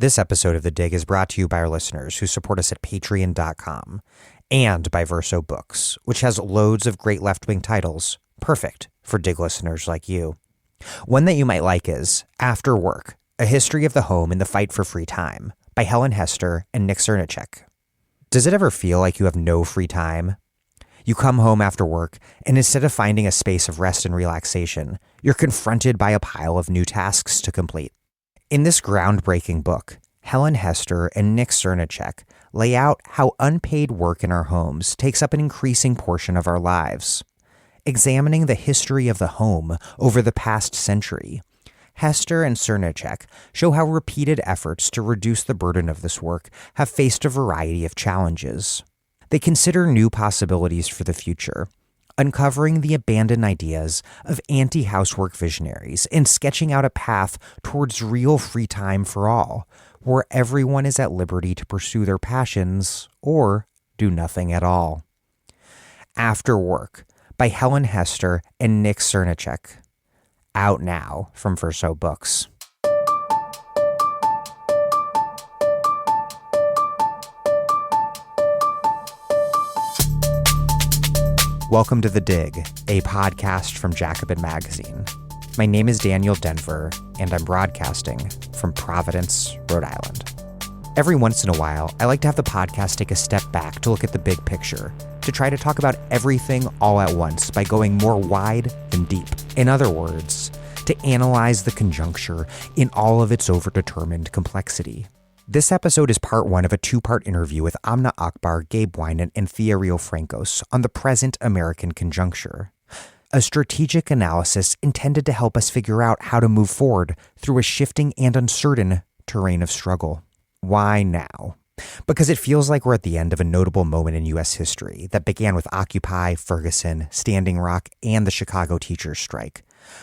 This episode of The Dig is brought to you by our listeners who support us at patreon.com and by Verso Books, which has loads of great left-wing titles, perfect for Dig listeners like you. One that you might like is After Work, A History of the Home in the Fight for Free Time by Helen Hester and Nick Cernicek. Does it ever feel like you have no free time? You come home after work, and instead of finding a space of rest and relaxation, you're confronted by a pile of new tasks to complete. In this groundbreaking book, Helen Hester and Nick Cernicek lay out how unpaid work in our homes takes up an increasing portion of our lives. Examining the history of the home over the past century, Hester and Cernicek show how repeated efforts to reduce the burden of this work have faced a variety of challenges. They consider new possibilities for the future, uncovering the abandoned ideas of anti-housework visionaries and sketching out a path towards real free time for all, where everyone is at liberty to pursue their passions or do nothing at all. After Work by Helen Hester and Nick Cernicek. Out now from Verso Books. Welcome to The Dig, a podcast from Jacobin Magazine. My name is Daniel Denver, and I'm broadcasting from Providence, Rhode Island. Every once in a while, I like to have the podcast take a step back to look at the big picture, to try to talk about everything all at once by going more wide than deep. In other words, to analyze the conjuncture in all of its overdetermined complexity. This episode is part one of a two-part interview with Amna Akbar, Gabe Winant, and Riofrancos on the present American conjuncture. A strategic analysis intended to help us figure out how to move forward through a shifting and uncertain terrain of struggle. Why now? Because it feels like we're at the end of a notable moment in U.S. history that began with Occupy, Ferguson, Standing Rock, and the Chicago teachers' strike,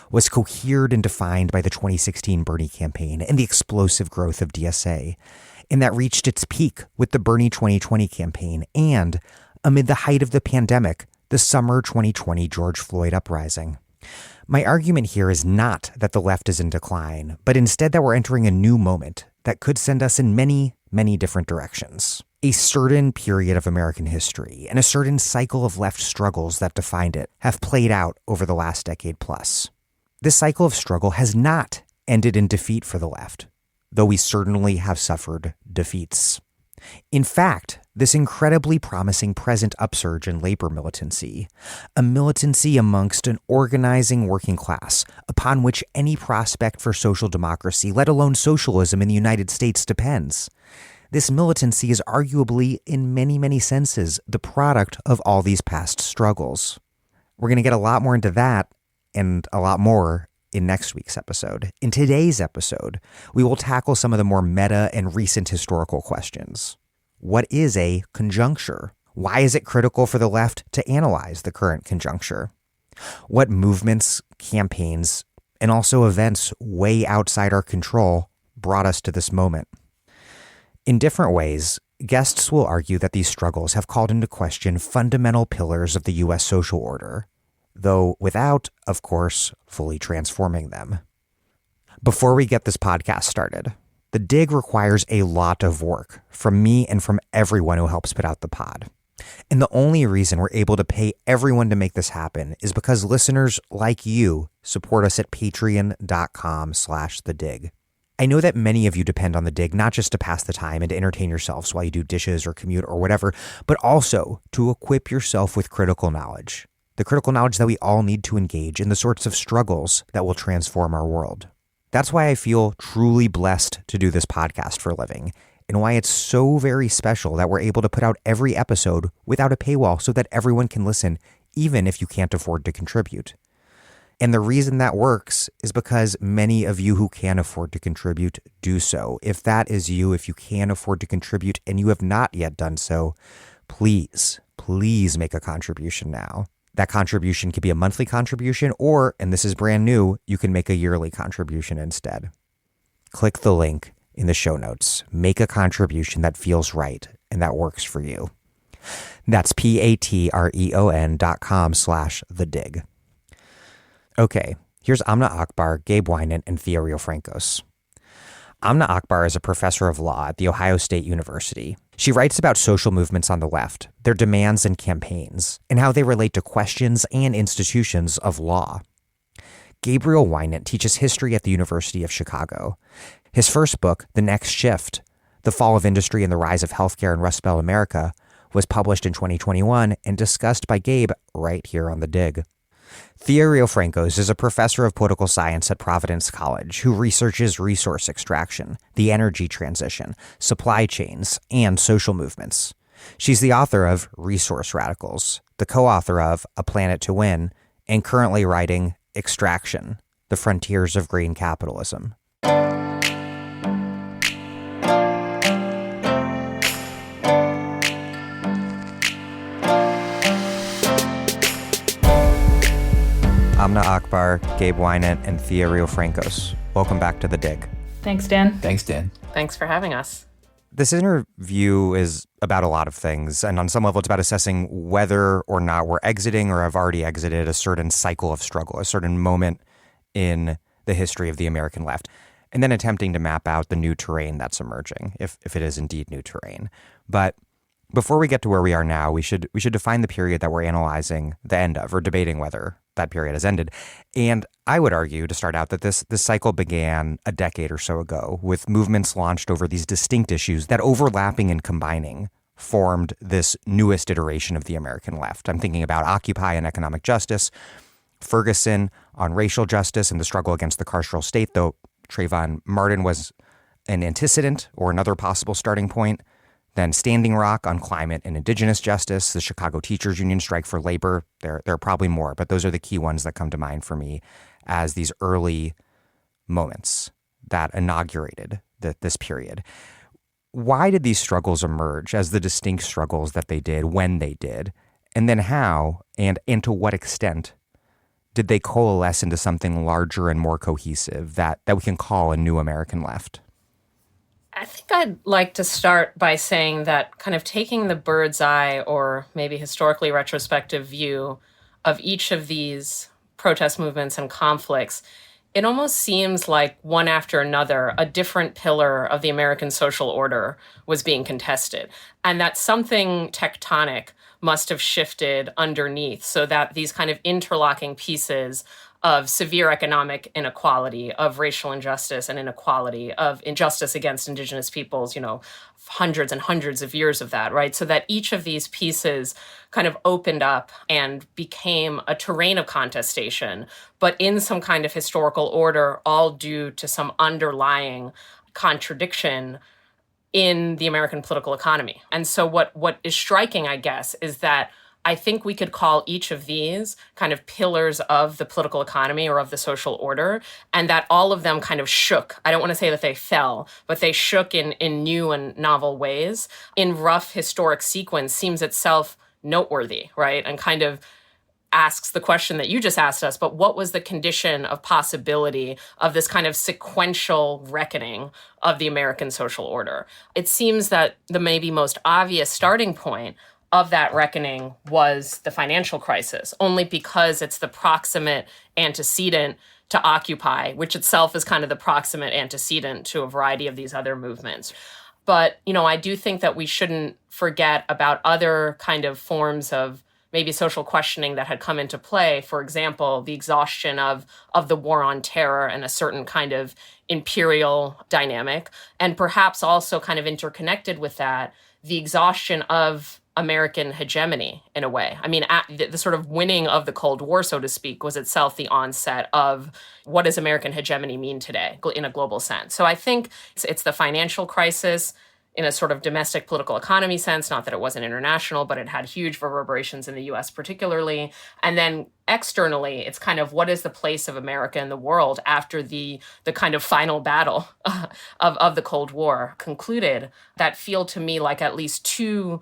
was cohered and defined by the 2016 Bernie campaign and the explosive growth of DSA, and that reached its peak with the Bernie 2020 campaign and, amid the height of the pandemic, the summer 2020 George Floyd uprising. My argument here is not that the left is in decline, but instead that we're entering a new moment that could send us in many different directions. A certain period of American history and a certain cycle of left struggles that defined it have played out over the last decade plus. This cycle of struggle has not ended in defeat for the left, though we certainly have suffered defeats. In fact, this incredibly promising present upsurge in labor militancy, a militancy amongst an organizing working class upon which any prospect for social democracy, let alone socialism in the United States, depends. This militancy is arguably, in many senses, the product of all these past struggles. We're going to get a lot more into that and a lot more in next week's episode. In today's episode, we will tackle some of the more meta and recent historical questions. What is a conjuncture? Why is it critical for the left to analyze the current conjuncture? What movements, campaigns, and also events way outside our control brought us to this moment? In different ways, guests will argue that these struggles have called into question fundamental pillars of the U.S. social order, though without, of course, fully transforming them. Before we get this podcast started, The Dig requires a lot of work from me and from everyone who helps put out the pod. And the only reason we're able to pay everyone to make this happen is because listeners like you support us at patreon.com/thedig. I know that many of you depend on The Dig not just to pass the time and to entertain yourselves while you do dishes or commute or whatever, but also to equip yourself with critical knowledge. The critical knowledge that we all need to engage in the sorts of struggles that will transform our world. That's why I feel truly blessed to do this podcast for a living, and why it's so very special that we're able to put out every episode without a paywall so that everyone can listen, even if you can't afford to contribute. And the reason that works is because many of you who can afford to contribute do so. If that is you, if you can afford to contribute and you have not yet done so, please make a contribution now. That contribution could be a monthly contribution, or, and this is brand new, you can make a yearly contribution instead. Click the link in the show notes. Make a contribution that feels right and that works for you. That's patreon.com/thedig. Okay, here's Amna Akbar, Gabe Winant, and Riofrancos. Amna Akbar is a professor of law at The Ohio State University. She writes about social movements on the left, their demands and campaigns, and how they relate to questions and institutions of law. Gabriel Winant teaches history at the University of Chicago. His first book, The Next Shift, The Fall of Industry and the Rise of Healthcare in Rust Belt America, was published in 2021 and discussed by Gabe right here on The Dig. Thea Riofrancos is a professor of political science at Providence College who researches resource extraction, the energy transition, supply chains, and social movements. She's the author of Resource Radicals, the co-author of A Planet to Win, and currently writing Extraction, The Frontiers of Green Capitalism. Amna Akbar, Gabe Winant, and Thea Riofrancos. Welcome back to The Dig. Thanks, Dan. Thanks, Dan. Thanks for having us. This interview is about a lot of things, and on some level it's about assessing whether or not we're exiting or have already exited a certain cycle of struggle, a certain moment in the history of the American left, and then attempting to map out the new terrain that's emerging, if it is indeed new terrain. But before we get to where we are now, we should define the period that we're analyzing the end of, or debating whether that period has ended. And I would argue, to start out, that this cycle began a decade or so ago, with movements launched over these distinct issues that, overlapping and combining, formed this newest iteration of the American left. I'm thinking about Occupy and economic justice, Ferguson on racial justice and the struggle against the carceral state, though Trayvon Martin was an antecedent or another possible starting point. Then Standing Rock on climate and indigenous justice, the Chicago Teachers Union strike for labor. There are probably more, but those are the key ones that come to mind for me as these early moments that inaugurated this period. Why did these struggles emerge as the distinct struggles that they did when they did? And then how and to what extent did they coalesce into something larger and more cohesive that we can call a new American left? I think I'd like to start by saying that kind of taking the bird's eye or maybe historically retrospective view of each of these protest movements and conflicts, it almost seems like one after another, a different pillar of the American social order was being contested, and that something tectonic must have shifted underneath so that these kind of interlocking pieces of severe economic inequality, of racial injustice and inequality, of injustice against indigenous peoples, hundreds and hundreds of years of that, right? So that each of these pieces kind of opened up and became a terrain of contestation, but in some kind of historical order, all due to some underlying contradiction in the American political economy. And so what is striking, I guess, is that I think we could call each of these kind of pillars of the political economy or of the social order, and that all of them kind of shook. I don't want to say that they fell, but they shook in new and novel ways. In rough historic sequence seems itself noteworthy, right? And kind of asks the question that you just asked us, but what was the condition of possibility of this kind of sequential reckoning of the American social order? It seems that the maybe most obvious starting point of that reckoning was the financial crisis, only because it's the proximate antecedent to Occupy, which itself is kind of the proximate antecedent to a variety of these other movements. But, I do think that we shouldn't forget about other kind of forms of maybe social questioning that had come into play. For example, the exhaustion of the war on terror and a certain kind of imperial dynamic, and perhaps also kind of interconnected with that, the exhaustion of American hegemony in a way. I mean, the sort of winning of the Cold War, so to speak, was itself the onset of what does American hegemony mean today in a global sense. So I think it's the financial crisis in a sort of domestic political economy sense, not that it wasn't international, but it had huge reverberations in the US particularly. And then externally, it's kind of what is the place of America in the world after the kind of final battle of the Cold War concluded, that feel to me like at least two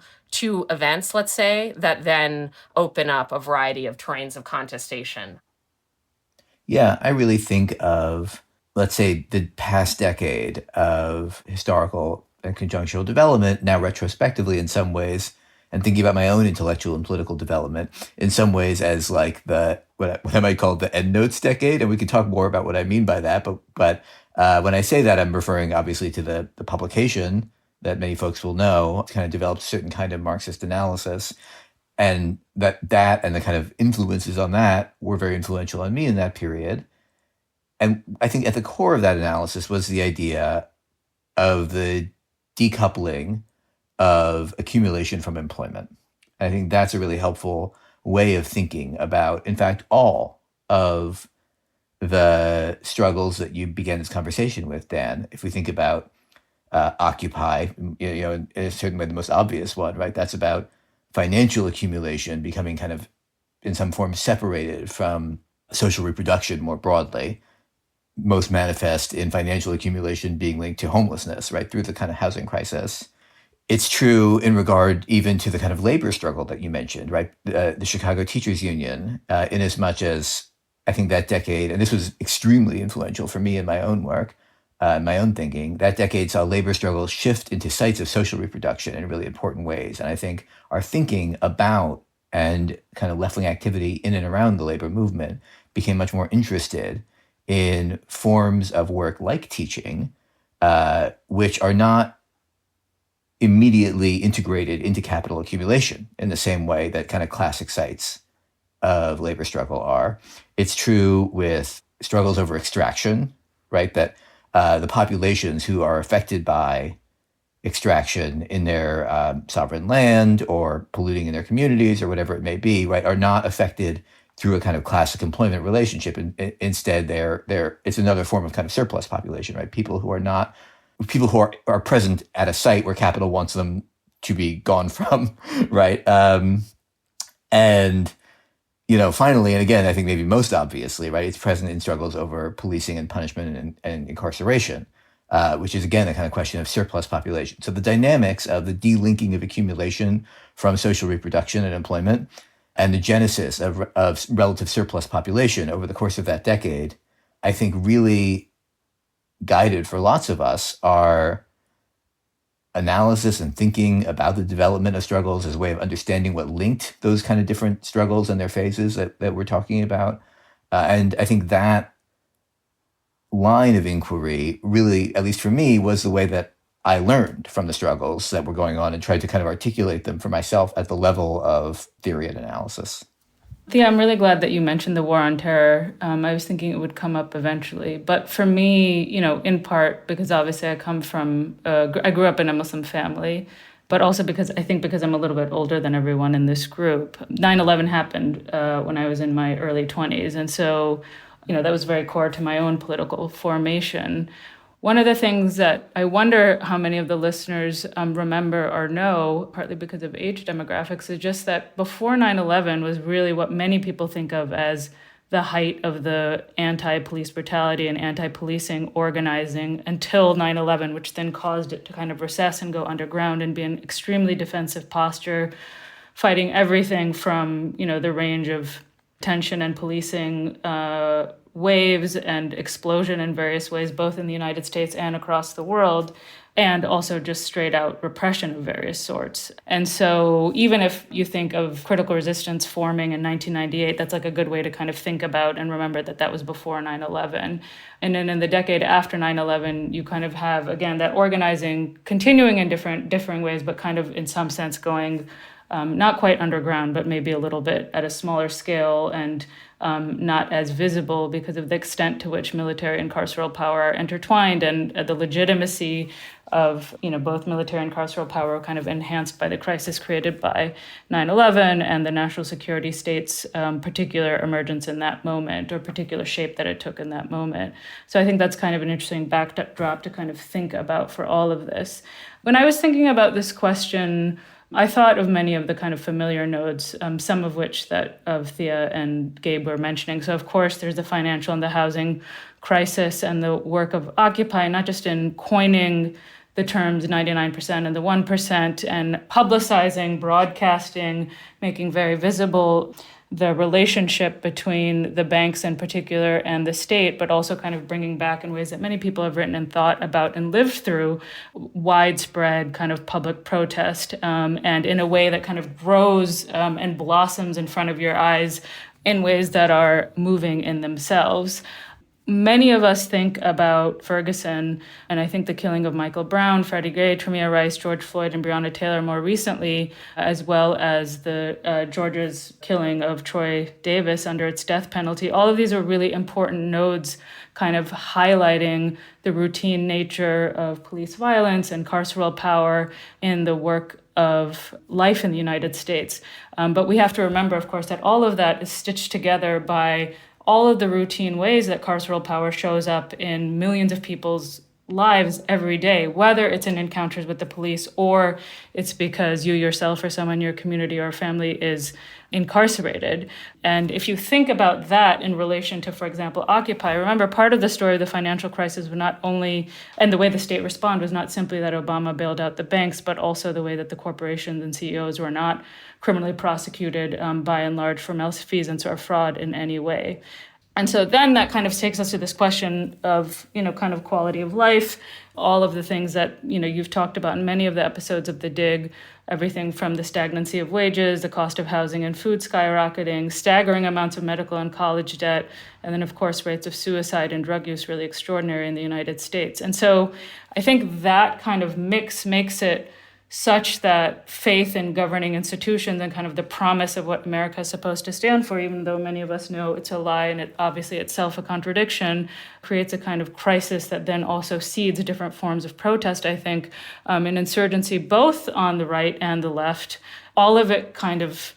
events, let's say, that then open up a variety of terrains of contestation. Yeah, I really think of, let's say, the past decade of historical and conjunctural development, now retrospectively in some ways, and thinking about my own intellectual and political development in some ways as like what I might call the endnotes decade. And we can talk more about what I mean by that. But when I say that, I'm referring obviously to the publication that many folks will know kind of developed a certain kind of Marxist analysis. And that and the kind of influences on that were very influential on me in that period. And I think at the core of that analysis was the idea of the decoupling of accumulation from employment. And I think that's a really helpful way of thinking about, in fact, all of the struggles that you began this conversation with, Dan. If we think about Occupy, in a certain way, the most obvious one, right? That's about financial accumulation becoming kind of in some form separated from social reproduction more broadly, most manifest in financial accumulation being linked to homelessness, right, through the kind of housing crisis. It's true in regard even to the kind of labor struggle that you mentioned, right? The Chicago Teachers Union, in as much as I think that decade, and this was extremely influential for me in my own work, my own thinking, that decade saw labor struggles shift into sites of social reproduction in really important ways. And I think our thinking about and kind of left-wing activity in and around the labor movement became much more interested in forms of work like teaching, which are not immediately integrated into capital accumulation in the same way that kind of classic sites of labor struggle are. It's true with struggles over extraction, right? That the populations who are affected by extraction in their sovereign land or polluting in their communities or whatever it may be, right, are not affected through a kind of classic employment relationship. And instead, it's another form of kind of surplus population, right? People who are present at a site where capital wants them to be gone from, right? And finally, and again, I think maybe most obviously, right, it's present in struggles over policing and punishment and incarceration, which is, again, a kind of question of surplus population. So the dynamics of the delinking of accumulation from social reproduction and employment and the genesis of relative surplus population over the course of that decade, I think really guided for lots of us our analysis and thinking about the development of struggles as a way of understanding what linked those kind of different struggles and their phases that we're talking about. And I think that line of inquiry really, at least for me, was the way that I learned from the struggles that were going on and tried to kind of articulate them for myself at the level of theory and analysis. Yeah, I'm really glad that you mentioned the war on terror. I was thinking it would come up eventually. But for me, in part because obviously I grew up in a Muslim family, but also because I'm a little bit older than everyone in this group. 9/11 happened when I was in my early 20s. And so, that was very core to my own political formation. One of the things that I wonder how many of the listeners remember or know, partly because of age demographics, is just that before 9/11 was really what many people think of as the height of the anti-police brutality and anti-policing organizing until 9/11, which then caused it to kind of recess and go underground and be an extremely defensive posture, fighting everything from, the range of tension and policing waves and explosion in various ways, both in the United States and across the world, and also just straight out repression of various sorts. And so even if you think of critical resistance forming in 1998, that's like a good way to kind of think about and remember that was before 9/11. And then in the decade after 9/11, you kind of have, again, that organizing continuing in differing ways, but kind of in some sense going not quite underground, but maybe a little bit at a smaller scale and not as visible because of the extent to which military and carceral power are intertwined and the legitimacy of both military and carceral power kind of enhanced by the crisis created by 9/11 and the national security state's particular emergence in that moment or particular shape that it took in that moment. So I think that's kind of an interesting backdrop to kind of think about for all of this. When I was thinking about this question, I thought of many of the kind of familiar nodes, some of which that of Thea and Gabe were mentioning. So, of course, there's the financial and the housing crisis and the work of Occupy, not just in coining the terms 99% and the 1% and publicizing, broadcasting, making very visible the relationship between the banks in particular and the state, but also kind of bringing back in ways that many people have written and thought about and lived through widespread kind of public protest, and in a way that kind of grows and blossoms in front of your eyes in ways that are moving in themselves. Many of us think about Ferguson, and I think the killing of Michael Brown, Freddie Gray, Tremere Rice, George Floyd, and Breonna Taylor more recently, as well as the Georgia's killing of Troy Davis under its death penalty. All of these are really important nodes kind of highlighting the routine nature of police violence and carceral power in the work of life in the United States. But we have to remember, of course, that all of that is stitched together by all of the routine ways that carceral power shows up in millions of people's lives every day, whether it's in encounters with the police or it's because you yourself or someone in your community or family is incarcerated. And if you think about that in relation to, for example, Occupy, remember part of the story of the financial crisis was not only, and the way the state responded was not simply that Obama bailed out the banks, but also the way that the corporations and CEOs were not criminally prosecuted by and large for malfeasance or fraud in any way. And so then that kind of takes us to this question of, kind of quality of life, all of the things that, you've talked about in many of the episodes of The Dig, everything from the stagnancy of wages, the cost of housing and food skyrocketing, staggering amounts of medical and college debt, and then, of course, rates of suicide and drug use really extraordinary in the United States. And so I think that kind of mix makes it such that faith in governing institutions and kind of the promise of what America is supposed to stand for, even though many of us know it's a lie and it obviously itself a contradiction, creates a kind of crisis that then also seeds different forms of protest, I think, and insurgency, both on the right and the left. All of it kind of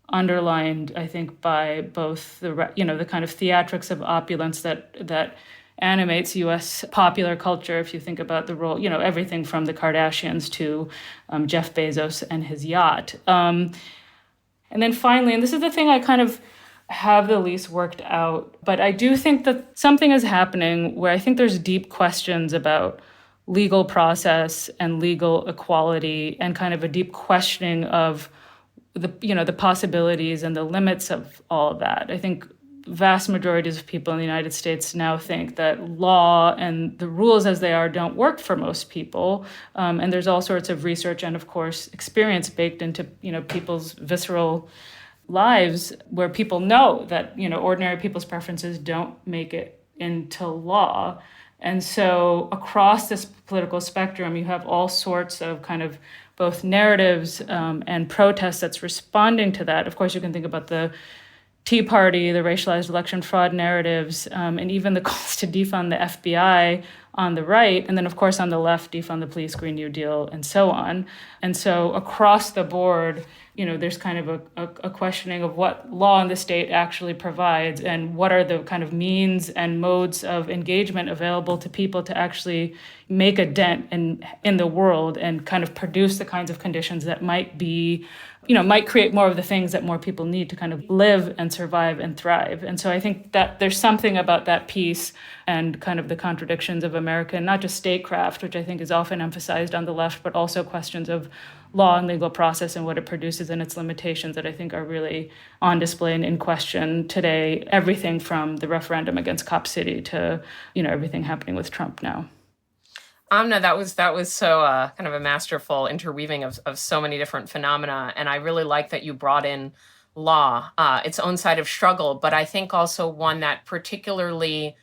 underlined, I think, by both the kind of theatrics of opulence that animates U.S. popular culture. If you think about the role, everything from the Kardashians to Jeff Bezos and his yacht. And then finally, and this is the thing I kind of have the least worked out, but I do think that something is happening where I think there's deep questions about legal process and legal equality and kind of a deep questioning of the possibilities and the limits of all of that. I think vast majorities of people in the United States now think that law and the rules as they are don't work for most people. And there's all sorts of research and, of course, experience baked into, people's visceral lives where people know that, ordinary people's preferences don't make it into law. And so across this political spectrum, you have all sorts of kind of both narratives and protests that's responding to that. Of course, you can think about the Tea Party, the racialized election fraud narratives, and even the calls to defund the FBI on the right. And then, of course, on the left, defund the police, Green New Deal, and so on. And so across the board, there's kind of a questioning of what law in the state actually provides and what are the kind of means and modes of engagement available to people to actually make a dent in the world and kind of produce the kinds of conditions that might create more of the things that more people need to kind of live and survive and thrive. And so I think that there's something about that piece and kind of the contradictions of America, not just statecraft, which I think is often emphasized on the left, but also questions of law and legal process and what it produces and its limitations that I think are really on display and in question today. Everything from the referendum against Cop City to, everything happening with Trump now. No, that was so kind of a masterful interweaving of so many different phenomena. And I really like that you brought in law, its own side of struggle, but I think also one that particularly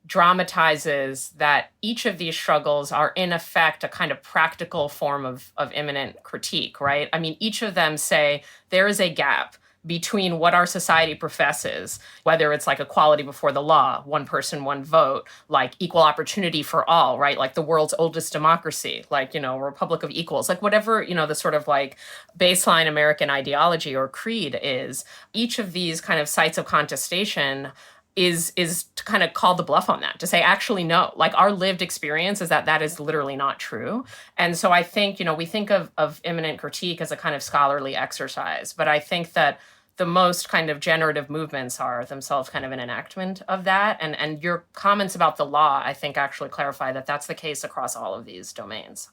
dramatizes that each of these struggles are in effect a kind of practical form of immanent critique, right? I mean, each of them say there is a gap between what our society professes, whether it's like equality before the law, one person, one vote, like equal opportunity for all, right? Like the world's oldest democracy, like, a republic of equals, like whatever, the sort of like baseline American ideology or creed is. Each of these kind of sites of contestation is to kind of call the bluff on that, to say, actually, no, like our lived experience is that is literally not true. And so I think, we think of immanent critique as a kind of scholarly exercise, but I think that the most kind of generative movements are themselves kind of an enactment of that. And your comments about the law, I think, actually clarify that that's the case across all of these domains.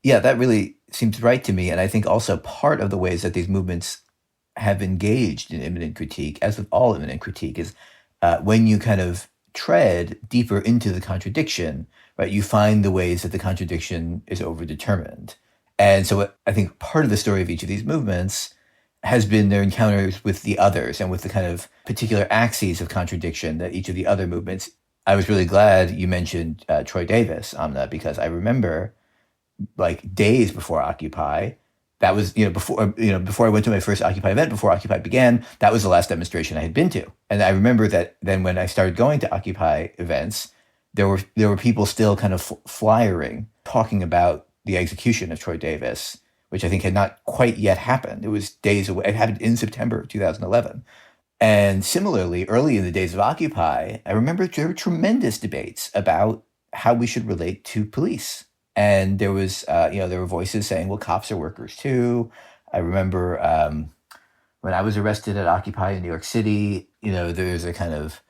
Yeah, that really seems right to me. And I think also part of the ways that these movements have engaged in immanent critique, as with all immanent critique, is when you kind of tread deeper into the contradiction, right, you find the ways that the contradiction is overdetermined. And so I think part of the story of each of these movements has been their encounters with the others and with the kind of particular axes of contradiction that each of the other movements. I was really glad you mentioned Troy Davis, Amna, because I remember like days before Occupy, that was, before I went to my first Occupy event, before Occupy began, that was the last demonstration I had been to. And I remember that then when I started going to Occupy events, there were people still kind of flyering, talking about the execution of Troy Davis, which I think had not quite yet happened. It was days away. It happened in September of 2011. And similarly, early in the days of Occupy, I remember there were tremendous debates about how we should relate to police. And there was, there were voices saying, well, cops are workers too. I remember when I was arrested at Occupy in New York City, there's a kind of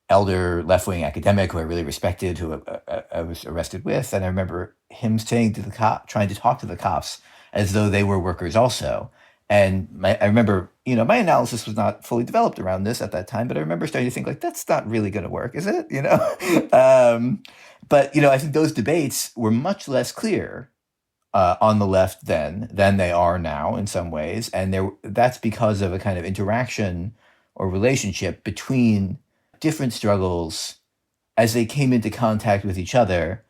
elder left-wing academic who I really respected, who I was arrested with. And I remember him saying to the cop, trying to talk to the cops as though they were workers also. And I remember, my analysis was not fully developed around this at that time, but I remember starting to think like, that's not really going to work, is it? But, I think those debates were much less clear on the left then than they are now in some ways. And that's because of a kind of interaction or relationship between different struggles as they came into contact with each other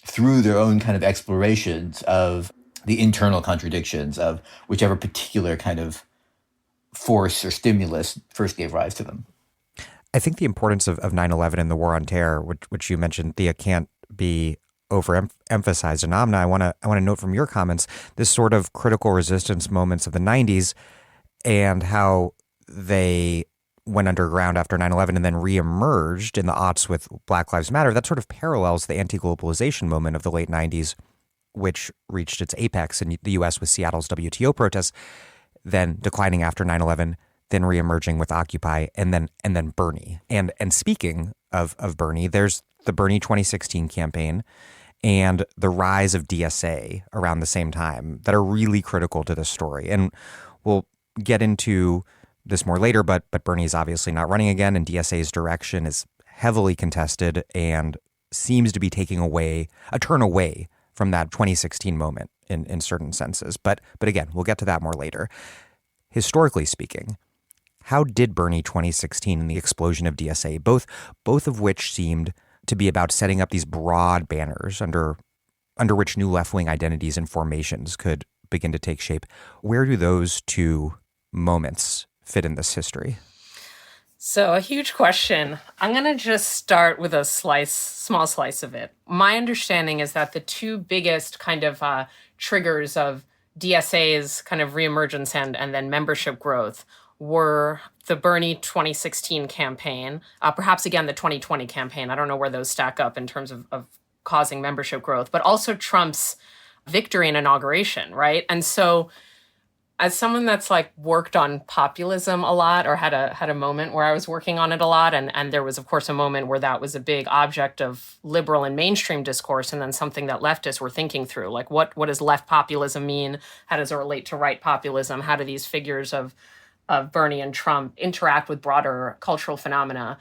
through their own kind of explorations of the internal contradictions of whichever particular kind of force or stimulus first gave rise to them. I think the importance of 9/11 and the war on terror, which you mentioned, Thea, can't be overemphasized. And Amna, I want to note from your comments this sort of critical resistance moments of the 90s and how they went underground after 9/11 and then reemerged in the aughts with Black Lives Matter. That sort of parallels the anti-globalization moment of the late 90s, which reached its apex in the U.S. with Seattle's WTO protests, then declining after 9/11, then reemerging with Occupy, and then Bernie. And speaking of Bernie, there's the Bernie 2016 campaign and the rise of DSA around the same time that are really critical to this story. And we'll get into this more later, but Bernie's obviously not running again, and DSA's direction is heavily contested and seems to be taking a turn away from that 2016 moment in certain senses. But again, we'll get to that more later. Historically speaking, how did Bernie 2016 and the explosion of DSA, both of which seemed to be about setting up these broad banners under which new left-wing identities and formations could begin to take shape, where do those two moments fit in this history? So a huge question. I'm going to just start with a small slice of it. My understanding is that the two biggest kind of triggers of DSA's kind of reemergence and then membership growth were the Bernie 2016 campaign, perhaps again the 2020 campaign. I don't know where those stack up in terms of causing membership growth, but also Trump's victory and inauguration, right? And so as someone that's like worked on populism a lot, or had a moment where I was working on it a lot, and there was of course a moment where that was a big object of liberal and mainstream discourse, and then something that leftists were thinking through, like what does left populism mean? How does it relate to right populism? How do these figures of Bernie and Trump interact with broader cultural phenomena?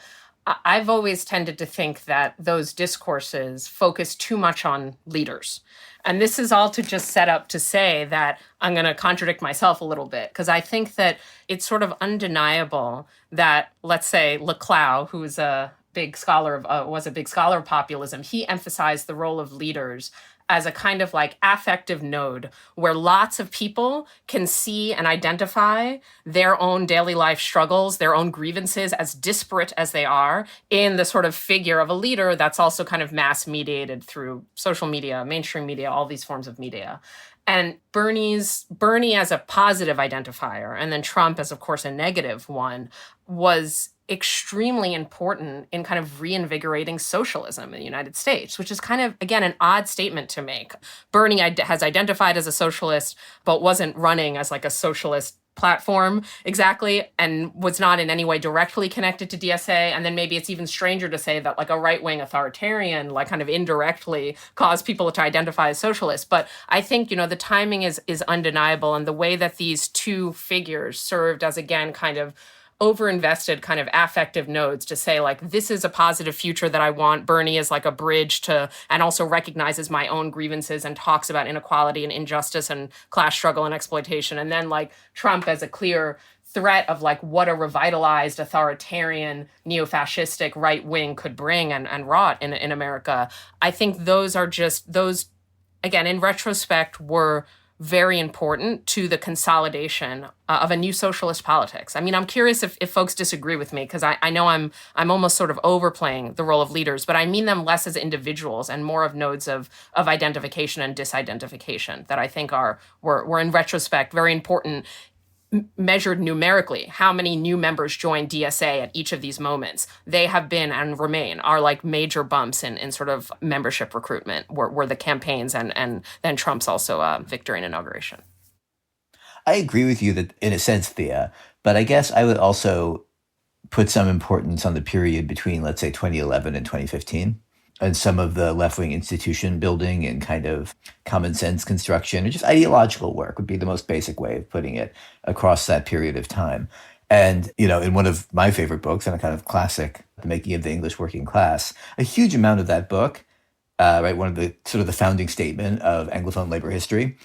I've always tended to think that those discourses focus too much on leaders. And this is all to just set up to say that I'm going to contradict myself a little bit, because I think that it's sort of undeniable that, let's say, Laclau, who is a big scholar of populism, he emphasized the role of leaders as a kind of like affective node where lots of people can see and identify their own daily life struggles, their own grievances, as disparate as they are, in the sort of figure of a leader that's also kind of mass mediated through social media, mainstream media, all these forms of media. And Bernie as a positive identifier, and then Trump as, of course, a negative one, was extremely important in kind of reinvigorating socialism in the United States, which is kind of, again, an odd statement to make. Bernie has identified as a socialist, but wasn't running as like a socialist platform exactly and was not in any way directly connected to DSA. And then maybe it's even stranger to say that like a right-wing authoritarian like kind of indirectly caused people to identify as socialists. But I think, the timing is undeniable, and the way that these two figures served as, again, kind of overinvested kind of affective nodes to say like, this is a positive future that I want. Bernie is like a bridge to, and also recognizes my own grievances and talks about inequality and injustice and class struggle and exploitation. And then like Trump as a clear threat of like what a revitalized authoritarian neo-fascistic right wing could bring and wrought in America. I think those, again, in retrospect, were very important to the consolidation of a new socialist politics. I mean, I'm curious if folks disagree with me, because I know I'm almost sort of overplaying the role of leaders, but I mean them less as individuals and more of nodes of identification and disidentification that I think were in retrospect very important, measured numerically. How many new members joined DSA at each of these moments? They have been and remain are like major bumps in sort of membership recruitment, were the campaigns and then Trump's also victory and inauguration. I agree with you that in a sense, Thea, but I guess I would also put some importance on the period between, let's say, 2011 and 2015. And some of the left-wing institution building and kind of common sense construction, or just ideological work would be the most basic way of putting it across that period of time. And, in one of my favorite books, and a kind of classic, The Making of the English Working Class, a huge amount of that book, one of the sort of the founding statement of Anglophone labor history,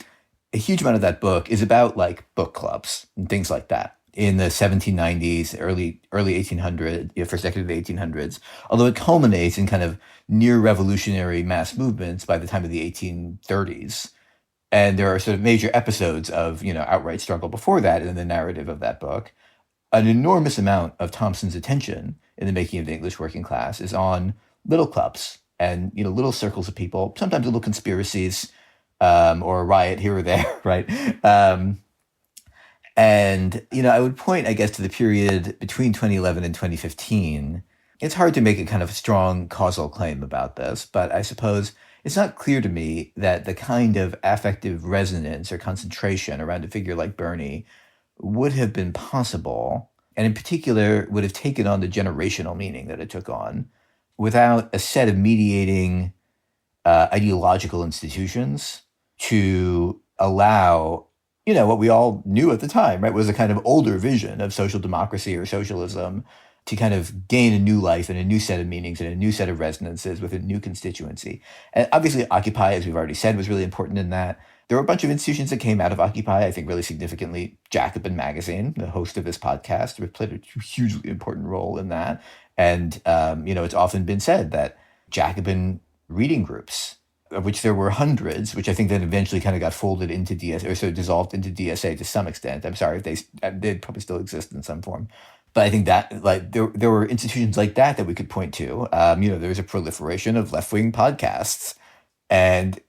a huge amount of that book is about like book clubs and things like that. In the 1790s, early 1800s, first decade of the 1800s, although it culminates in kind of near revolutionary mass movements by the time of the 1830s. And there are sort of major episodes of, outright struggle before that in the narrative of that book. An enormous amount of Thompson's attention in The Making of the English Working Class is on little clubs and, little circles of people, sometimes little conspiracies, or a riot here or there, right? And, I would point, I guess, to the period between 2011 and 2015. It's hard to make a kind of strong causal claim about this, but I suppose it's not clear to me that the kind of affective resonance or concentration around a figure like Bernie would have been possible, and in particular would have taken on the generational meaning that it took on, without a set of mediating ideological institutions to allow what we all knew at the time, right, was a kind of older vision of social democracy or socialism to kind of gain a new life and a new set of meanings and a new set of resonances with a new constituency. And obviously Occupy, as we've already said, was really important in that. There were a bunch of institutions that came out of Occupy, I think really significantly. Jacobin Magazine, the host of this podcast, played a hugely important role in that. And, it's often been said that Jacobin reading groups, of which there were hundreds, which I think then eventually kind of got folded into DSA, or so dissolved into DSA to some extent. I'm sorry if they'd probably still exist in some form. But I think that like there were institutions like that we could point to. There was a proliferation of left-wing podcasts. And,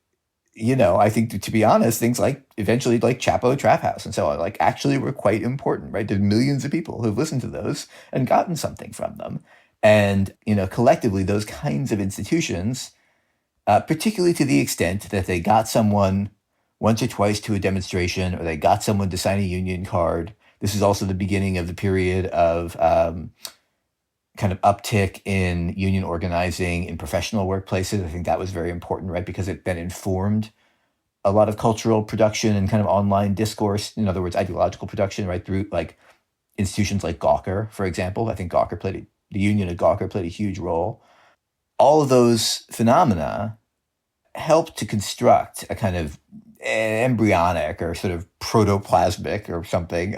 I think to be honest, things like eventually like Chapo Trap House and so on, like actually were quite important, right? There's millions of people who've listened to those and gotten something from them. And, collectively, those kinds of institutions, particularly to the extent that they got someone once or twice to a demonstration, or they got someone to sign a union card. This is also the beginning of the period of kind of uptick in union organizing in professional workplaces. I think that was very important, right? Because it then informed a lot of cultural production and kind of online discourse, in other words, ideological production, right? Through like institutions like Gawker, for example. I think the union at Gawker played a huge role. All of those phenomena helped to construct a kind of embryonic or sort of protoplasmic or something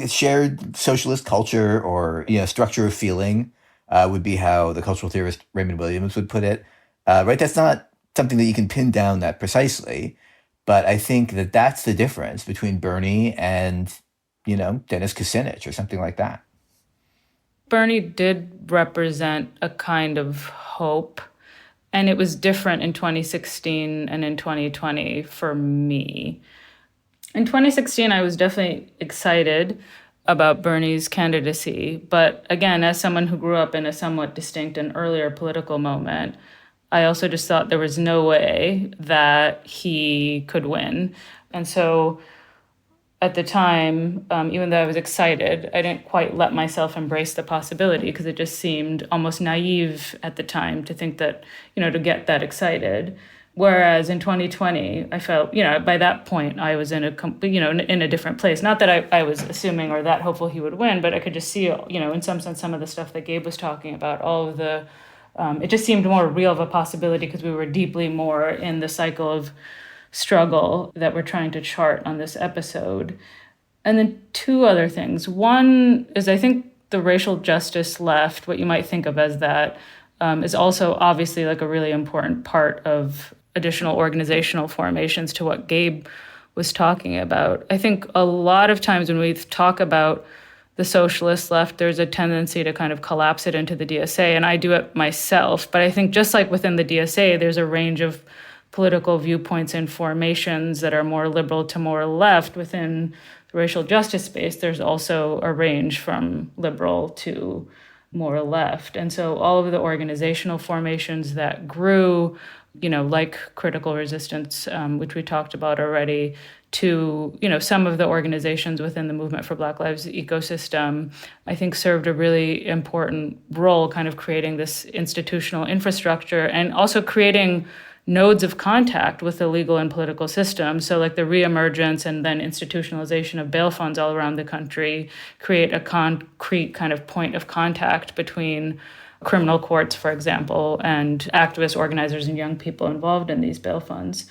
shared socialist culture, or structure of feeling would be how the cultural theorist Raymond Williams would put it. Right, that's not something that you can pin down that precisely, but I think that that's the difference between Bernie and Dennis Kucinich or something like that. Bernie did represent a kind of hope, and it was different in 2016 and in 2020 for me. In 2016, I was definitely excited about Bernie's candidacy. But again, as someone who grew up in a somewhat distinct and earlier political moment, I also just thought there was no way that he could win. And so at the time, even though I was excited, I didn't quite let myself embrace the possibility because it just seemed almost naive at the time to think that, to get that excited. Whereas in 2020, I felt, by that point, I was in a different place. Not that I was assuming or that hopeful he would win, but I could just see, in some sense, some of the stuff that Gabe was talking about, all of the, it just seemed more real of a possibility because we were deeply more in the cycle of struggle that we're trying to chart on this episode. And then two other things. One is I think the racial justice left, what you might think of as that, is also obviously like a really important part of additional organizational formations to what Gabe was talking about. I think a lot of times when we talk about the socialist left, there's a tendency to kind of collapse it into the DSA, and I do it myself. But I think just like within the DSA, there's a range of political viewpoints and formations that are more liberal to more left. Within the racial justice space, there's also a range from liberal to more left. And so all of the organizational formations that grew, like critical resistance, which we talked about already, to, some of the organizations within the Movement for Black Lives ecosystem, I think served a really important role kind of creating this institutional infrastructure and also creating nodes of contact with the legal and political system. So like the reemergence and then institutionalization of bail funds all around the country create a concrete kind of point of contact between criminal courts, for example, and activists, organizers, and young people involved in these bail funds.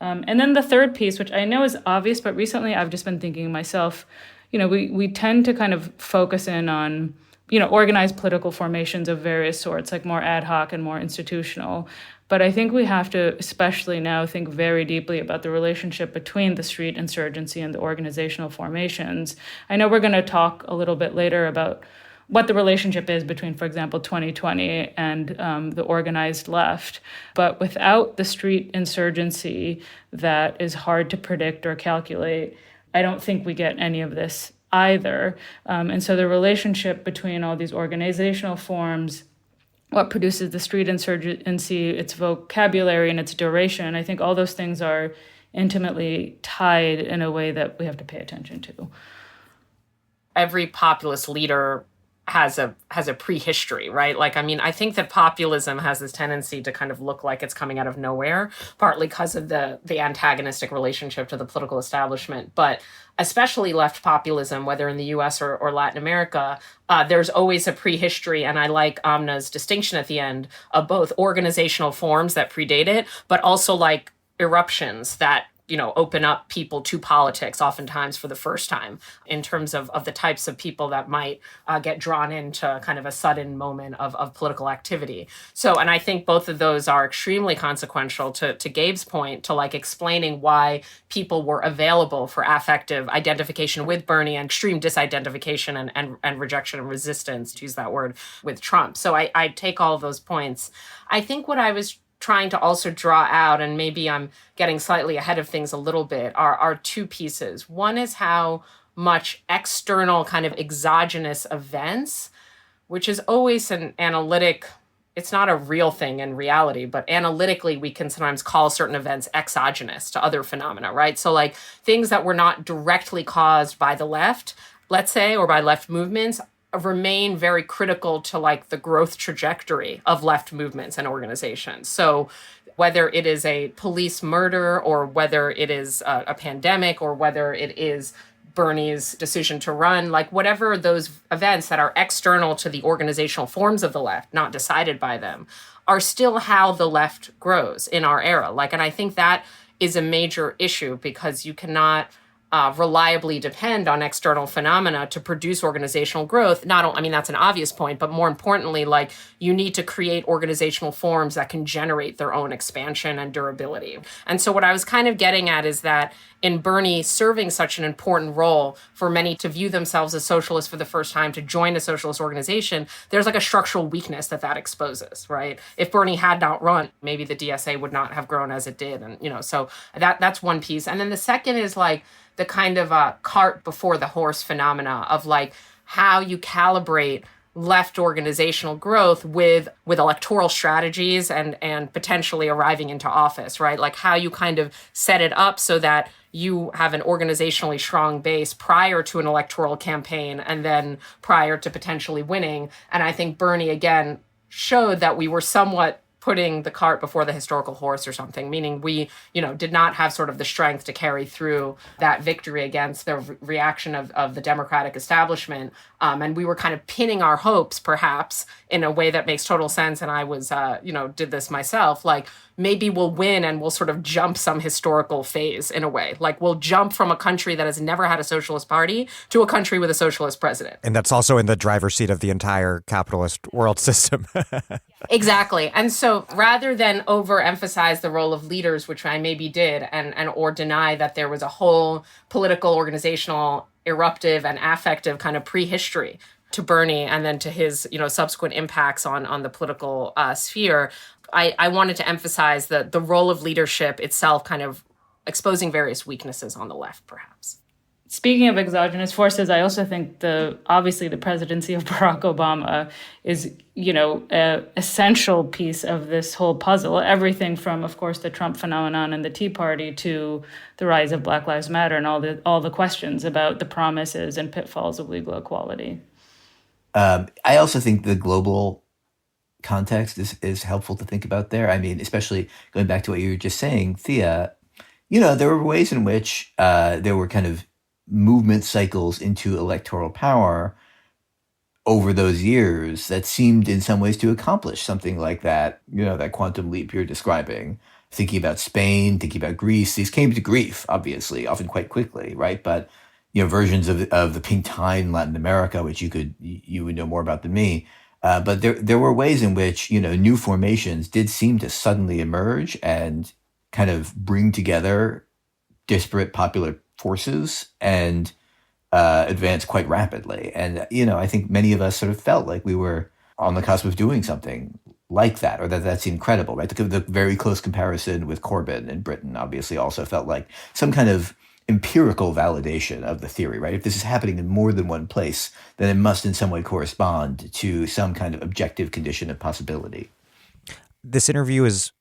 And then the third piece, which I know is obvious, but recently I've just been thinking myself, we tend to kind of focus in on organized political formations of various sorts, like more ad hoc and more institutional. But I think we have to, especially now, think very deeply about the relationship between the street insurgency and the organizational formations. I know we're going to talk a little bit later about what the relationship is between, for example, 2020 and the organized left. But without the street insurgency that is hard to predict or calculate, I don't think we get any of this either. And so the relationship between all these organizational forms, what produces the street insurgency, its vocabulary and its duration, I think all those things are intimately tied in a way that we have to pay attention to. Every populist leader has a prehistory, right? I think that populism has this tendency to kind of look like it's coming out of nowhere, partly because of the antagonistic relationship to the political establishment. But especially left populism, whether in the US or Latin America, there's always a prehistory. And I like Amna's distinction at the end of both organizational forms that predate it, but also like eruptions that open up people to politics, oftentimes for the first time, in terms of the types of people that might get drawn into kind of a sudden moment of political activity. So, and I think both of those are extremely consequential to Gabe's point, to like explaining why people were available for affective identification with Bernie and extreme disidentification and rejection and resistance, to use that word, with Trump. So I take all of those points. I think what I was trying to also draw out, and maybe I'm getting slightly ahead of things a little bit, are two pieces. One is how much external kind of exogenous events, which is always an analytic, it's not a real thing in reality, but analytically we can sometimes call certain events exogenous to other phenomena, right? So like things that were not directly caused by the left, let's say, or by left movements, remain very critical to like the growth trajectory of left movements and organizations. So whether it is a police murder or whether it is a pandemic or whether it is Bernie's decision to run, like whatever those events that are external to the organizational forms of the left, not decided by them, are still how the left grows in our era. And I think that is a major issue because you cannot reliably depend on external phenomena to produce organizational growth. That's an obvious point, but more importantly, you need to create organizational forms that can generate their own expansion and durability. And so what I was kind of getting at is that in Bernie serving such an important role for many to view themselves as socialists for the first time, to join a socialist organization, there's a structural weakness that exposes, right? If Bernie had not run, maybe the DSA would not have grown as it did. And, so that's one piece. And then the second is the kind of cart before the horse phenomena of how you calibrate left organizational growth with electoral strategies and potentially arriving into office, right? Like how you kind of set it up so that you have an organizationally strong base prior to an electoral campaign and then prior to potentially winning. And I think Bernie, again, showed that we were somewhat putting the cart before the historical horse or something, meaning we, did not have sort of the strength to carry through that victory against the reaction of the Democratic establishment. And we were kind of pinning our hopes, perhaps, in a way that makes total sense. And I was, did this myself, like maybe we'll win and we'll sort of jump some historical phase in a way. Like we'll jump from a country that has never had a socialist party to a country with a socialist president. And that's also in the driver's seat of the entire capitalist world system. Exactly. And so rather than overemphasize the role of leaders, which I maybe did, and or deny that there was a whole political, organizational, eruptive, and affective kind of prehistory to Bernie and then to his, subsequent impacts on the political sphere, I wanted to emphasize the role of leadership itself, kind of exposing various weaknesses on the left, perhaps. Speaking of exogenous forces, I also think obviously the presidency of Barack Obama is, an essential piece of this whole puzzle. Everything from, of course, the Trump phenomenon and the Tea Party to the rise of Black Lives Matter and all the questions about the promises and pitfalls of legal equality. I also think the global context is helpful to think about there. I mean, especially going back to what you were just saying, Thea, there were ways in which there were kind of movement cycles into electoral power over those years that seemed in some ways to accomplish something like that, that quantum leap you're describing. Thinking about Spain, thinking about Greece, these came to grief, obviously, often quite quickly, right? But, versions of the pink tide in Latin America, which you would know more about than me. But there were ways in which, new formations did seem to suddenly emerge and kind of bring together disparate popular forces and advance quite rapidly. And, I think many of us sort of felt like we were on the cusp of doing something like that, or that seemed credible, right? The very close comparison with Corbyn in Britain obviously also felt like some kind of empirical validation of the theory, right? If this is happening in more than one place, then it must in some way correspond to some kind of objective condition of possibility. This interview it's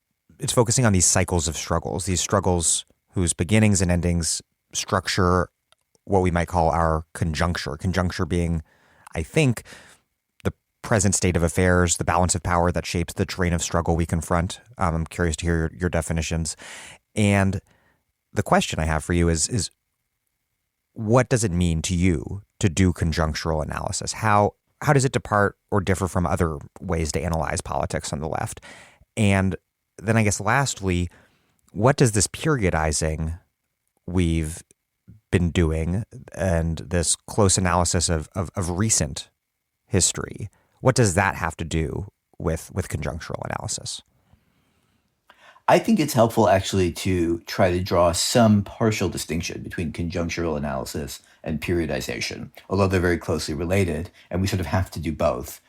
focusing on these cycles of struggles, these struggles whose beginnings and endings structure what we might call our conjuncture. Conjuncture being, I think, the present state of affairs, the balance of power that shapes the terrain of struggle we confront. I'm curious to hear your definitions. And the question I have for you is what does it mean to you to do conjunctural analysis? How does it depart or differ from other ways to analyze politics on the left? And then I guess lastly, what does this periodizing we've been doing and this close analysis of recent history, what does that have to do with conjunctural analysis? I think it's helpful actually to try to draw some partial distinction between conjunctural analysis and periodization, although they're very closely related, and we sort of have to do both.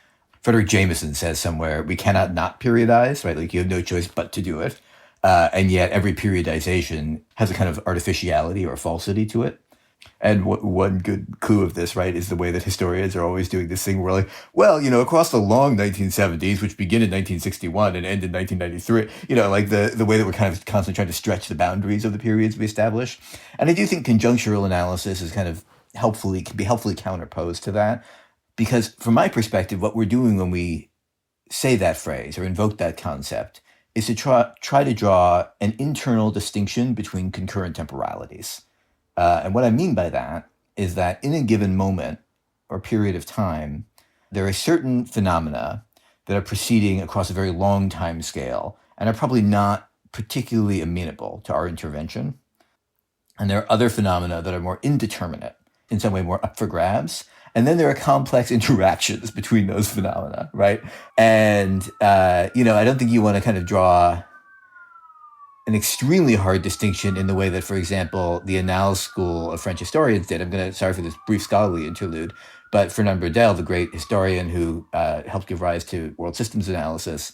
Frederick Jameson says somewhere, we cannot not periodize, right? Like you have no choice but to do it. And yet every periodization has a kind of artificiality or falsity to it. And one good clue of this, right, is the way that historians are always doing this thing where like, well, across the long 1970s, which begin in 1961 and end in 1993, like the way that we're kind of constantly trying to stretch the boundaries of the periods we establish. And I do think conjunctural analysis is kind of can be helpfully counterposed to that. Because from my perspective, what we're doing when we say that phrase or invoke that concept is to try to draw an internal distinction between concurrent temporalities. And what I mean by that is that in a given moment or period of time, there are certain phenomena that are proceeding across a very long time scale and are probably not particularly amenable to our intervention. And there are other phenomena that are more indeterminate, in some way more up for grabs. And then there are complex interactions between those phenomena, right? And, I don't think you want to kind of draw an extremely hard distinction in the way that, for example, the Annales School of French historians did. Sorry for this brief scholarly interlude, but Fernand Braudel, the great historian who helped give rise to world systems analysis,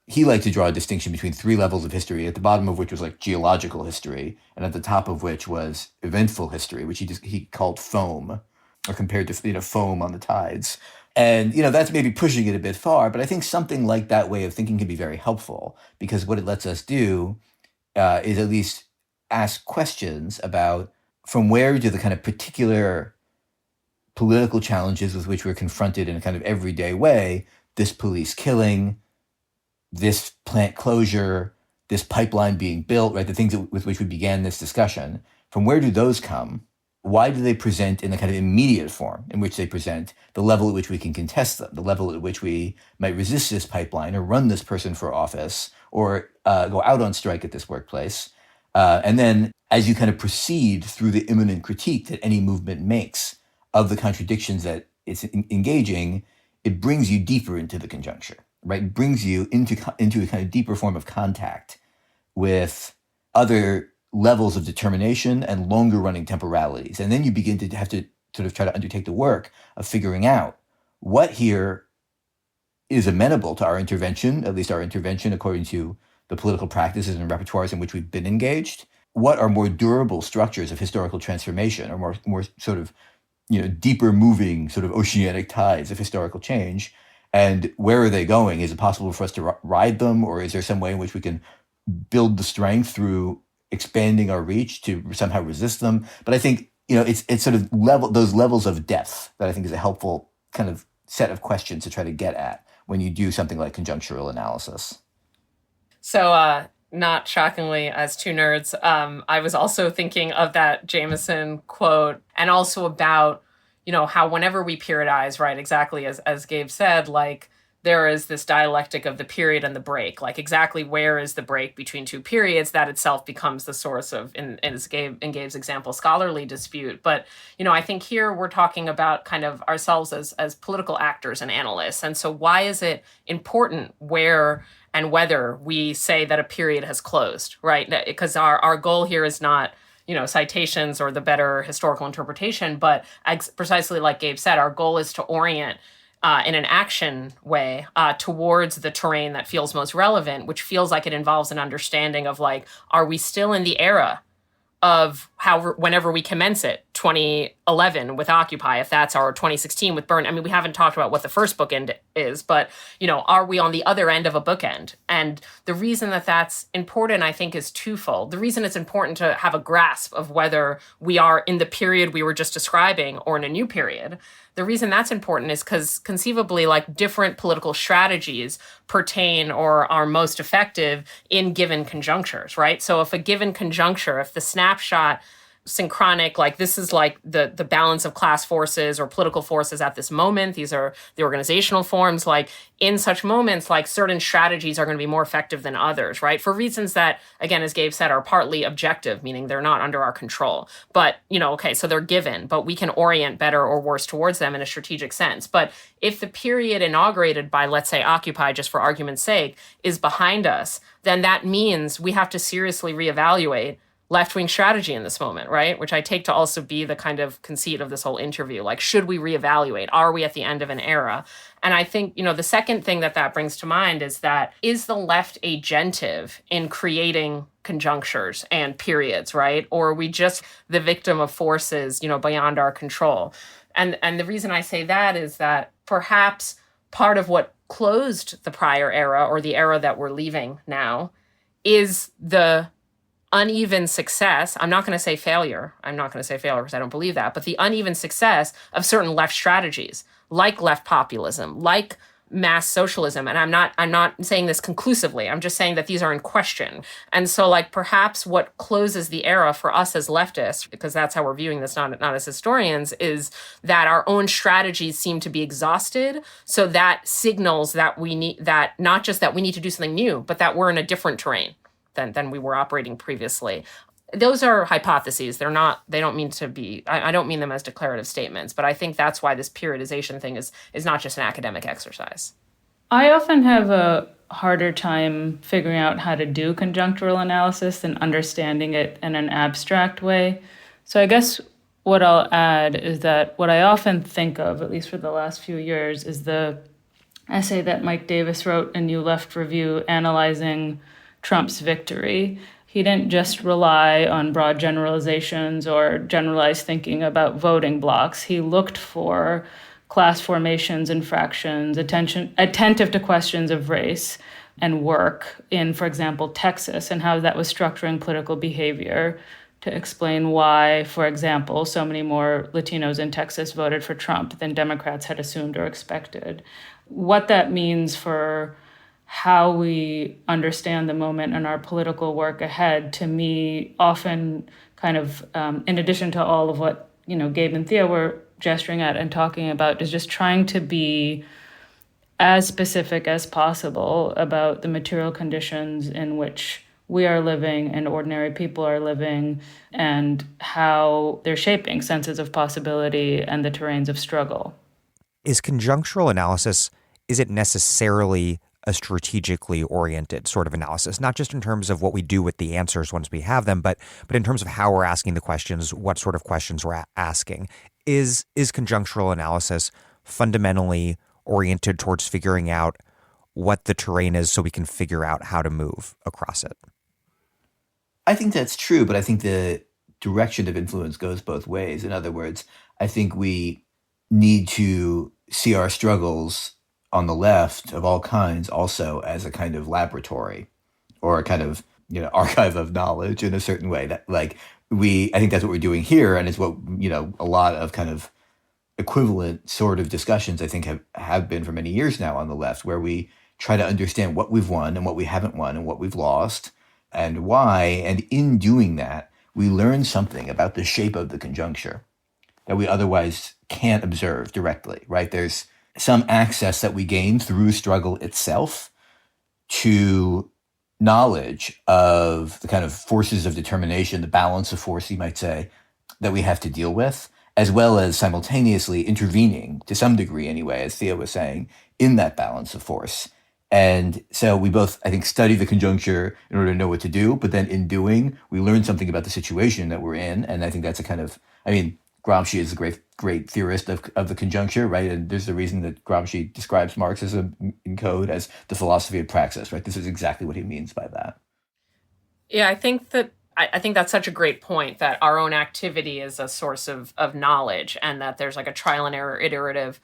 he liked to draw a distinction between three levels of history, at the bottom of which was like geological history, and at the top of which was eventful history, which he called foam, or compared to foam on the tides. And, that's maybe pushing it a bit far, but I think something like that way of thinking can be very helpful, because what it lets us do is at least ask questions about from where do the kind of particular political challenges with which we're confronted in a kind of everyday way, this police killing, this plant closure, this pipeline being built, right, the things with which we began this discussion, from where do those come? Why do they present in the kind of immediate form in which they present, the level at which we can contest them, the level at which we might resist this pipeline or run this person for office or go out on strike at this workplace? And then as you kind of proceed through the imminent critique that any movement makes of the contradictions that it's engaging, it brings you deeper into the conjuncture, right? It brings you into a kind of deeper form of contact with other levels of determination and longer running temporalities. And then you begin to have to sort of try to undertake the work of figuring out what here is amenable to our intervention, at least our intervention according to the political practices and repertoires in which we've been engaged. What are more durable structures of historical transformation, or more sort of, deeper moving sort of oceanic tides of historical change? And where are they going? Is it possible for us to ride them, or is there some way in which we can build the strength through expanding our reach to somehow resist them? But I think, it's sort of those levels of depth that I think is a helpful kind of set of questions to try to get at when you do something like conjunctural analysis. So, not shockingly, as two nerds, I was also thinking of that Jameson quote, and also about, how whenever we periodize, right, exactly as Gabe said, like, there is this dialectic of the period and the break, like exactly where is the break between two periods, that itself becomes the source of, in Gabe's example, scholarly dispute. But, I think here we're talking about kind of ourselves as political actors and analysts. And so why is it important where and whether we say that a period has closed, right? Because our goal here is not, citations or the better historical interpretation, but precisely like Gabe said, our goal is to orient in an action way towards the terrain that feels most relevant, which feels like it involves an understanding of like, are we still in the era of whenever we commence it, 2011 with Occupy, if that's our 2016 with Burn. I mean, we haven't talked about what the first bookend is, but, are we on the other end of a bookend? And the reason that that's important, I think, is twofold. The reason it's important to have a grasp of whether we are in the period we were just describing or in a new period. The reason that's important is because conceivably, like, different political strategies pertain or are most effective in given conjunctures, right? So if a given conjuncture, if the snapshot synchronic, like this is like the balance of class forces or political forces at this moment, these are the organizational forms, like in such moments, like certain strategies are going to be more effective than others, right? For reasons that, again, as Gabe said, are partly objective, meaning they're not under our control. But, okay, so they're given, but we can orient better or worse towards them in a strategic sense. But if the period inaugurated by, let's say, Occupy, just for argument's sake, is behind us, then that means we have to seriously reevaluate left-wing strategy in this moment, right? Which I take to also be the kind of conceit of this whole interview. Like, should we reevaluate? Are we at the end of an era? And I think, the second thing that brings to mind is that, is the left agentive in creating conjunctures and periods, right? Or are we just the victim of forces, beyond our control? And the reason I say that is that perhaps part of what closed the prior era, or the era that we're leaving now, is the uneven success. I'm not going to say failure. Because I don't believe that. But the uneven success of certain left strategies, like left populism, like mass socialism. And I'm not saying this conclusively. I'm just saying that these are in question. And so, like, perhaps what closes the era for us as leftists, because that's how we're viewing this, not as historians, is that our own strategies seem to be exhausted. So that signals that we need, that not just that we need to do something new, but that we're in a different terrain than we were operating previously. Those are hypotheses. They don't mean to be, I don't mean them as declarative statements, but I think that's why this periodization thing is not just an academic exercise. I often have a harder time figuring out how to do conjunctural analysis than understanding it in an abstract way. So I guess what I'll add is that what I often think of, at least for the last few years, is the essay that Mike Davis wrote in New Left Review analyzing Trump's victory. He didn't just rely on broad generalizations or generalized thinking about voting blocks. He looked for class formations and fractions, attentive to questions of race and work in, for example, Texas, and how that was structuring political behavior to explain why, for example, so many more Latinos in Texas voted for Trump than Democrats had assumed or expected. What that means for how we understand the moment and our political work ahead, to me, often kind of, in addition to all of what, Gabe and Thea were gesturing at and talking about, is just trying to be as specific as possible about the material conditions in which we are living and ordinary people are living, and how they're shaping senses of possibility and the terrains of struggle. Is conjunctural analysis, is it necessarily a strategically oriented sort of analysis, not just in terms of what we do with the answers once we have them, but in terms of how we're asking the questions, what sort of questions we're asking? Is conjunctural analysis fundamentally oriented towards figuring out what the terrain is so we can figure out how to move across it? I think that's true, but I think the direction of influence goes both ways. In other words, I think we need to see our struggles on the left of all kinds also as a kind of laboratory or a kind of, archive of knowledge in a certain way. That I think that's what we're doing here, and it's what, a lot of kind of equivalent sort of discussions I think have been for many years now on the left, where we try to understand what we've won and what we haven't won and what we've lost and why. And in doing that, we learn something about the shape of the conjuncture that we otherwise can't observe directly, right? There's some access that we gain through struggle itself to knowledge of the kind of forces of determination, the balance of force, you might say, that we have to deal with, as well as simultaneously intervening, to some degree anyway, as Thea was saying, in that balance of force. And so we both, I think, study the conjuncture in order to know what to do, but then in doing, we learn something about the situation that we're in. And I think that's a kind of, Gramsci is a great theorist of the conjuncture, right? And there's the reason that Gramsci describes Marxism in code as the philosophy of praxis, right? This is exactly what he means by that. Yeah, I think that's such a great point, that our own activity is a source of knowledge, and that there's like a trial and error iterative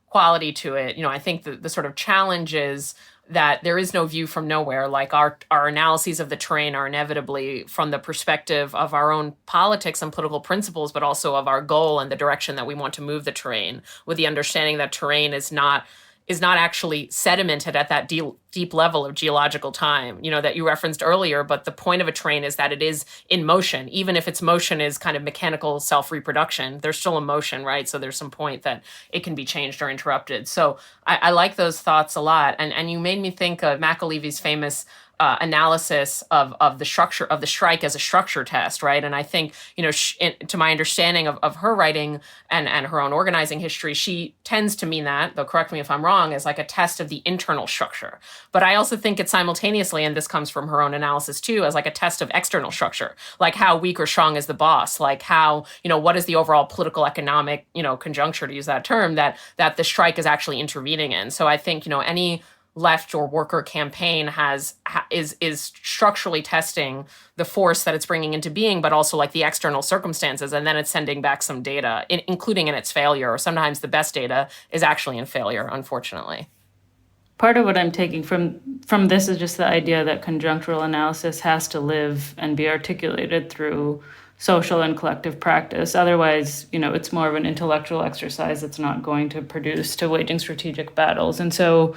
quality to it. I think the sort of challenge is that there is no view from nowhere. Like our analyses of the terrain are inevitably from the perspective of our own politics and political principles, but also of our goal and the direction that we want to move the terrain, with the understanding that terrain is not actually sedimented at that deep level of geological time, that you referenced earlier. But the point of a terrain is that it is in motion. Even if its motion is kind of mechanical self-reproduction, there's still a motion, right? So there's some point that it can be changed or interrupted. So I like those thoughts a lot. And you made me think of McAlevy's famous analysis of the structure of the strike as a structure test, right? And I think, to my understanding of her writing and her own organizing history, she tends to mean that, though correct me if I'm wrong, as like a test of the internal structure. But I also think it simultaneously, and this comes from her own analysis too, as like a test of external structure, like how weak or strong is the boss, like how, what is the overall political economic, conjuncture, to use that term, that the strike is actually intervening in. So I think, any left or worker campaign is structurally testing the force that it's bringing into being, but also like the external circumstances, and then it's sending back some data, including in its failure. Or sometimes the best data is actually in failure, unfortunately. Part of what I'm taking from this is just the idea that conjunctural analysis has to live and be articulated through social and collective practice. Otherwise, it's more of an intellectual exercise that's not going to produce to waging strategic battles. And so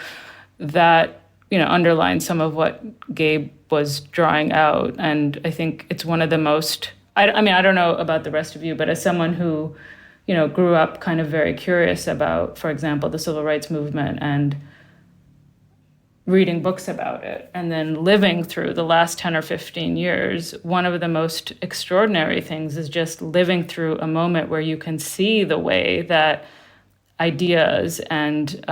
that, underlines some of what Gabe was drawing out. And I think it's one of the most, I don't know about the rest of you, but as someone who, grew up kind of very curious about, for example, the civil rights movement and reading books about it, and then living through the last 10 or 15 years, one of the most extraordinary things is just living through a moment where you can see the way that ideas and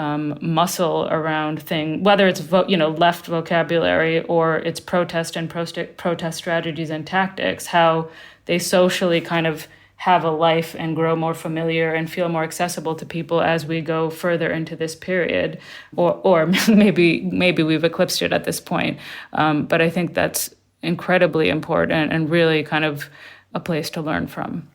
muscle around thing, whether it's left vocabulary or it's protest and protest strategies and tactics, how they socially kind of have a life and grow more familiar and feel more accessible to people as we go further into this period, or maybe we've eclipsed it at this point. But I think that's incredibly important and really kind of a place to learn from.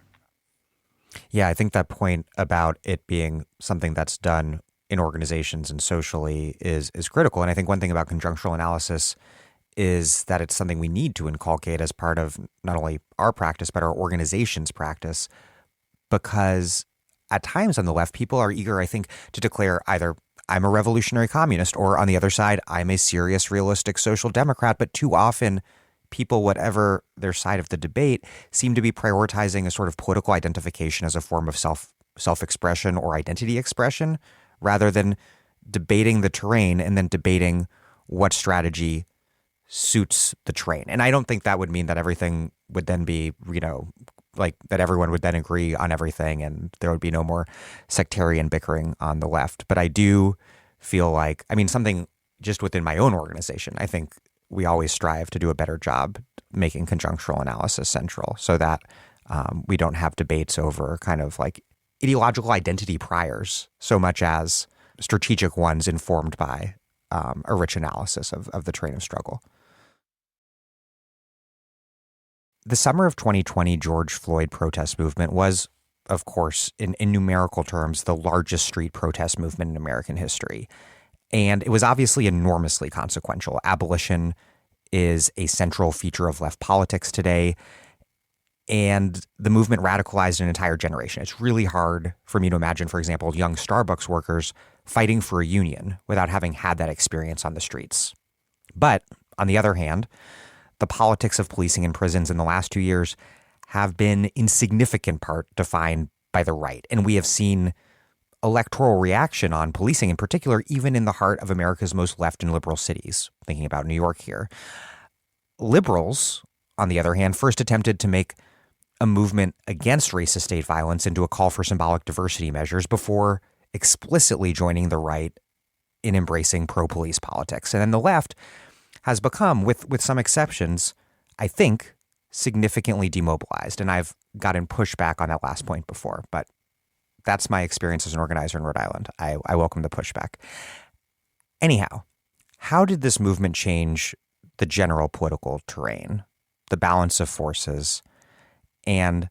Yeah, I think that point about it being something that's done in organizations and socially is critical. And I think one thing about conjunctural analysis is that it's something we need to inculcate as part of not only our practice, but our organization's practice, because at times on the left, people are eager, I think, to declare either I'm a revolutionary communist or on the other side, I'm a serious, realistic social democrat. But too often, people, whatever their side of the debate, seem to be prioritizing a sort of political identification as a form of self-expression or identity expression, rather than debating the terrain and then debating what strategy suits the terrain. And I don't think that would mean that everything would then be, like that everyone would then agree on everything and there would be no more sectarian bickering on the left. But I do feel like, something just within my own organization, I think we always strive to do a better job making conjunctural analysis central so that we don't have debates over kind of like ideological identity priors so much as strategic ones informed by a rich analysis of the terrain of struggle. The summer of 2020 George Floyd protest movement was, of course, in numerical terms, the largest street protest movement in American history. And it was obviously enormously consequential. Abolition is a central feature of left politics today. And the movement radicalized an entire generation. It's really hard for me to imagine, for example, young Starbucks workers fighting for a union without having had that experience on the streets. But on the other hand, the politics of policing in prisons in the last 2 years have been in significant part defined by the right. And we have seen electoral reaction on policing in particular, even in the heart of America's most left and liberal cities, thinking about New York here. Liberals, on the other hand, first attempted to make a movement against racist state violence into a call for symbolic diversity measures before explicitly joining the right in embracing pro-police politics. And then the left has become, with some exceptions, I think, significantly demobilized. And I've gotten pushback on that last point before, but that's my experience as an organizer in Rhode Island. I welcome the pushback. Anyhow, how did this movement change the general political terrain, the balance of forces, and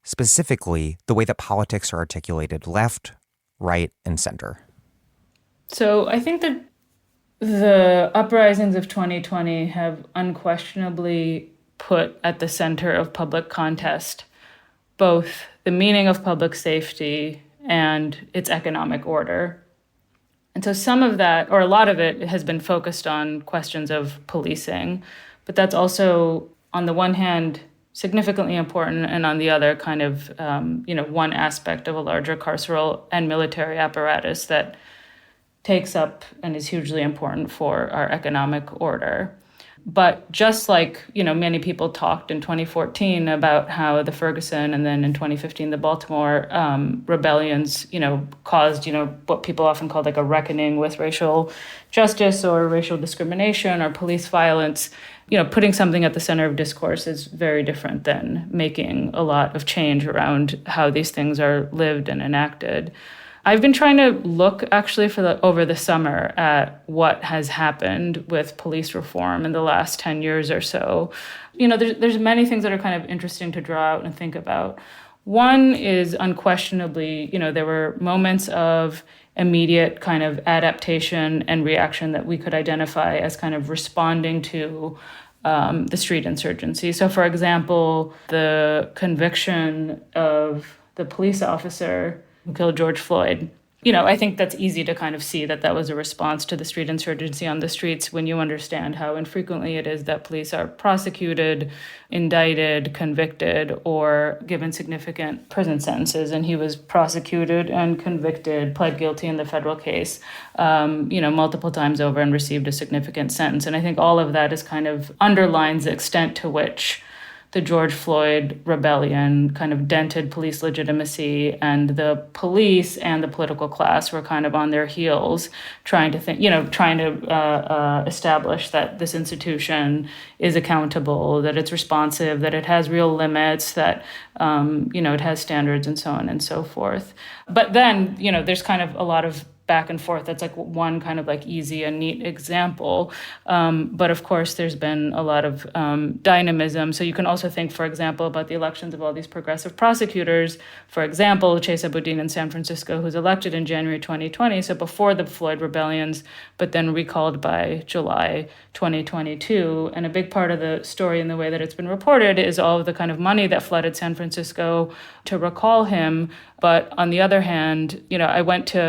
specifically the way that politics are articulated left, right, and center? So I think that the uprisings of 2020 have unquestionably put at the center of public contest both the meaning of public safety and its economic order. And so some of that, or a lot of it, has been focused on questions of policing, but that's also, on the one hand, significantly important, and on the other, kind of, one aspect of a larger carceral and military apparatus that takes up and is hugely important for our economic order. But just like, many people talked in 2014 about how the Ferguson and then in 2015, the Baltimore rebellions, caused, what people often call like a reckoning with racial justice or racial discrimination or police violence. Putting something at the center of discourse is very different than making a lot of change around how these things are lived and enacted. I've been trying to look actually over the summer at what has happened with police reform in the last 10 years or so. There's many things that are kind of interesting to draw out and think about. One is unquestionably, there were moments of immediate kind of adaptation and reaction that we could identify as kind of responding to the street insurgency. So, for example, the conviction of the police officer who killed George Floyd. I think that's easy to kind of see that was a response to the street insurgency on the streets when you understand how infrequently it is that police are prosecuted, indicted, convicted, or given significant prison sentences. And he was prosecuted and convicted, pled guilty in the federal case, multiple times over and received a significant sentence. And I think all of that is kind of underlines the extent to which the George Floyd rebellion kind of dented police legitimacy, and the police and the political class were kind of on their heels trying to establish that this institution is accountable, that it's responsive, that it has real limits, that, it has standards and so on and so forth. But then, there's kind of a lot of back and forth. That's like one kind of like easy and neat example. But of course, there's been a lot of dynamism. So you can also think, for example, about the elections of all these progressive prosecutors. For example, Chesa Boudin in San Francisco, who's elected in January 2020, so before the Floyd rebellions, but then recalled by July 2022. And a big part of the story in the way that it's been reported is all of the kind of money that flooded San Francisco to recall him. But on the other hand, I went to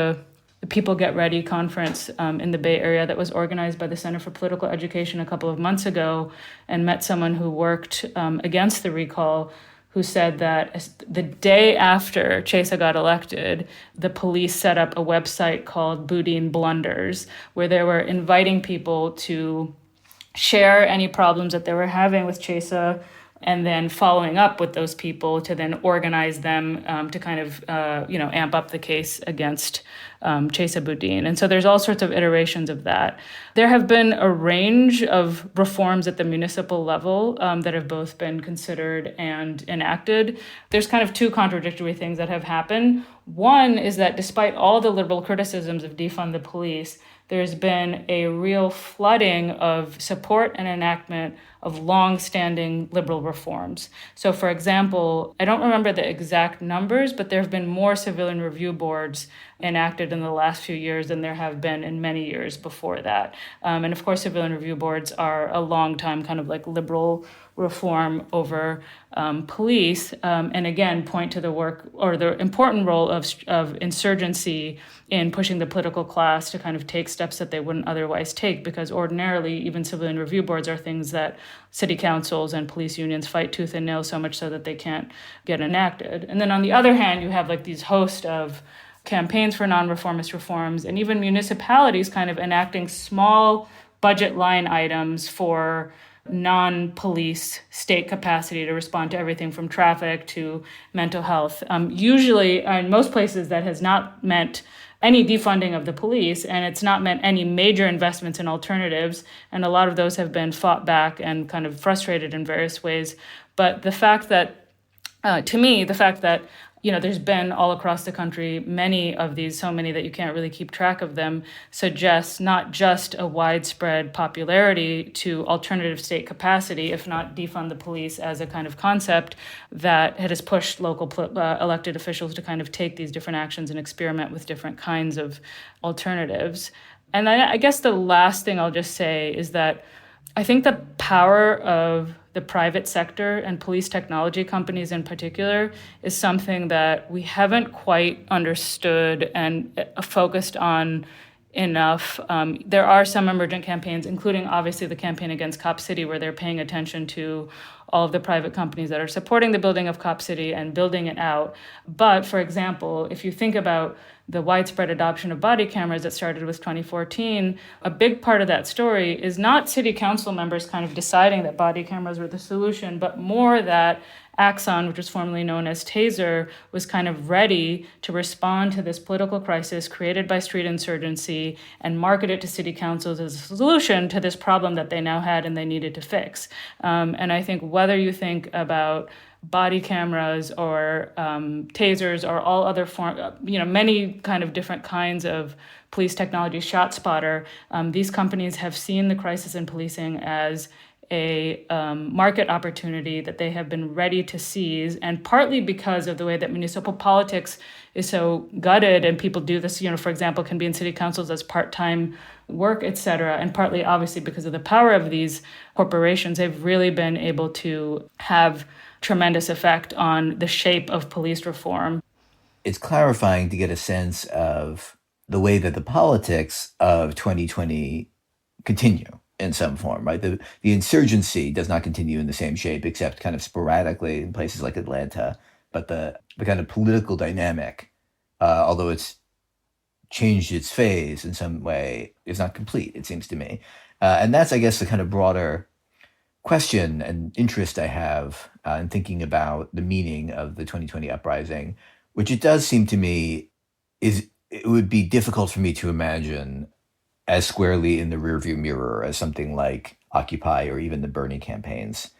the People Get Ready conference in the Bay Area that was organized by the Center for Political Education a couple of months ago, and met someone who worked against the recall, who said that the day after Chesa got elected, the police set up a website called Boudin Blunders, where they were inviting people to share any problems that they were having with Chesa, and then following up with those people to then organize them to kind of, amp up the case against Chesa Boudin. And so there's all sorts of iterations of that. There have been a range of reforms at the municipal level that have both been considered and enacted. There's kind of two contradictory things that have happened. One is that despite all the liberal criticisms of defund the police, there's been a real flooding of support and enactment of long-standing liberal reforms. So, for example, I don't remember the exact numbers, but there have been more civilian review boards enacted in the last few years than there have been in many years before that. And of course, civilian review boards are a long time kind of like liberal reform over police, and again, point to the work or the important role of insurgency in pushing the political class to kind of take steps that they wouldn't otherwise take, because ordinarily even civilian review boards are things that city councils and police unions fight tooth and nail, so much so that they can't get enacted. And then on the other hand, you have like these host of campaigns for non-reformist reforms, and even municipalities kind of enacting small budget line items for non-police state capacity to respond to everything from traffic to mental health. Usually, in most places, that has not meant any defunding of the police, and it's not meant any major investments in alternatives. And a lot of those have been fought back and kind of frustrated in various ways. But the fact that, to me, the fact that there's been all across the country many of these, so many that you can't really keep track of them, suggests not just a widespread popularity to alternative state capacity, if not defund the police as a kind of concept that has pushed local elected officials to kind of take these different actions and experiment with different kinds of alternatives. And then I guess the last thing I'll just say is that I think the power of the private sector and police technology companies in particular is something that we haven't quite understood and focused on enough. There are some emergent campaigns, including obviously the campaign against Cop City, where they're paying attention to all of the private companies that are supporting the building of Cop City and building it out. But for example, if you think about the widespread adoption of body cameras that started with 2014, a big part of that story is not city council members kind of deciding that body cameras were the solution, but more that Axon, which was formerly known as Taser, was kind of ready to respond to this political crisis created by street insurgency and market it to city councils as a solution to this problem that they now had and they needed to fix. And I think whether you think about body cameras or tasers or all other many kind of different kinds of police technology, ShotSpotter, these companies have seen the crisis in policing as a market opportunity that they have been ready to seize, and partly because of the way that municipal politics is so gutted and people do this, for example, can be in city councils as part-time work, et cetera, and partly obviously because of the power of these corporations, they've really been able to have tremendous effect on the shape of police reform. It's clarifying to get a sense of the way that the politics of 2020 continue in some form, right? The insurgency does not continue in the same shape, except kind of sporadically in places like Atlanta. But the kind of political dynamic, although it's changed its phase in some way, is not complete, it seems to me. And that's, I guess, the kind of broader question and interest I have in thinking about the meaning of the 2020 uprising, which it does seem to me it would be difficult for me to imagine as squarely in the rearview mirror as something like Occupy or even the Bernie campaigns.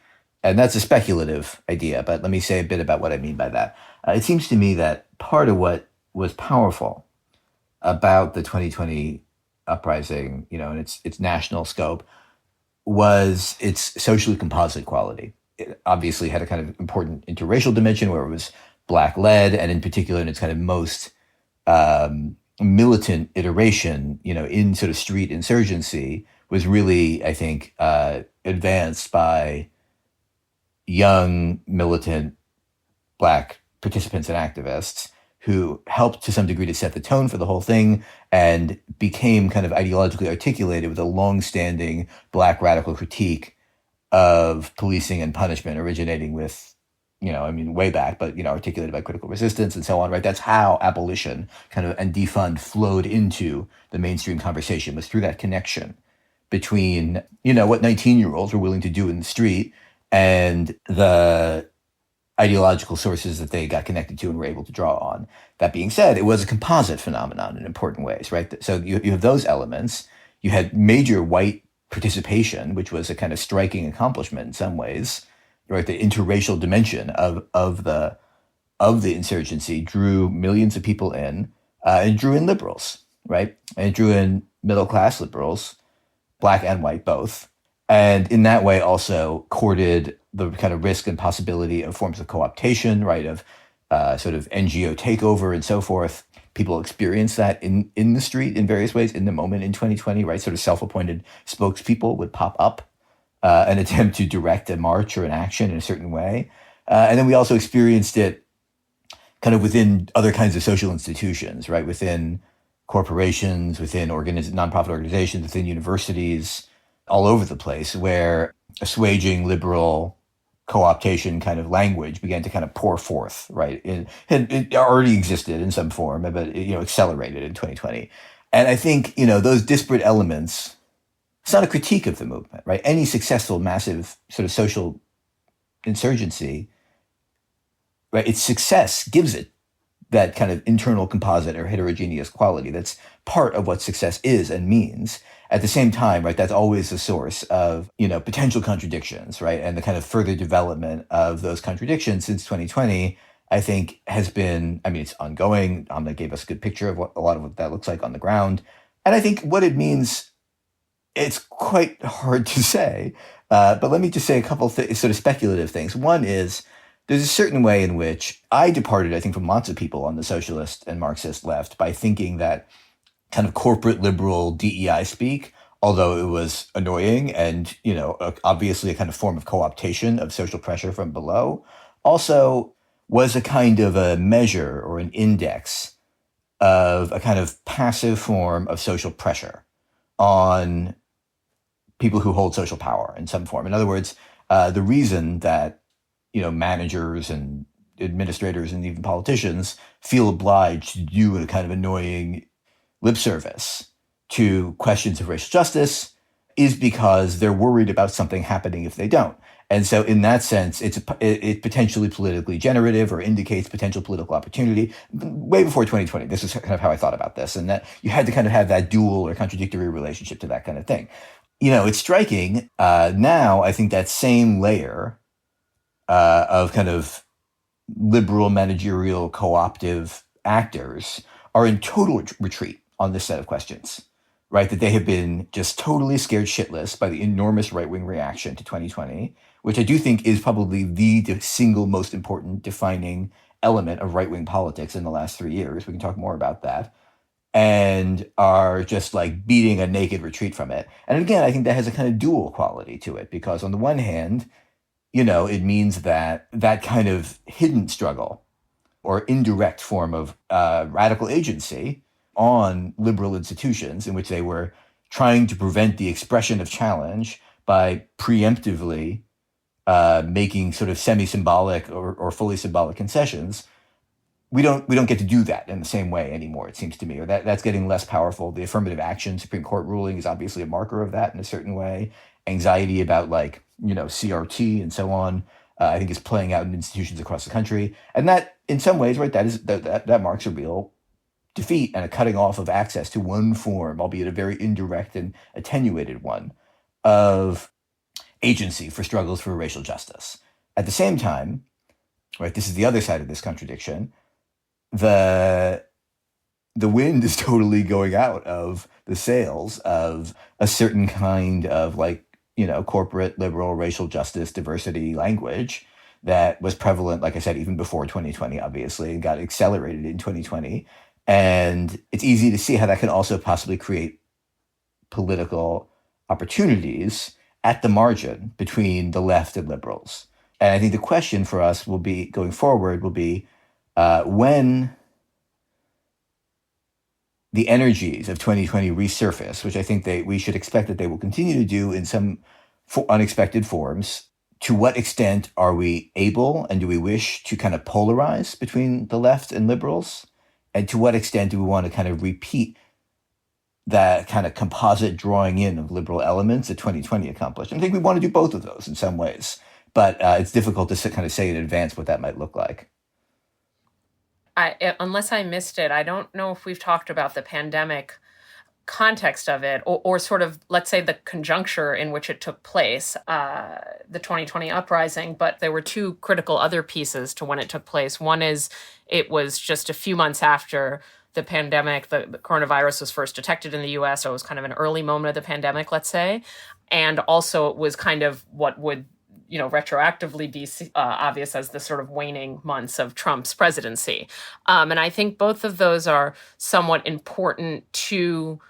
And that's a speculative idea, but let me say a bit about what I mean by that. It seems to me that part of what was powerful about the 2020 uprising, and its national scope, was its socially composite quality. It obviously had a kind of important interracial dimension where it was Black-led, and in particular in its kind of most militant iteration, in sort of street insurgency, was really, I think, advanced by young militant Black participants and activists who helped to some degree to set the tone for the whole thing and became kind of ideologically articulated with a long-standing Black radical critique of policing and punishment originating with, way back, but, articulated by critical resistance and so on, right? That's how abolition and defund flowed into the mainstream conversation, was through that connection between, what 19-year-olds were willing to do in the street and the ideological sources that they got connected to and were able to draw on. That being said, it was a composite phenomenon in important ways, right? So you have those elements. You had major white participation, which was a kind of striking accomplishment in some ways, right? The interracial dimension of the insurgency drew millions of people in, and drew in liberals, right? And it drew in middle-class liberals, Black and white both. And in that way also courted the kind of risk and possibility of forms of co-optation, right, of sort of NGO takeover and so forth. People experience that in the street in various ways in the moment in 2020, right? Sort of self-appointed spokespeople would pop up and attempt to direct a march or an action in a certain way. And then we also experienced it kind of within other kinds of social institutions, right? Within corporations, within nonprofit organizations, within universities, all over the place, where assuaging liberal co-optation kind of language began to kind of pour forth, right? It already existed in some form, but accelerated in 2020. And I think, those disparate elements, it's not a critique of the movement, right? Any successful, massive sort of social insurgency, right? Its success gives it that kind of internal composite or heterogeneous quality. That's part of what success is and means. At the same time, right, that's always a source of, potential contradictions, right? And the kind of further development of those contradictions since 2020, I think has been, it's ongoing. Amna gave us a good picture of a lot of what that looks like on the ground. And I think what it means, it's quite hard to say. But let me just say a couple of sort of speculative things. One is, there's a certain way in which I departed, I think, from lots of people on the socialist and Marxist left by thinking that kind of corporate liberal DEI speak, although it was annoying and, obviously a kind of form of co-optation of social pressure from below, also was a kind of a measure or an index of a kind of passive form of social pressure on people who hold social power in some form. In other words, the reason that managers and administrators and even politicians feel obliged to do a kind of annoying lip service to questions of racial justice is because they're worried about something happening if they don't. And so in that sense, it's potentially politically generative or indicates potential political opportunity. Way before 2020, this is kind of how I thought about this, and that you had to kind of have that dual or contradictory relationship to that kind of thing. It's striking. Now, I think that same layer of kind of liberal managerial co-optive actors are in total retreat on this set of questions, right? That they have been just totally scared shitless by the enormous right-wing reaction to 2020, which I do think is probably the single most important defining element of right-wing politics in the last 3 years. We can talk more about that. And are just like beating a naked retreat from it. And again, I think that has a kind of dual quality to it, because on the one hand, it means that that kind of hidden struggle or indirect form of radical agency on liberal institutions in which they were trying to prevent the expression of challenge by preemptively making sort of semi-symbolic or fully symbolic concessions. We don't get to do that in the same way anymore, it seems to me, or that's getting less powerful. The affirmative action Supreme Court ruling is obviously a marker of that in a certain way. Anxiety about CRT and so on, I think is playing out in institutions across the country. And that in some ways, right, that marks a real defeat and a cutting off of access to one form, albeit a very indirect and attenuated one, of agency for struggles for racial justice. At the same time, right, this is the other side of this contradiction, the the wind is totally going out of the sails of a certain kind of corporate liberal racial justice diversity language that was prevalent, like I said, even before 2020, obviously, and got accelerated in 2020. And it's easy to see how that can also possibly create political opportunities at the margin between the left and liberals. And I think the question for us will be going forward will be when the energies of 2020 resurface, which I think we should expect that they will continue to do in some unexpected forms. To what extent are we able and do we wish to kind of polarize between the left and liberals? And to what extent do we want to kind of repeat that kind of composite drawing in of liberal elements that 2020 accomplished? And I think we want to do both of those in some ways, but it's difficult to kind of say in advance what that might look like. Unless I missed it, I don't know if we've talked about the pandemic context of it or sort of, let's say, the conjuncture in which it took place, the 2020 uprising. But there were two critical other pieces to when it took place. One is it was just a few months after the pandemic, the coronavirus was first detected in the US. So it was kind of an early moment of the pandemic, let's say. And also it was kind of what would retroactively be obvious as the sort of waning months of Trump's presidency. And I think both of those are somewhat important to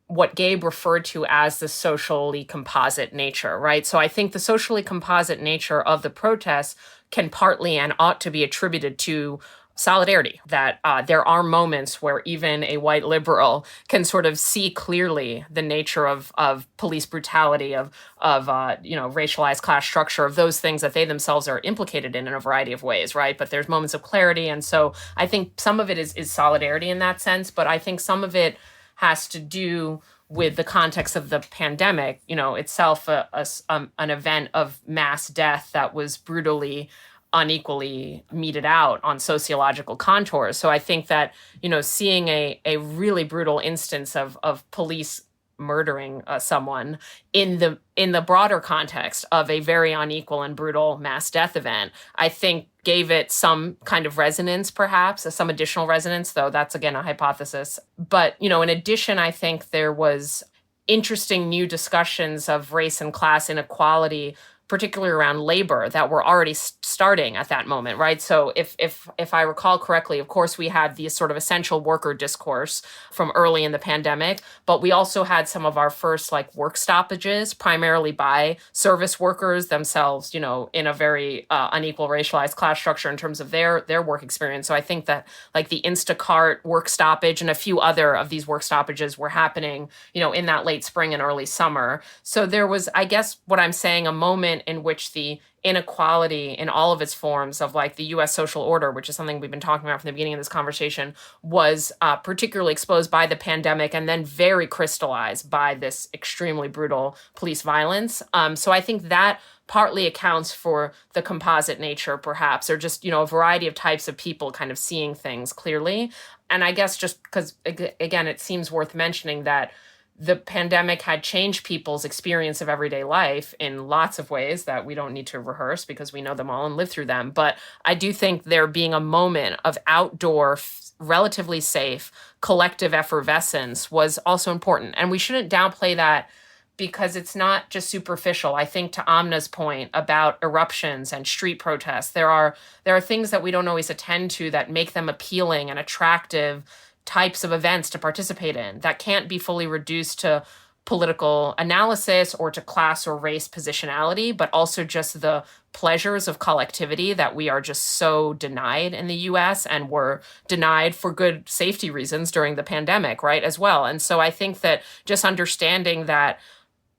what Gabe referred to as the socially composite nature, right? So I think the socially composite nature of the protests can partly and ought to be attributed to solidarity, that there are moments where even a white liberal can sort of see clearly the nature of police brutality, of racialized class structure, of those things that they themselves are implicated in a variety of ways, right? But there's moments of clarity. And so I think some of it is solidarity in that sense, but I think some of it has to do with the context of the pandemic, itself an event of mass death that was brutally unequally meted out on sociological contours. So I think that, seeing a really brutal instance of police murdering someone in the broader context of a very unequal and brutal mass death event, I think gave it some kind of resonance, perhaps, some additional resonance, though that's, again, a hypothesis. But, in addition, I think there was interesting new discussions of race and class inequality, particularly around labor, that were already starting at that moment, right? So if I recall correctly, of course, we had the sort of essential worker discourse from early in the pandemic, but we also had some of our first work stoppages, primarily by service workers themselves, in a very unequal racialized class structure in terms of their work experience. So I think that the Instacart work stoppage and a few other of these work stoppages were happening, in that late spring and early summer. So there was, I guess what I'm saying, a moment in which the inequality in all of its forms of the U.S. social order, which is something we've been talking about from the beginning of this conversation, was particularly exposed by the pandemic and then very crystallized by this extremely brutal police violence. So I think that partly accounts for the composite nature, perhaps, or just, a variety of types of people kind of seeing things clearly. And I guess just because, again, it seems worth mentioning that the pandemic had changed people's experience of everyday life in lots of ways that we don't need to rehearse because we know them all and live through them. But I do think there being a moment of outdoor, relatively safe, collective effervescence was also important. And we shouldn't downplay that because it's not just superficial. I think to Amna's point about eruptions and street protests, there are things that we don't always attend to that make them appealing and attractive types of events to participate in that can't be fully reduced to political analysis or to class or race positionality, but also just the pleasures of collectivity that we are just so denied in the US and were denied for good safety reasons during the pandemic, right, as well. And so I think that just understanding that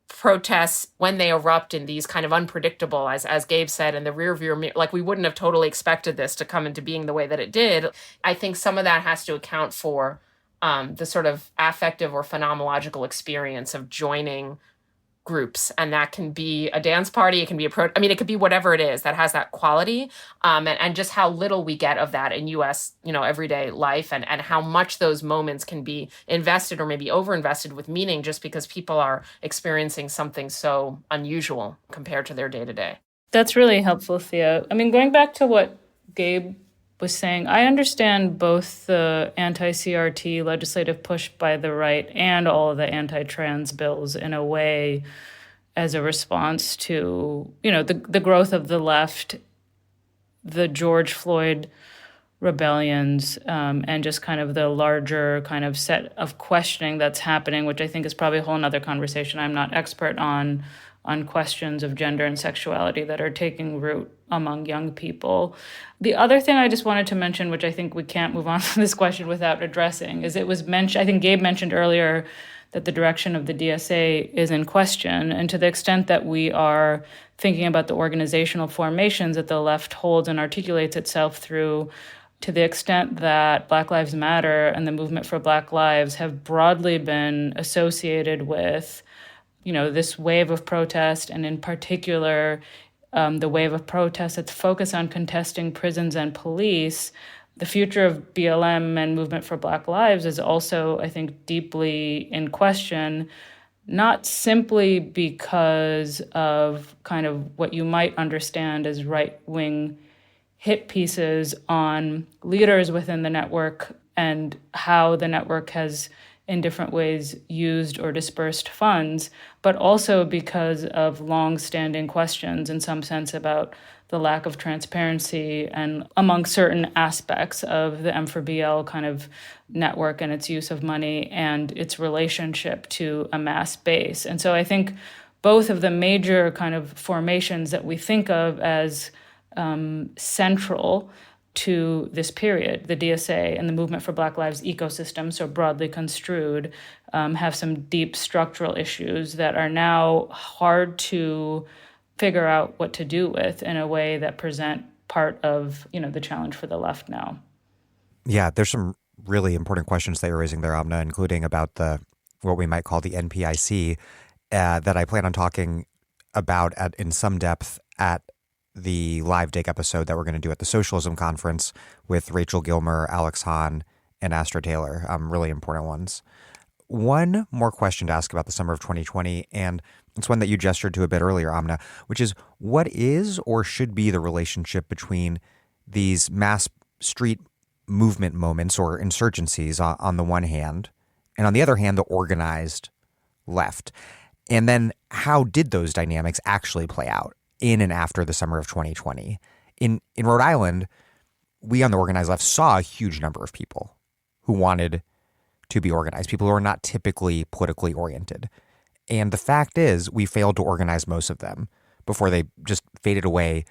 protests, when they erupt in these kind of unpredictable, as Gabe said, in the rear view mirror, we wouldn't have totally expected this to come into being the way that it did. I think some of that has to account for the sort of affective or phenomenological experience of joining groups. And that can be a dance party. It can be it could be whatever it is that has that quality. And just how little we get of that in US, everyday life and how much those moments can be invested or maybe overinvested with meaning just because people are experiencing something so unusual compared to their day to day. That's really helpful, Theo. Going back to what Gabe was saying, I understand both the anti-CRT legislative push by the right and all of the anti-trans bills in a way as a response to, the growth of the left, the George Floyd rebellions, and just kind of the larger kind of set of questioning that's happening, which I think is probably a whole nother conversation. I'm not expert on questions of gender and sexuality that are taking root among young people. The other thing I just wanted to mention, which I think we can't move on from this question without addressing, is it was mentioned, I think Gabe mentioned earlier, that the direction of the DSA is in question. And to the extent that we are thinking about the organizational formations that the left holds and articulates itself through, to the extent that Black Lives Matter and the movement for Black Lives have broadly been associated with, this wave of protest, and in particular, the wave of protest that's focused on contesting prisons and police, the future of BLM and movement for Black Lives is also, I think, deeply in question, not simply because of kind of what you might understand as right-wing hit pieces on leaders within the network and how the network has in different ways used or dispersed funds, but also because of long-standing questions in some sense about the lack of transparency and among certain aspects of the M4BL kind of network and its use of money and its relationship to a mass base. And so I think both of the major kind of formations that we think of as central to this period, the DSA and the movement for Black Lives ecosystem, so broadly construed, have some deep structural issues that are now hard to figure out what to do with in a way that present part of, the challenge for the left now. Yeah, there's some really important questions that you're raising there, Amna, including about what we might call the NPIC, that I plan on talking about in some depth at the live dig episode that we're going to do at the Socialism Conference with Rachel Gilmer, Alex Hahn, and Astra Taylor, really important ones. One more question to ask about the summer of 2020, and it's one that you gestured to a bit earlier, Amna, which is what is or should be the relationship between these mass street movement moments or insurgencies on the one hand, and on the other hand, the organized left? And then how did those dynamics actually play out in and after the summer of 2020? In Rhode Island, we on the organized left saw a huge number of people who wanted to be organized, people who are not typically politically oriented. And the fact is, we failed to organize most of them before they just faded away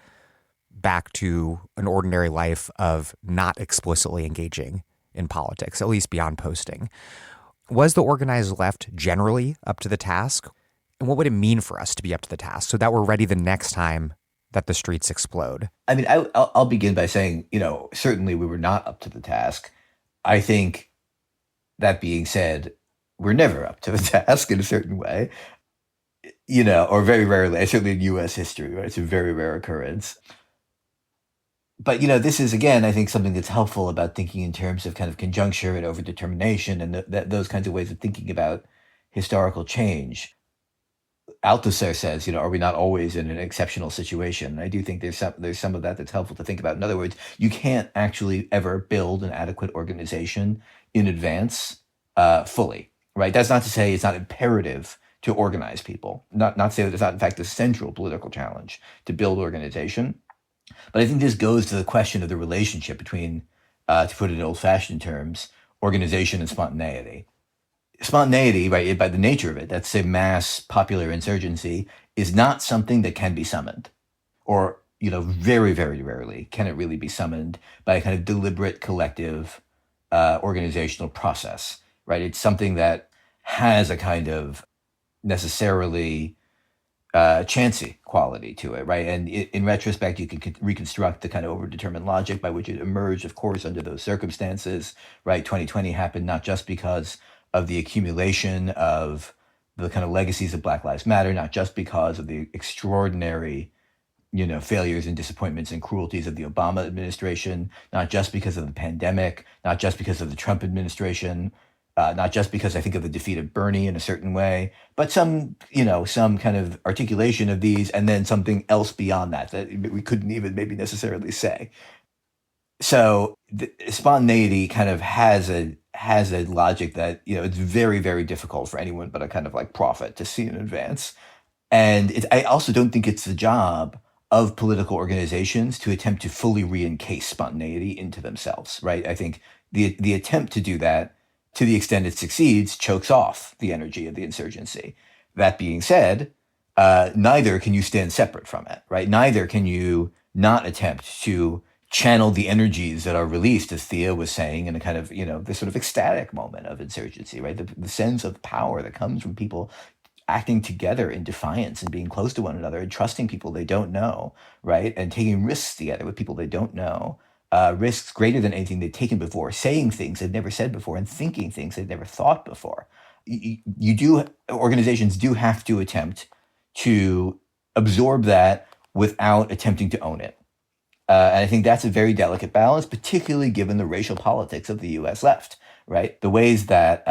back to an ordinary life of not explicitly engaging in politics, at least beyond posting. Was the organized left generally up to the task? And what would it mean for us to be up to the task so that we're ready the next time that the streets explode? I mean, I'll begin by saying, certainly we were not up to the task. I think, that being said, we're never up to the task in a certain way, or very rarely, certainly in U.S. history, right? It's a very rare occurrence. But, this is, again, I think something that's helpful about thinking in terms of kind of conjuncture and overdetermination and those kinds of ways of thinking about historical change. Althusser says, are we not always in an exceptional situation? And I do think there's some of that that's helpful to think about. In other words, you can't actually ever build an adequate organization in advance fully, right? That's not to say it's not imperative to organize people. Not to say that it's not, in fact, the central political challenge to build organization. But I think this goes to the question of the relationship between, to put it in old-fashioned terms, organization and spontaneity. Spontaneity, right, by the nature of it, that's a mass popular insurgency, is not something that can be summoned. Or, very, very rarely can it really be summoned by a kind of deliberate collective organizational process, right? It's something that has a kind of necessarily chancy quality to it, right? And in retrospect, you can reconstruct the kind of overdetermined logic by which it emerged, of course, under those circumstances, right? 2020 happened not just because of the accumulation of the kind of legacies of Black Lives Matter, not just because of the extraordinary, failures and disappointments and cruelties of the Obama administration, not just because of the pandemic, not just because of the Trump administration, not just because I think of the defeat of Bernie in a certain way, but some kind of articulation of these, and then something else beyond that we couldn't even maybe necessarily say. So spontaneity kind of has a logic that, it's very, very difficult for anyone but a kind of like prophet to see in advance. And I also don't think it's the job of political organizations to attempt to fully re-encase spontaneity into themselves, right? I think the attempt to do that, to the extent it succeeds, chokes off the energy of the insurgency. That being said, neither can you stand separate from it, right? Neither can you not attempt to channel the energies that are released, as Thea was saying, in a kind of, this sort of ecstatic moment of insurgency, right? The sense of power that comes from people acting together in defiance and being close to one another and trusting people they don't know, right? And taking risks together with people they don't know, risks greater than anything they've taken before, saying things they've never said before and thinking things they've never thought before. Organizations do have to attempt to absorb that without attempting to own it. And I think that's a very delicate balance, particularly given the racial politics of the U.S. left, right? The ways that,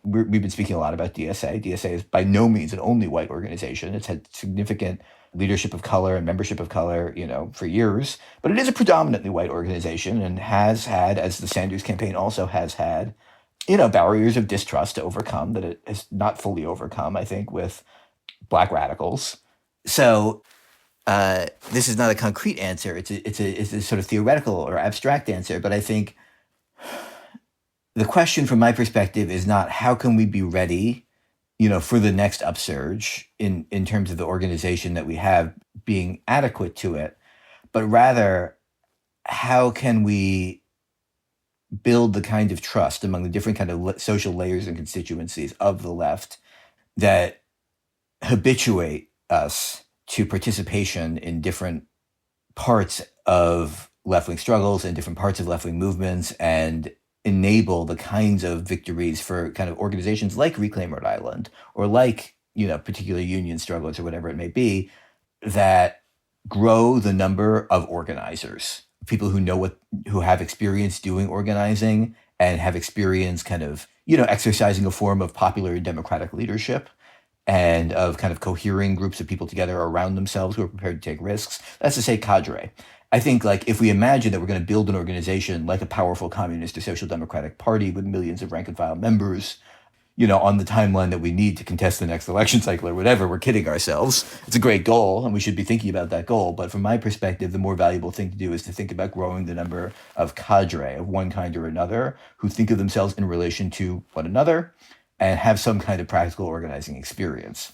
we've been speaking a lot about DSA. DSA is by no means an only white organization. It's had significant leadership of color and membership of color, for years. But it is a predominantly white organization and has had, as the Sanders campaign also has had, barriers of distrust to overcome that it has not fully overcome, I think, with Black radicals. So this is not a concrete answer. It's a sort of theoretical or abstract answer. But I think the question from my perspective is not how can we be ready, for the next upsurge in terms of the organization that we have being adequate to it, but rather how can we build the kind of trust among the different kind of social layers and constituencies of the left that habituate us to participation in different parts of left-wing struggles and different parts of left-wing movements and enable the kinds of victories for kind of organizations like Reclaim Rhode Island or like, particular union struggles or whatever it may be, that grow the number of organizers, people who have experience doing organizing and have experience kind of, exercising a form of popular and democratic leadership and of kind of cohering groups of people together around themselves who are prepared to take risks. That's to say cadre. I think like if we imagine that we're going to build an organization like a powerful communist or social democratic party with millions of rank and file members, on the timeline that we need to contest the next election cycle or whatever, we're kidding ourselves. It's a great goal and we should be thinking about that goal. But from my perspective, the more valuable thing to do is to think about growing the number of cadre of one kind or another who think of themselves in relation to one another and have some kind of practical organizing experience.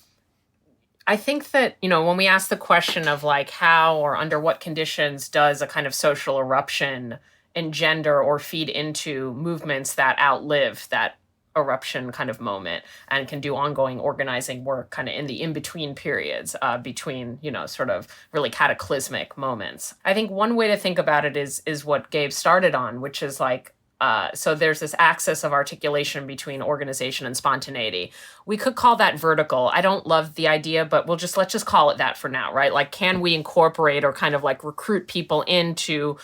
I think that, when we ask the question of like how or under what conditions does a kind of social eruption engender or feed into movements that outlive that eruption kind of moment and can do ongoing organizing work kind of in the in-between periods between, sort of really cataclysmic moments. I think one way to think about it is what Gabe started on, which is like, so there's this axis of articulation between organization and spontaneity. We could call that vertical. I don't love the idea, but let's just call it that for now, right? Like, can we incorporate or kind of like recruit people into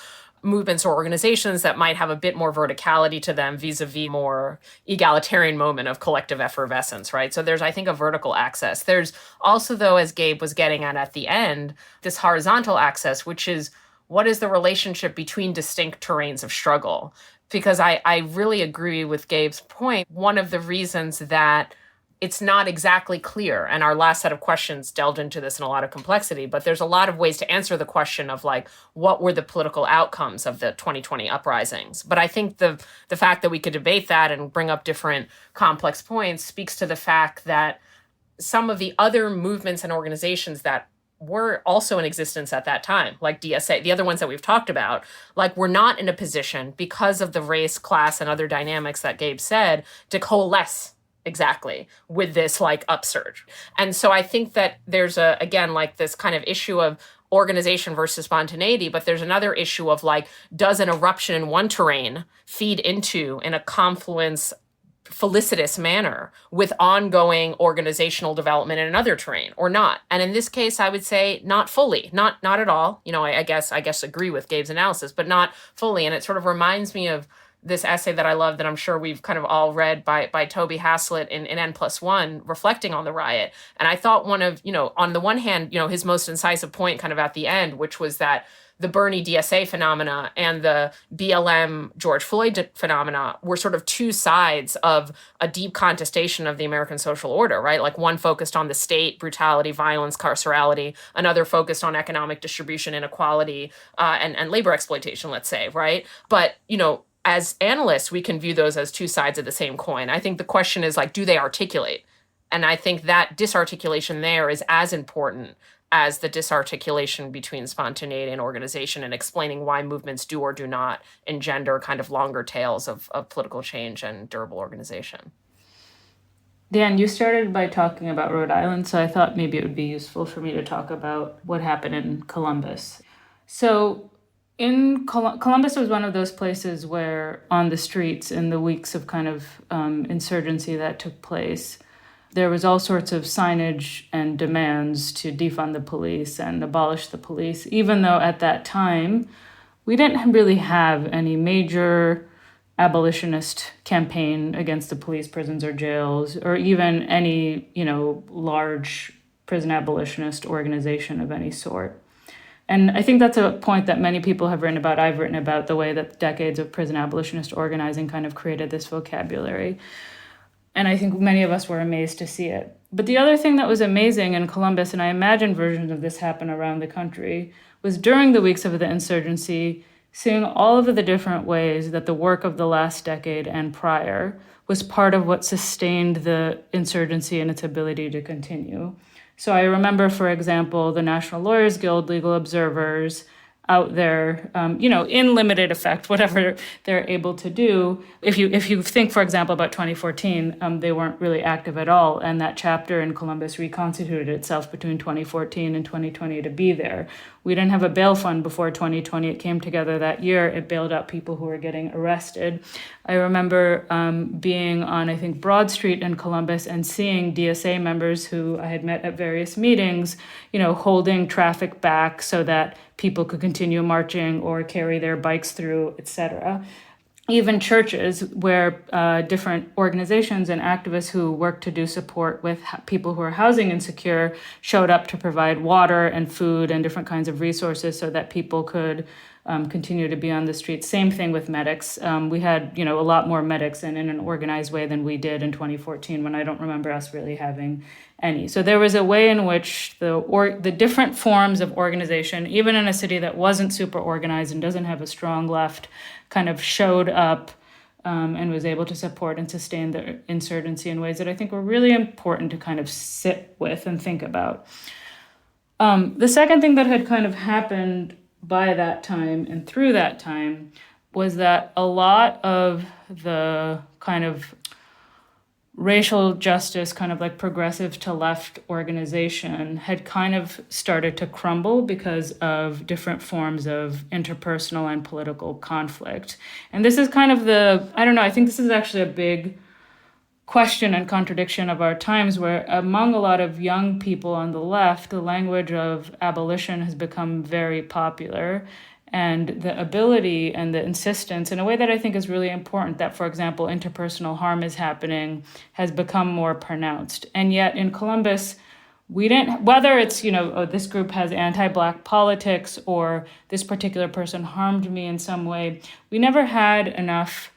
movements or organizations that might have a bit more verticality to them vis-a-vis more egalitarian moment of collective effervescence, right? So there's, I think, a vertical axis. There's also, though, as Gabe was getting at the end, this horizontal axis, which is what is the relationship between distinct terrains of struggle? Because I really agree with Gabe's point. One of the reasons that it's not exactly clear, and our last set of questions delved into this in a lot of complexity, but there's a lot of ways to answer the question of like, what were the political outcomes of the 2020 uprisings? But I think the fact that we could debate that and bring up different complex points speaks to the fact that some of the other movements and organizations that were also in existence at that time, like DSA, the other ones that we've talked about, like we're not in a position because of the race, class, and other dynamics that Gabe said to coalesce exactly with this like upsurge. And so I think that there's again, like this kind of issue of organization versus spontaneity, but there's another issue of like, does an eruption in one terrain feed into in a confluence felicitous manner with ongoing organizational development in another terrain or not? And in this case, I would say not fully, not at all. I guess agree with Gabe's analysis, but not fully. And it sort of reminds me of this essay that I love that I'm sure we've kind of all read by Toby Haslett in N+1, reflecting on the riot. And I thought one of, on the one hand, his most incisive point kind of at the end, which was that the Bernie DSA phenomena and the BLM George Floyd phenomena were sort of two sides of a deep contestation of the American social order, right? Like one focused on the state, brutality, violence, carcerality, another focused on economic distribution, inequality, and labor exploitation, let's say, right? But, as analysts, we can view those as two sides of the same coin. I think the question is do they articulate? And I think that disarticulation there is as important as the disarticulation between spontaneity and organization and explaining why movements do or do not engender kind of longer tails of political change and durable organization. Dan, you started by talking about Rhode Island, so I thought maybe it would be useful for me to talk about what happened in Columbus. So in Columbus was one of those places where on the streets in the weeks of kind of insurgency that took place, there was all sorts of signage and demands to defund the police and abolish the police, even though at that time we didn't really have any major abolitionist campaign against the police, prisons, or jails, or even any, large prison abolitionist organization of any sort. And I think that's a point that many people have written about. I've written about the way that decades of prison abolitionist organizing kind of created this vocabulary. And I think many of us were amazed to see it. But the other thing that was amazing in Columbus, and I imagine versions of this happen around the country, was during the weeks of the insurgency, seeing all of the different ways that the work of the last decade and prior was part of what sustained the insurgency and its ability to continue. So I remember, for example, the National Lawyers Guild, legal observers, out there, in limited effect, whatever they're able to do. If you think, for example, about 2014, they weren't really active at all. And that chapter in Columbus reconstituted itself between 2014 and 2020 to be there. We didn't have a bail fund before 2020. It came together that year. It bailed out people who were getting arrested. I remember being on, I think, Broad Street in Columbus and seeing DSA members who I had met at various meetings, holding traffic back so that people could continue marching or carry their bikes through, etc. Even churches where different organizations and activists who work to do support with people who are housing insecure showed up to provide water and food and different kinds of resources so that people could continue to be on the streets. Same thing with medics. We had, a lot more medics and in an organized way than we did in 2014, when I don't remember us really having any. So there was a way in which the different forms of organization, even in a city that wasn't super organized and doesn't have a strong left, kind of showed up and was able to support and sustain the insurgency in ways that I think were really important to kind of sit with and think about. The second thing that had kind of happened by that time and through that time was that a lot of the kind of racial justice, kind of like progressive to left organization had kind of started to crumble because of different forms of interpersonal and political conflict. And this is kind of I think this is actually a big question and contradiction of our times, where among a lot of young people on the left, the language of abolition has become very popular. And the ability and the insistence, in a way that I think is really important, that, for example, interpersonal harm is happening, has become more pronounced. And yet in Columbus, we didn't, whether it's, this group has anti-Black politics or this particular person harmed me in some way, we never had enough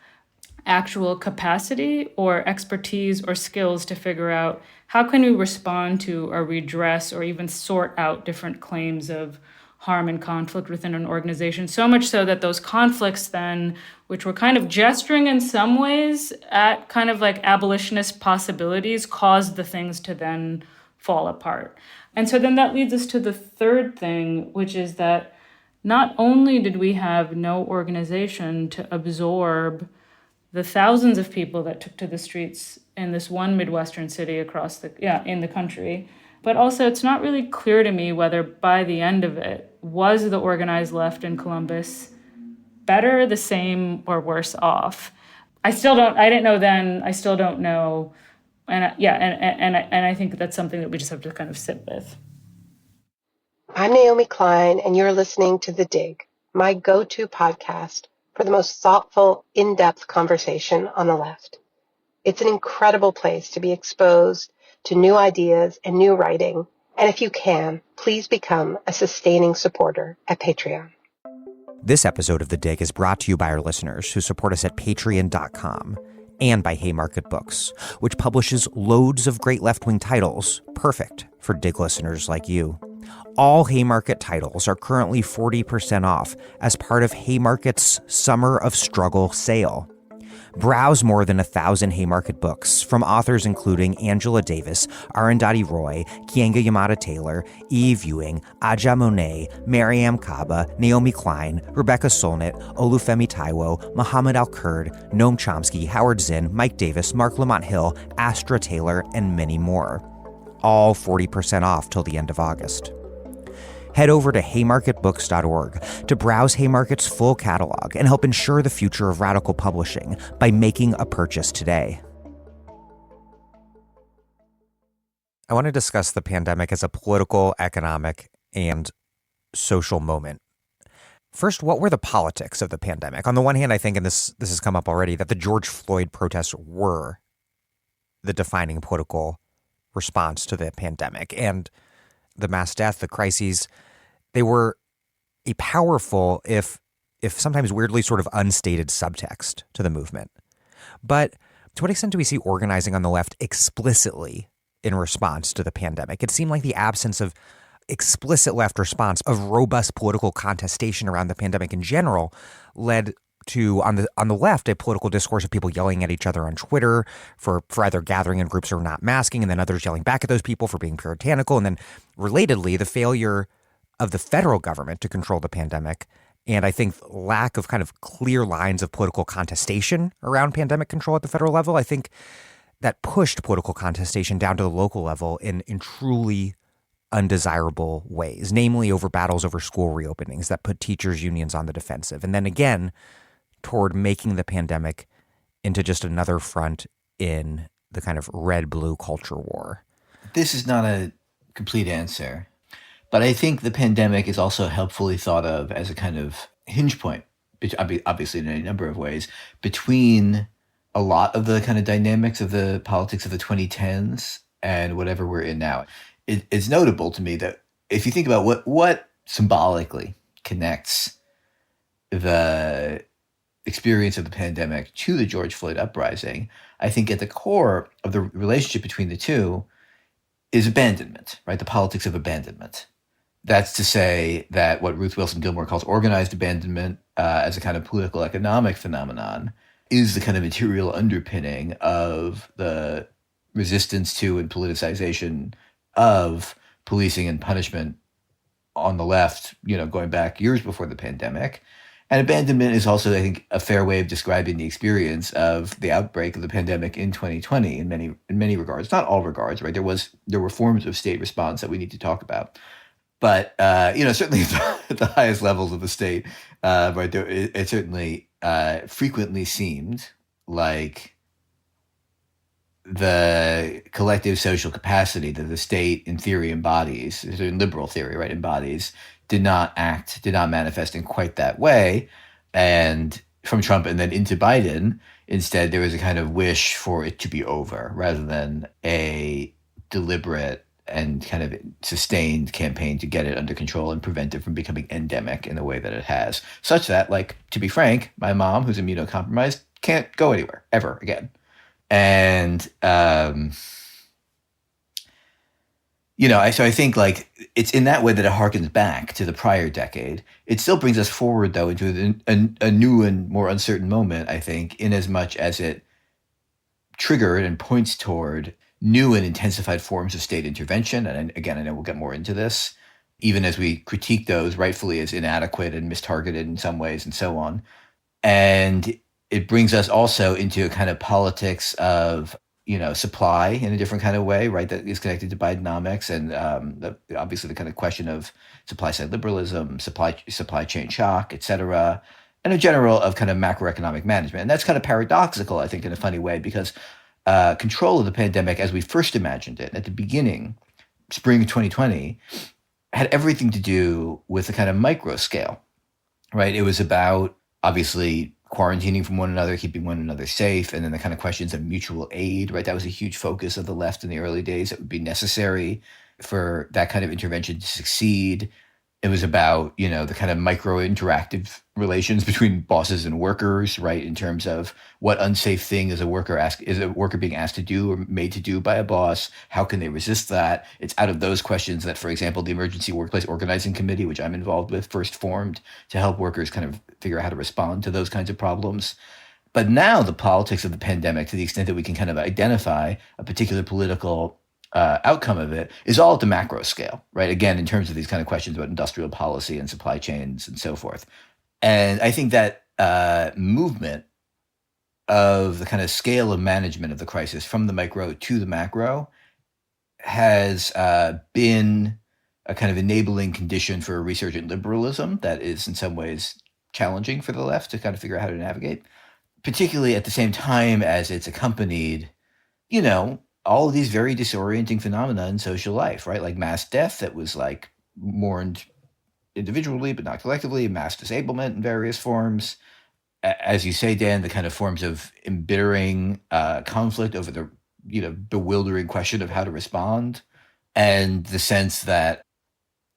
actual capacity or expertise or skills to figure out how can we respond to or redress or even sort out different claims of harm and conflict within an organization, so much so that those conflicts then, which were kind of gesturing in some ways at kind of like abolitionist possibilities, caused the things to then fall apart. And so then that leads us to the third thing, which is that not only did we have no organization to absorb the thousands of people that took to the streets in this one Midwestern city in the country, but also it's not really clear to me whether by the end of it, was the organized left in Columbus better, the same, or worse off? I didn't know then, I still don't know. And I think that's something that we just have to kind of sit with. I'm Naomi Klein, and you're listening to The Dig, my go-to podcast for the most thoughtful, in-depth conversation on the left. It's an incredible place to be exposed to new ideas and new writing. And if you can, please become a sustaining supporter at Patreon. This episode of The Dig is brought to you by our listeners who support us at patreon.com and by Haymarket Books, which publishes loads of great left-wing titles, perfect for Dig listeners like you. All Haymarket titles are currently 40% off as part of Haymarket's Summer of Struggle sale. Browse more than 1,000 Haymarket books from authors including Angela Davis, Arundhati Roy, Kianga Yamada-Taylor, Eve Ewing, Aja Monet, Mariam Kaba, Naomi Klein, Rebecca Solnit, Olufemi Taiwo, Muhammad Al-Kurd, Noam Chomsky, Howard Zinn, Mike Davis, Mark Lamont Hill, Astra Taylor, and many more. All 40% off till the end of August. Head over to haymarketbooks.org to browse Haymarket's full catalog and help ensure the future of radical publishing by making a purchase today. I want to discuss the pandemic as a political, economic, and social moment. First, what were the politics of the pandemic? On the one hand, I think, and this has come up already, that the George Floyd protests were the defining political response to the pandemic. And the mass death, the crises, they were a powerful, if sometimes weirdly sort of unstated subtext to the movement. But to what extent do we see organizing on the left explicitly in response to the pandemic? It seemed like the absence of explicit left response, of robust political contestation around the pandemic in general, led to, on the left, a political discourse of people yelling at each other on Twitter for either gathering in groups or not masking, and then others yelling back at those people for being puritanical. And then relatedly, the failure of the federal government to control the pandemic, and I think lack of kind of clear lines of political contestation around pandemic control at the federal level, I think that pushed political contestation down to the local level in truly undesirable ways, namely over battles over school reopenings that put teachers' unions on the defensive. And then again, toward making the pandemic into just another front in the kind of red-blue culture war. This is not a complete answer, but I think the pandemic is also helpfully thought of as a kind of hinge point, obviously in a number of ways, between a lot of the kind of dynamics of the politics of the 2010s and whatever we're in now. It's notable to me that if you think about what symbolically connects the experience of the pandemic to the George Floyd uprising, I think at the core of the relationship between the two is abandonment, right? The politics of abandonment. That's to say that what Ruth Wilson Gilmore calls organized abandonment as a kind of political economic phenomenon is the kind of material underpinning of the resistance to and politicization of policing and punishment on the left, going back years before the pandemic. And abandonment is also, I think, a fair way of describing the experience of the outbreak of the pandemic in 2020 in many regards, not all regards, right? There were forms of state response that we need to talk about, but certainly at the highest levels of the state, right? It certainly frequently seemed like the collective social capacity that the state, in theory, embodies, in liberal theory, right, embodies, did not manifest in quite that way. And from Trump and then into Biden, instead, there was a kind of wish for it to be over rather than a deliberate and kind of sustained campaign to get it under control and prevent it from becoming endemic in the way that it has. Such that, to be frank, my mom, who's immunocompromised, can't go anywhere ever again. And, so I think it's in that way that it harkens back to the prior decade. It still brings us forward, though, into a new and more uncertain moment, I think, in as much as it triggered and points toward new and intensified forms of state intervention. And again, I know we'll get more into this, even as we critique those rightfully as inadequate and mistargeted in some ways and so on. And it brings us also into a kind of politics of, supply in a different kind of way, right? That is connected to Bidenomics and obviously the kind of question of supply side liberalism, supply chain shock, et cetera, and a general of kind of macroeconomic management. And that's kind of paradoxical, I think, in a funny way, because control of the pandemic as we first imagined it at the beginning, spring 2020, had everything to do with a kind of micro scale, right? It was about obviously quarantining from one another, keeping one another safe, and then the kind of questions of mutual aid, right? That was a huge focus of the left in the early days. It would be necessary for that kind of intervention to succeed. It was about, the kind of micro interactive relations between bosses and workers, right? In terms of what unsafe thing is a worker being asked to do or made to do by a boss? How can they resist that? It's out of those questions that, for example, the Emergency Workplace Organizing Committee, which I'm involved with, first formed to help workers kind of figure out how to respond to those kinds of problems. But now the politics of the pandemic, to the extent that we can kind of identify a particular political outcome of it, is all at the macro scale, right? Again, in terms of these kind of questions about industrial policy and supply chains and so forth. And I think that movement of the kind of scale of management of the crisis from the micro to the macro has been a kind of enabling condition for a resurgent liberalism that is in some ways challenging for the left to kind of figure out how to navigate, particularly at the same time as it's accompanied, all of these very disorienting phenomena in social life, right? Like mass death that was like mourned individually, but not collectively, mass disablement in various forms. As you say, Dan, the kind of forms of embittering conflict over the, bewildering question of how to respond, and the sense that,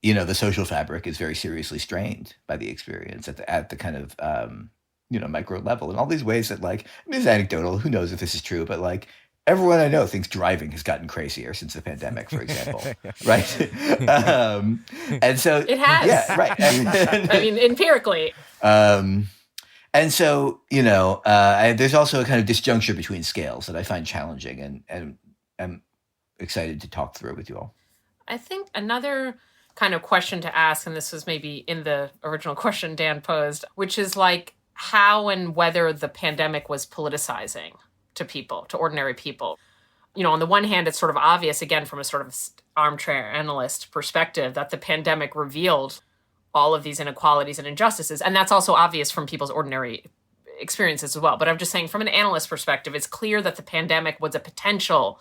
the social fabric is very seriously strained by the experience at the kind of, micro level, and all these ways that, like, it's anecdotal, who knows if this is true, but like, everyone I know thinks driving has gotten crazier since the pandemic, for example, right? And so it has. Yeah, right. I mean, empirically. And so, there's also a kind of disjuncture between scales that I find challenging, and I'm excited to talk through it with you all. I think another kind of question to ask, and this was maybe in the original question Dan posed, which is like how and whether the pandemic was politicizing to people, to ordinary people. On the one hand, it's sort of obvious, again, from a sort of armchair analyst perspective, that the pandemic revealed all of these inequalities and injustices. And that's also obvious from people's ordinary experiences as well. But I'm just saying, from an analyst perspective, it's clear that the pandemic was a potentially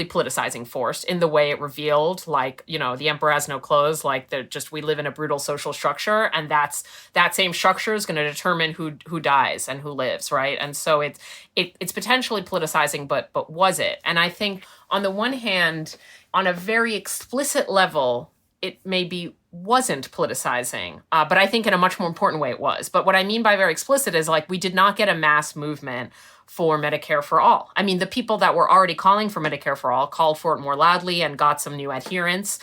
politicizing force in the way it revealed, like, the emperor has no clothes, like we live in a brutal social structure, and that same structure is going to determine who dies and who lives, right? And so it's potentially politicizing, but was it? And I think on the one hand, on a very explicit level, it maybe wasn't politicizing, but I think in a much more important way it was. But what I mean by very explicit is, like, we did not get a mass movement for Medicare for all. I mean, the people that were already calling for Medicare for all called for it more loudly and got some new adherents.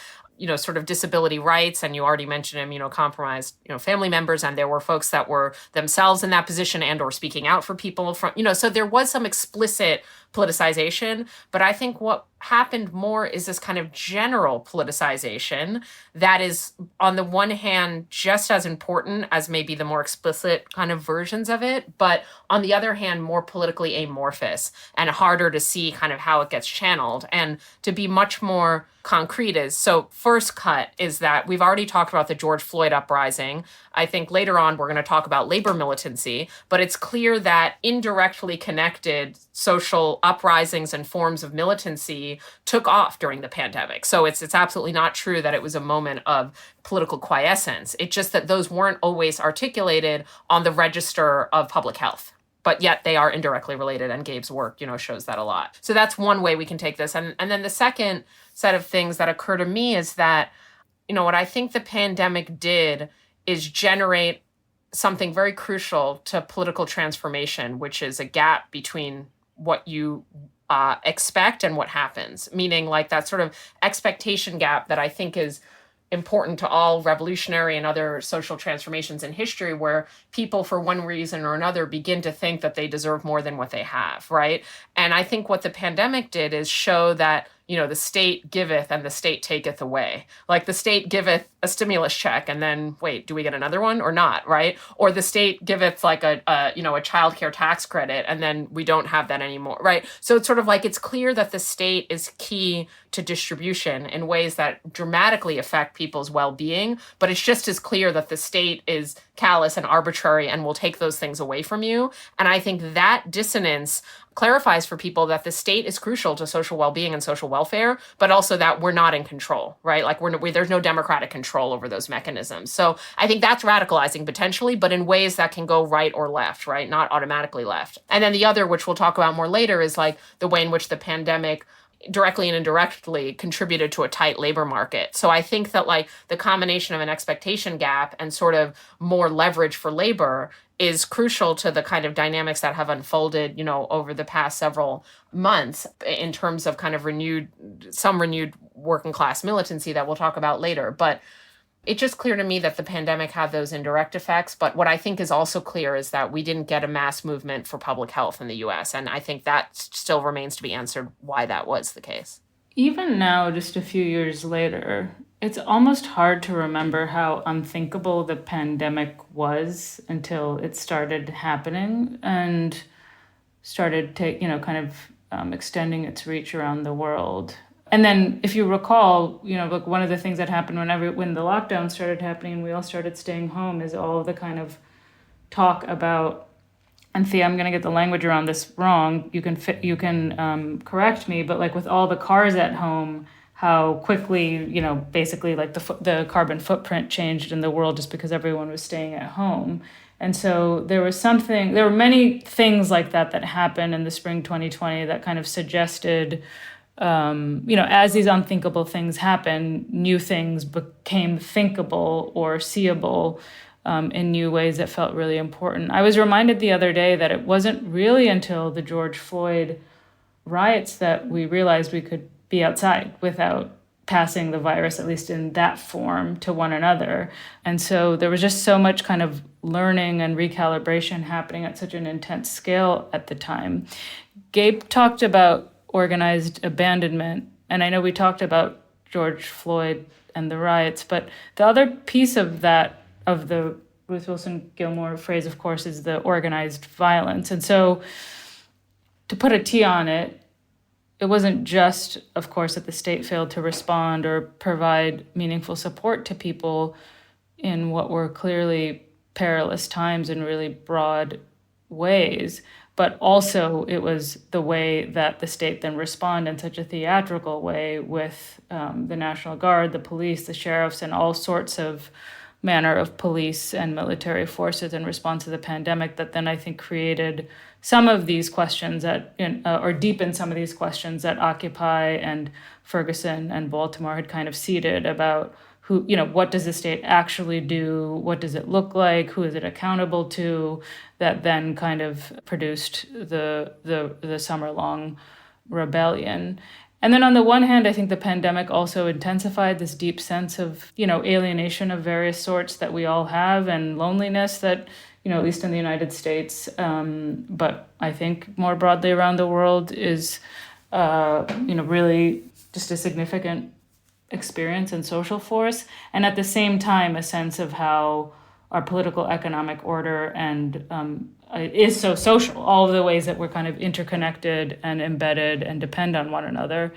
Sort of disability rights, and you already mentioned immunocompromised, family members, and there were folks that were themselves in that position and or speaking out for people from, so there was some explicit politicization, but I think what happened more is this kind of general politicization that is, on the one hand, just as important as maybe the more explicit kind of versions of it, but on the other hand, more politically amorphous and harder to see kind of how it gets channeled. And to be much more concrete is, so first cut is that we've already talked about the George Floyd uprising. I think later on we're going to talk about labor militancy, but it's clear that indirectly connected social uprisings and forms of militancy took off during the pandemic. So it's absolutely not true that it was a moment of political quiescence. It's just that those weren't always articulated on the register of public health, but yet they are indirectly related, and Gabe's work, shows that a lot. So that's one way we can take this. And then the second set of things that occur to me is that, what I think the pandemic did is generate something very crucial to political transformation, which is a gap between what you expect and what happens, meaning like that sort of expectation gap that I think is important to all revolutionary and other social transformations in history, where people, for one reason or another, begin to think that they deserve more than what they have, right? And I think what the pandemic did is show that, the state giveth and the state taketh away. Like the state giveth a stimulus check and then, wait, do we get another one or not, right? Or the state giveth like a childcare tax credit and then we don't have that anymore, right? So it's sort of like, it's clear that the state is key to distribution in ways that dramatically affect people's well-being, but it's just as clear that the state callous and arbitrary and will take those things away from you. And I think that dissonance clarifies for people that the state is crucial to social well-being and social welfare, but also that we're not in control, right? Like there's no democratic control over those mechanisms. So I think that's radicalizing potentially, but in ways that can go right or left, right? Not automatically left. And then the other, which we'll talk about more later, is like the way in which the pandemic directly and indirectly contributed to a tight labor market. So I think that like the combination of an expectation gap and sort of more leverage for labor is crucial to the kind of dynamics that have unfolded, you know, over the past several months in terms of kind of renewed working class militancy that we'll talk about later. But it's just clear to me that the pandemic had those indirect effects. But what I think is also clear is that we didn't get a mass movement for public health in the US. And I think that still remains to be answered why that was the case. Even now, just a few years later, it's almost hard to remember how unthinkable the pandemic was until it started happening and started extending its reach around the world. And then, if you recall, like one of the things that happened when the lockdown started happening and we all started staying home is all of the kind of talk about, and Thea, I'm going to get the language around this wrong. You can correct me, but like with all the cars at home, how quickly, basically like the carbon footprint changed in the world just because everyone was staying at home. And so there were many things like that happened in the spring 2020 that kind of suggested, as these unthinkable things happen, new things became thinkable or seeable in new ways that felt really important. I was reminded the other day that it wasn't really until the George Floyd riots that we realized we could be outside without passing the virus, at least in that form, to one another. And so there was just so much kind of learning and recalibration happening at such an intense scale at the time. Gabe talked about organized abandonment, and I know we talked about George Floyd and the riots, but the other piece of that, of the Ruth Wilson Gilmore phrase, of course, is the organized violence. And so to put a T on it, it wasn't just, of course, that the state failed to respond or provide meaningful support to people in what were clearly perilous times in really broad ways, but also it was the way that the state then responded in such a theatrical way with the National Guard, the police, the sheriffs, and all sorts of manner of police and military forces in response to the pandemic that then I think created some of these questions or deepened some of these questions that Occupy and Ferguson and Baltimore had kind of seeded about who, what does the state actually do? What does it look like? Who is it accountable to? That then kind of produced the summer-long rebellion. And then on the one hand, I think the pandemic also intensified this deep sense of, alienation of various sorts that we all have and loneliness that, at least in the United States, but I think more broadly around the world is, really just a significant experience and social force. And at the same time, a sense of how our political economic order and is so social, all of the ways that we're kind of interconnected and embedded and depend on one another.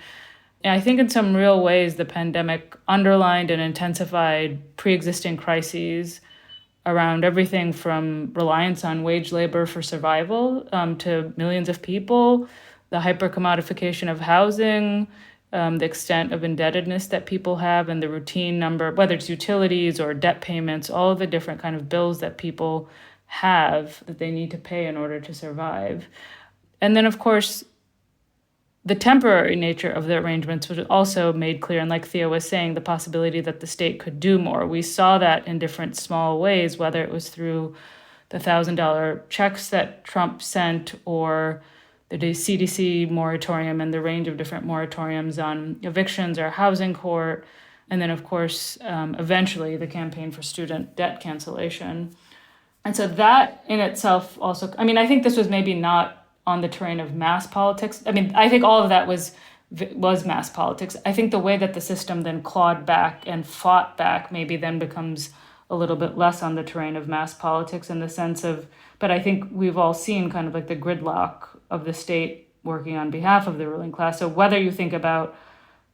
And I think in some real ways, the pandemic underlined and intensified pre-existing crises around everything from reliance on wage labor for survival to millions of people, the hyper-commodification of housing, the extent of indebtedness that people have and the routine number, whether it's utilities or debt payments, all of the different kind of bills that people have that they need to pay in order to survive. And then, of course, the temporary nature of the arrangements was also made clear, and like Thea was saying, the possibility that the state could do more. We saw that in different small ways, whether it was through the $1,000 checks that Trump sent or the CDC moratorium and the range of different moratoriums on evictions or housing court, and then, of course, eventually the campaign for student debt cancellation. And so that in itself also, I think this was maybe not on the terrain of mass politics. I think all of that was mass politics. I think the way that the system then clawed back and fought back maybe then becomes a little bit less on the terrain of mass politics in the sense of, but I think we've all seen kind of like the gridlock of the state working on behalf of the ruling class. So whether you think about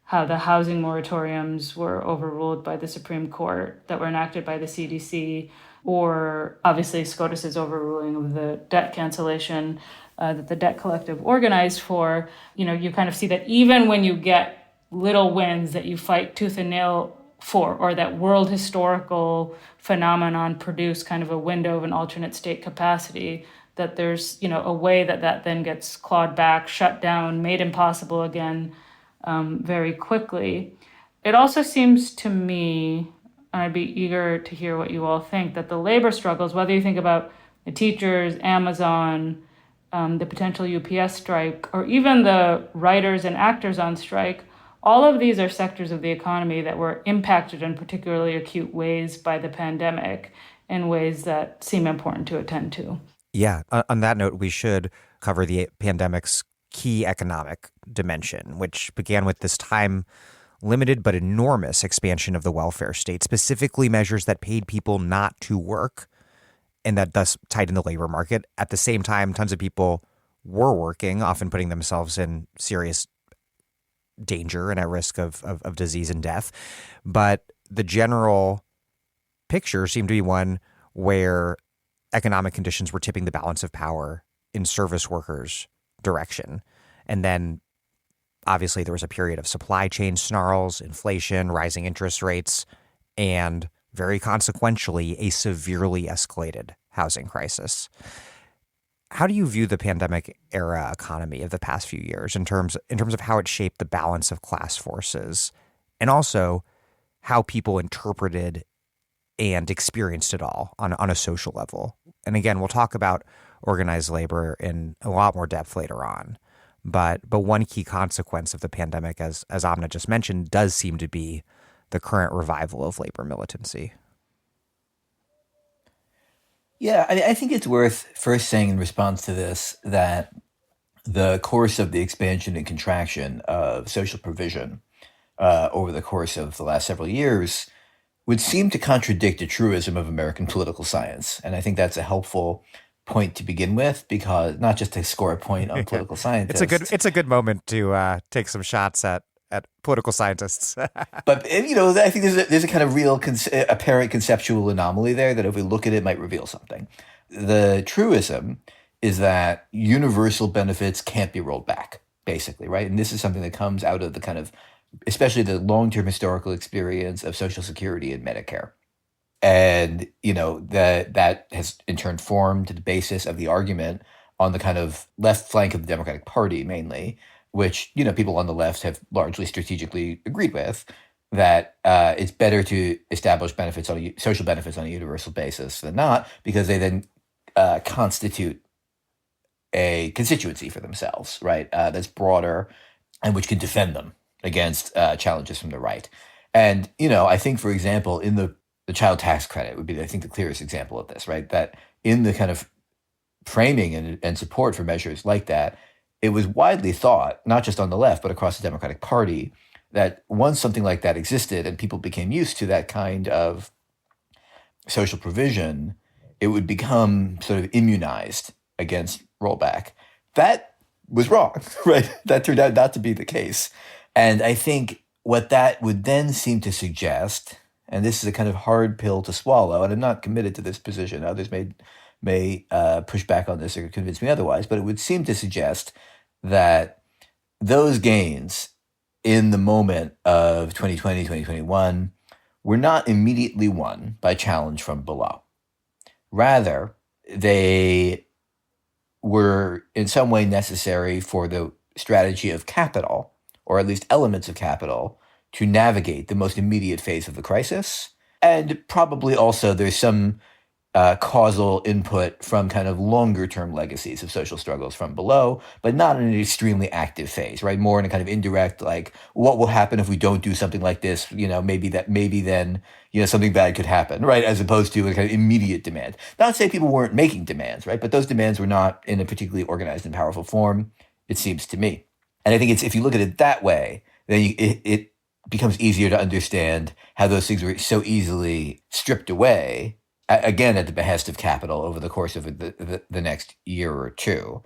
how the housing moratoriums were overruled by the Supreme Court that were enacted by the CDC, or obviously SCOTUS's overruling of the debt cancellation that the debt collective organized for, you kind of see that even when you get little wins that you fight tooth and nail for, or that world historical phenomenon produce kind of a window of an alternate state capacity, that there's, a way that then gets clawed back, shut down, made impossible again very quickly. It also seems to me, and I'd be eager to hear what you all think, that the labor struggles, whether you think about the teachers, Amazon, the potential UPS strike, or even the writers and actors on strike, all of these are sectors of the economy that were impacted in particularly acute ways by the pandemic in ways that seem important to attend to. Yeah. On that note, we should cover the pandemic's key economic dimension, which began with this time-limited but enormous expansion of the welfare state, specifically measures that paid people not to work and that thus tightened the labor market. At the same time, tons of people were working, often putting themselves in serious danger and at risk of disease and death. But the general picture seemed to be one where economic conditions were tipping the balance of power in service workers' direction. And then obviously there was a period of supply chain snarls, inflation, rising interest rates, and very consequentially, a severely escalated housing crisis. How do you view the pandemic era economy of the past few years in terms of how it shaped the balance of class forces, and also how people interpreted and experienced it all on a social level? And again, we'll talk about organized labor in a lot more depth later on. But one key consequence of the pandemic, as Amna just mentioned, does seem to be the current revival of labor militancy. Yeah, I think it's worth first saying in response to this that the course of the expansion and contraction of social provision over the course of the last several years would seem to contradict the truism of American political science. And I think that's a helpful point to begin with, because not just to score a point on political scientists. It's a good moment to take some shots at political scientists. But I think there's a kind of real apparent conceptual anomaly there that if we look at it might reveal something. The truism is that universal benefits can't be rolled back, basically, right? And this is something that comes out of the kind of, especially the long-term historical experience of Social Security and Medicare. And, that has in turn formed the basis of the argument on the kind of left flank of the Democratic Party, mainly, which, people on the left have largely strategically agreed with, that it's better to establish social benefits on a universal basis than not, because they then constitute a constituency for themselves, right? That's broader and which can defend them against challenges from the right. And, I think, for example, in the child tax credit would be, I think, the clearest example of this, right? That in the kind of framing and support for measures like that, it was widely thought, not just on the left, but across the Democratic Party, that once something like that existed and people became used to that kind of social provision, it would become sort of immunized against rollback. That was wrong, right? That turned out not to be the case. And I think what that would then seem to suggest, and this is a kind of hard pill to swallow, and I'm not committed to this position. Others may push back on this or convince me otherwise, but it would seem to suggest that those gains in the moment of 2020, 2021 were not immediately won by challenge from below. Rather, they were in some way necessary for the strategy of capital, or at least elements of capital, to navigate the most immediate phase of the crisis. And probably also there's some causal input from kind of longer term legacies of social struggles from below, but not in an extremely active phase, right? More in a kind of indirect, like, what will happen if we don't do something like this? Maybe then, something bad could happen, right? As opposed to a kind of immediate demand. Not to say people weren't making demands, right? But those demands were not in a particularly organized and powerful form, it seems to me. And I think if you look at it that way, then it becomes easier to understand how those things were so easily stripped away, again, at the behest of capital over the course of the next year or two.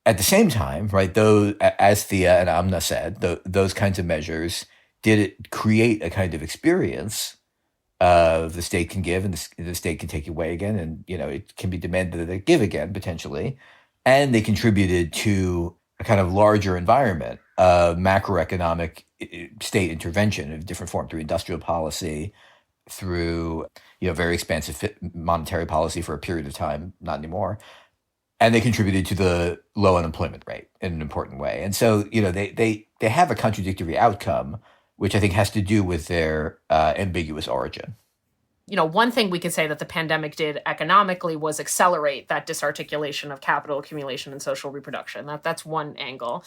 At the same time, right, those, as Thea and Amna said, those kinds of measures did create a kind of experience the state can give and the state can take away again, and it can be demanded that they give again potentially, and they contributed to a kind of larger environment of macroeconomic state intervention of different form through industrial policy, through very expansive monetary policy for a period of time, not anymore, and they contributed to the low unemployment rate in an important way. And so they have a contradictory outcome, which I think has to do with their ambiguous origin. One thing we could say that the pandemic did economically was accelerate that disarticulation of capital accumulation and social reproduction. That's one angle.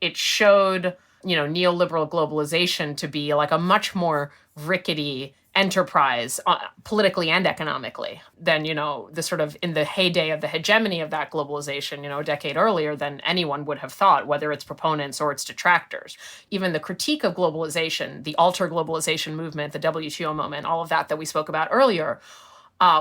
It showed, neoliberal globalization to be like a much more rickety enterprise politically and economically than, the sort of in the heyday of the hegemony of that globalization, a decade earlier than anyone would have thought, whether its proponents or its detractors. Even the critique of globalization, the alter globalization movement, the WTO moment, all of that we spoke about earlier,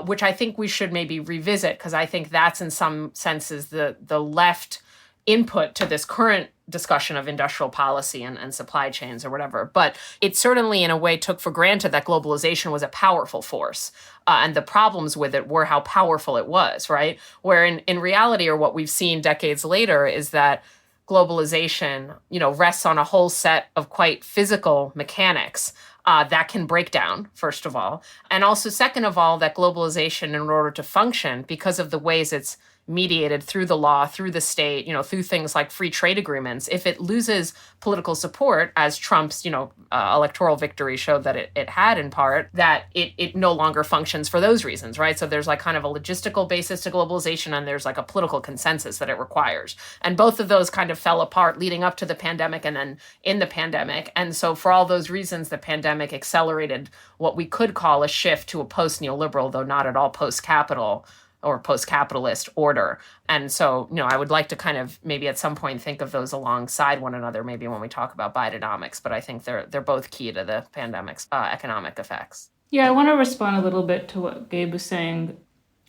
which I think we should maybe revisit, because I think that's in some senses the left input to this current discussion of industrial policy and supply chains or whatever. But it certainly, in a way, took for granted that globalization was a powerful force. And the problems with it were how powerful it was, right? Where in reality, or what we've seen decades later, is that globalization, rests on a whole set of quite physical mechanics that can break down, first of all. And also, second of all, that globalization, in order to function, because of the ways it's mediated through the law, through the state, through things like free trade agreements, if it loses political support, as Trump's, electoral victory showed that it had in part, that it no longer functions for those reasons, right? So there's like kind of a logistical basis to globalization, and there's like a political consensus that it requires. And both of those kind of fell apart leading up to the pandemic and then in the pandemic. And so for all those reasons, the pandemic accelerated what we could call a shift to a post-neoliberal, though not at all post-capital or post-capitalist order. And so, I would like to kind of maybe at some point think of those alongside one another, maybe when we talk about Bidenomics, but I think they're both key to the pandemic's economic effects. Yeah, I want to respond a little bit to what Gabe was saying.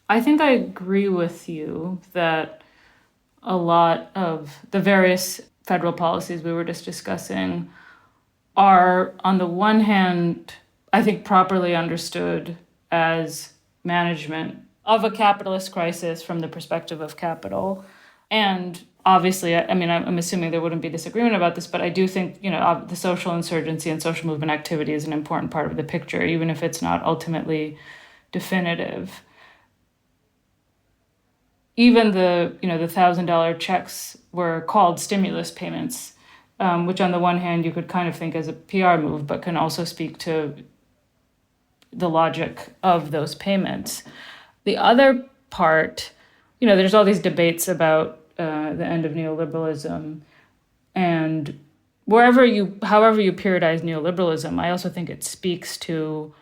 I think I agree with you that a lot of the various federal policies we were just discussing are, on the one hand, I think properly understood as management of a capitalist crisis from the perspective of capital. And obviously, I'm assuming there wouldn't be disagreement about this, but I do think, the social insurgency and social movement activity is an important part of the picture, even if it's not ultimately definitive. Even the $1,000 checks were called stimulus payments, which on the one hand you could kind of think as a PR move, but can also speak to the logic of those payments. The other part, there's all these debates about the end of neoliberalism, and however you periodize neoliberalism, I also think it speaks to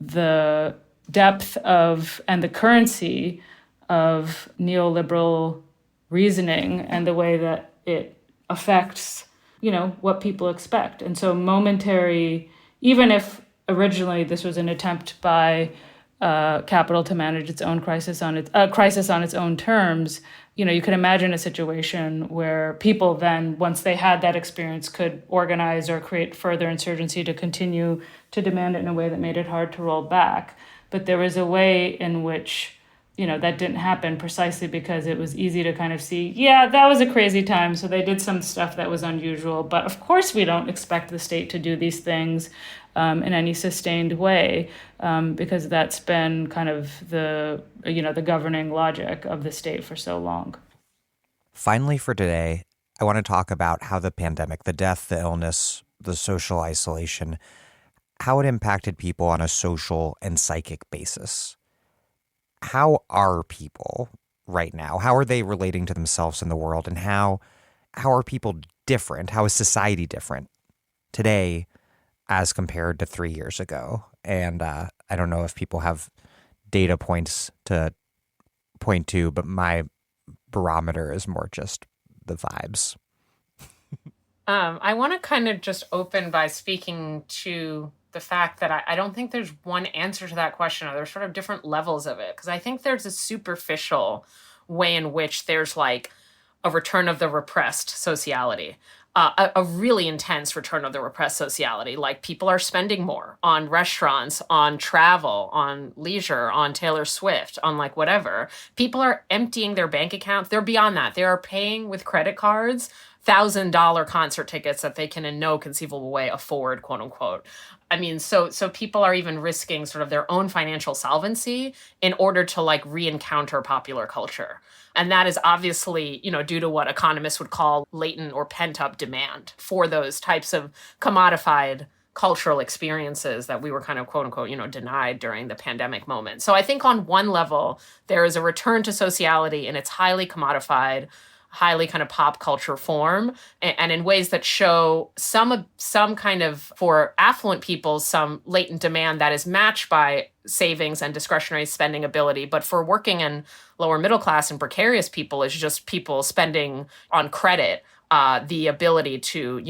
the depth of and the currency of neoliberal reasoning and the way that it affects, what people expect. And so momentary, even if originally this was an attempt by capital to manage its own crisis on its own terms, you could imagine a situation where people then, once they had that experience, could organize or create further insurgency to continue to demand it in a way that made it hard to roll back. But there was a way in which, that didn't happen precisely because it was easy to kind of see, yeah, that was a crazy time, so they did some stuff that was unusual. But of course we don't expect the state to do these things in any sustained way, because that's been kind of the governing logic of the state for so long. Finally, for today, I want to talk about how the pandemic, the death, the illness, the social isolation, how it impacted people on a social and psychic basis. How are people right now? How are they relating to themselves in the world? And how are people different? How is society different today as compared to 3 years ago? And I don't know if people have data points to point to, but my barometer is more just the vibes. I want to kind of just open by speaking to the fact that I don't think there's one answer to that question, or there's sort of different levels of it. Because I think there's a superficial way in which there's like a return of the repressed sociality. a really intense return of the repressed sociality. Like people are spending more on restaurants, on travel, on leisure, on Taylor Swift, on like whatever. People are emptying their bank accounts. They're beyond that. They are paying with credit cards $1,000 concert tickets that they can in no conceivable way afford, quote unquote. I mean, so people are even risking sort of their own financial solvency in order to like re-encounter popular culture. And that is obviously, due to what economists would call latent or pent-up demand for those types of commodified cultural experiences that we were kind of, quote unquote, denied during the pandemic moment. So I think on one level, there is a return to sociality in its highly commodified, highly kind of pop culture form, and in ways that show some kind of, for affluent people, some latent demand that is matched by savings and discretionary spending ability. But for working and lower middle class and precarious people, is just people spending on credit the ability to,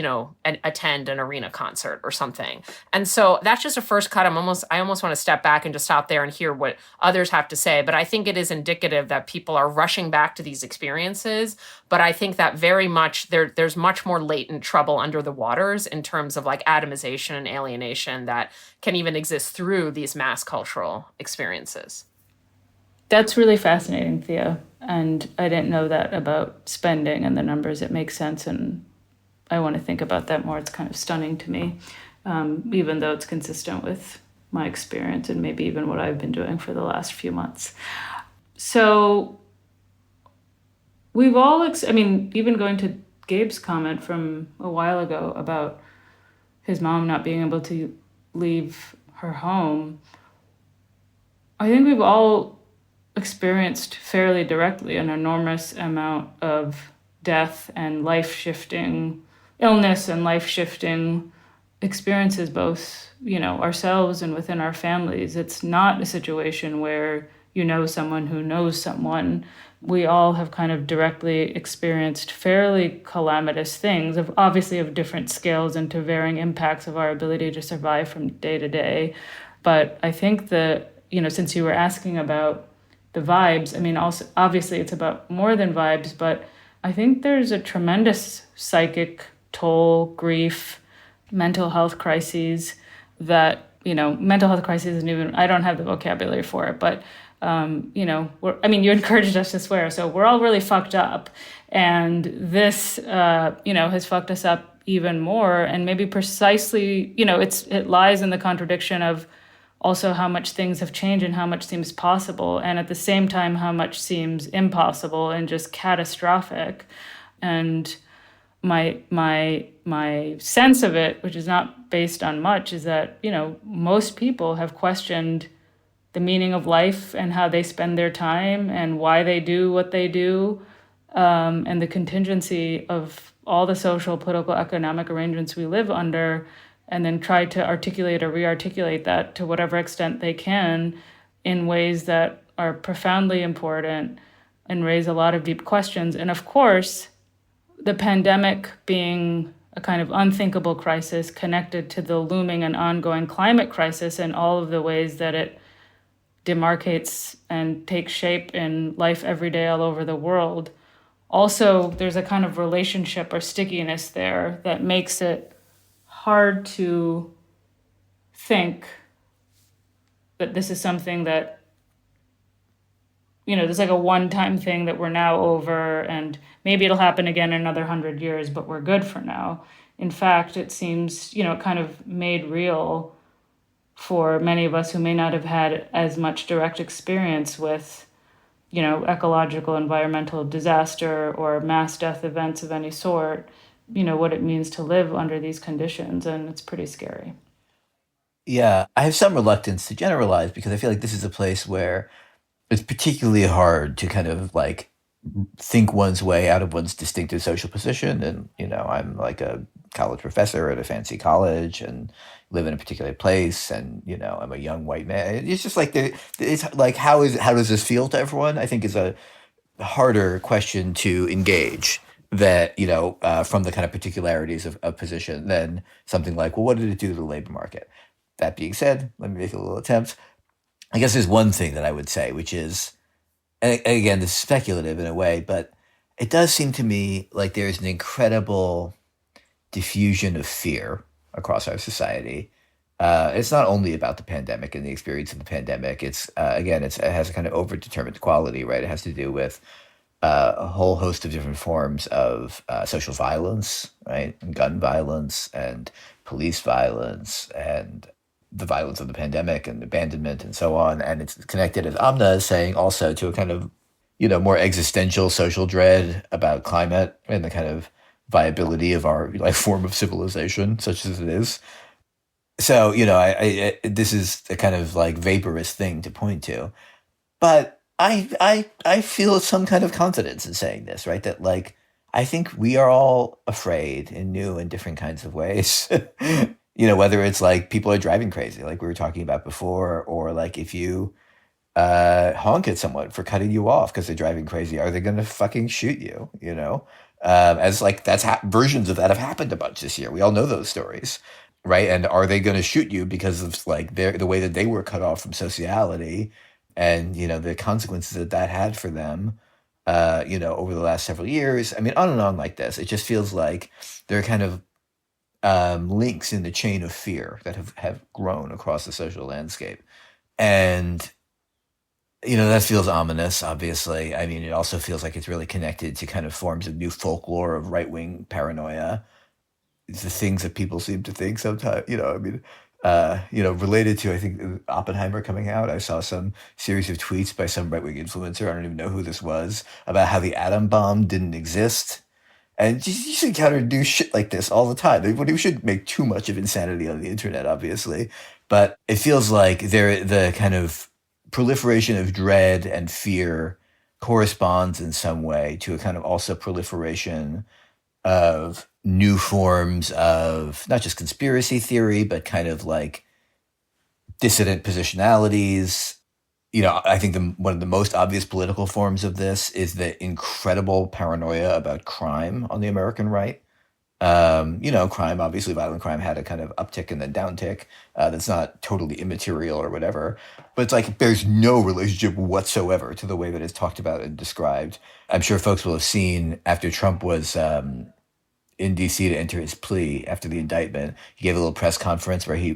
attend an arena concert or something. And so that's just a first cut. I almost want to step back and just stop there and hear what others have to say. But I think it is indicative that people are rushing back to these experiences. But I think that very much there's much more latent trouble under the waters in terms of like atomization and alienation that can even exist through these mass cultural experiences. That's really fascinating, Thea. And I didn't know that about spending and the numbers. It makes sense. And I want to think about that more. It's kind of stunning to me, even though it's consistent with my experience and maybe even what I've been doing for the last few months. So we've all, even going to Gabe's comment from a while ago about his mom not being able to leave her home, I think we've all experienced fairly directly an enormous amount of death and life-shifting illness and life-shifting experiences, both, ourselves and within our families. It's not a situation where you know someone who knows someone. We all have kind of directly experienced fairly calamitous things, obviously of different scales and to varying impacts of our ability to survive from day to day. But I think that, since you were asking about the vibes, also obviously it's about more than vibes, but I think there's a tremendous psychic toll, grief, mental health crises that, mental health crises isn't even, I don't have the vocabulary for it, but, you encouraged us to swear, so we're all really fucked up. And this, has fucked us up even more. And maybe precisely, it lies in the contradiction of also how much things have changed and how much seems possible, and at the same time how much seems impossible and just catastrophic. And my sense of it, which is not based on much, is that most people have questioned the meaning of life and how they spend their time and why they do what they do, and the contingency of all the social, political, economic arrangements we live under, and then try to articulate or re-articulate that to whatever extent they can in ways that are profoundly important and raise a lot of deep questions. And of course, the pandemic being a kind of unthinkable crisis connected to the looming and ongoing climate crisis and all of the ways that it demarcates and takes shape in life every day all over the world. Also, there's a kind of relationship or stickiness there that makes it hard to think that this is something that, there's like a one-time thing that we're now over and maybe it'll happen again in another 100 years, but we're good for now. In fact, it seems, kind of made real for many of us who may not have had as much direct experience with, ecological, environmental disaster or mass death events of any sort, what it means to live under these conditions. And it's pretty scary. Yeah, I have some reluctance to generalize because I feel like this is a place where it's particularly hard to kind of like think one's way out of one's distinctive social position. And, I'm like a college professor at a fancy college and live in a particular place. And, I'm a young white man. It's just like, it's like, how does this feel to everyone? I think is a harder question to engage that, from the kind of particularities of position than something like, well, what did it do to the labor market? That being said, let me make a little attempt. I guess there's one thing that I would say, which is, and again, this is speculative in a way, but it does seem to me like there's an incredible diffusion of fear across our society. It's not only about the pandemic and the experience of the pandemic. It's again, it has a kind of overdetermined quality, right? It has to do with a whole host of different forms of social violence, right? And gun violence and police violence and the violence of the pandemic and abandonment and so on. And it's connected, as Amna is saying, also to a kind of, more existential social dread about climate and the kind of viability of our like form of civilization, such as it is. So, this is a kind of like vaporous thing to point to. But I feel some kind of confidence in saying this, right? That like I think we are all afraid in new and different kinds of ways. Whether it's like people are driving crazy, like we were talking about before, or like if you honk at someone for cutting you off because they're driving crazy, are they going to fucking shoot you? As like versions of that have happened a bunch this year. We all know those stories, right? And are they going to shoot you because of like the way that they were cut off from sociality? And, the consequences that had for them, over the last several years. I mean, on and on like this. It just feels like there are kind of links in the chain of fear that have grown across the social landscape. And, that feels ominous, obviously. I mean, it also feels like it's really connected to kind of forms of new folklore of right-wing paranoia. It's the things that people seem to think sometimes, related to, I think, Oppenheimer coming out. I saw some series of tweets by some right-wing influencer, I don't even know who this was, about how the atom bomb didn't exist. And you should encounter do shit like this all the time. We should make too much of insanity on the internet, obviously. But it feels like the kind of proliferation of dread and fear corresponds in some way to a kind of also proliferation of new forms of not just conspiracy theory, but kind of like dissident positionalities. I think one of the most obvious political forms of this is the incredible paranoia about crime on the American right. Crime, obviously violent crime had a kind of uptick and then downtick. That's not totally immaterial or whatever, but it's like there's no relationship whatsoever to the way that it's talked about and described. I'm sure folks will have seen after Trump was in D.C. to enter his plea after the indictment, he gave a little press conference where he,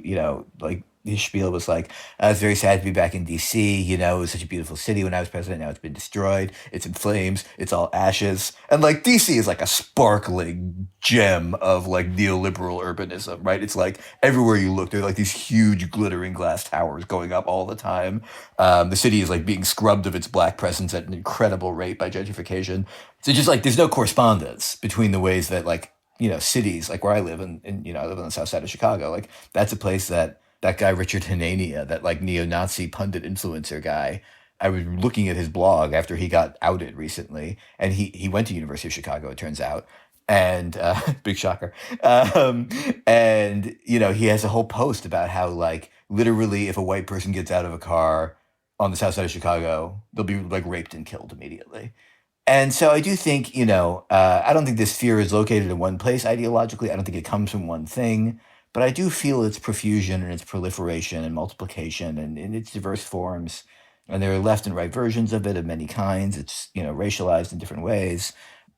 his spiel was like, I was very sad to be back in D.C. It was such a beautiful city when I was president. Now it's been destroyed. It's in flames. It's all ashes. And like D.C. is like a sparkling gem of like neoliberal urbanism, right? It's like everywhere you look, there are like these huge glittering glass towers going up all the time. The city is like being scrubbed of its black presence at an incredible rate by gentrification. So just like there's no correspondence between the ways that like, cities like where I live and I live on the south side of Chicago, like that's a place that guy Richard Hanania, that like neo-Nazi pundit influencer guy, I was looking at his blog after he got outed recently, and he went to University of Chicago, it turns out, and big shocker. And he has a whole post about how like literally if a white person gets out of a car on the south side of Chicago, they'll be like raped and killed immediately. And so I do think, I don't think this fear is located in one place ideologically. I don't think it comes from one thing. But I do feel its profusion and its proliferation and multiplication and in its diverse forms. And there are left and right versions of it of many kinds. It's, racialized in different ways.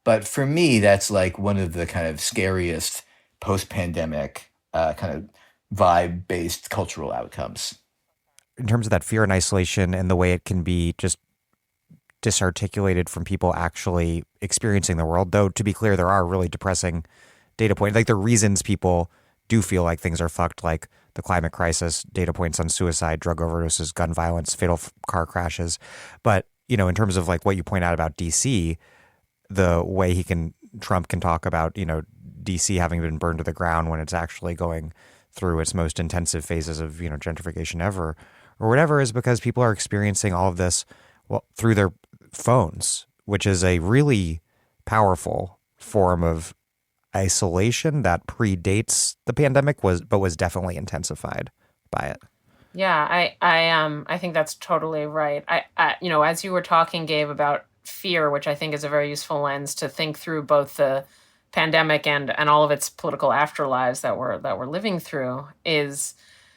But for me, that's like one of the kind of scariest post-pandemic kind of vibe-based cultural outcomes. In terms of that fear and isolation and the way it can be just disarticulated from people actually experiencing the world, though, to be clear, there are really depressing data points. Like the reasons people do feel like things are fucked, like the climate crisis, data points on suicide, drug overdoses, gun violence, fatal car crashes. But, in terms of like what you point out about DC, the way Trump can talk about, DC having been burned to the ground when it's actually going through its most intensive phases of, gentrification ever or whatever, is because people are experiencing all of this through their phones, which is a really powerful form of isolation that predates the pandemic but was definitely intensified by it. Yeah, I think that's totally right. I as you were talking, Gabe, about fear, which I think is a very useful lens to think through both the pandemic and all of its political afterlives that we're living through, is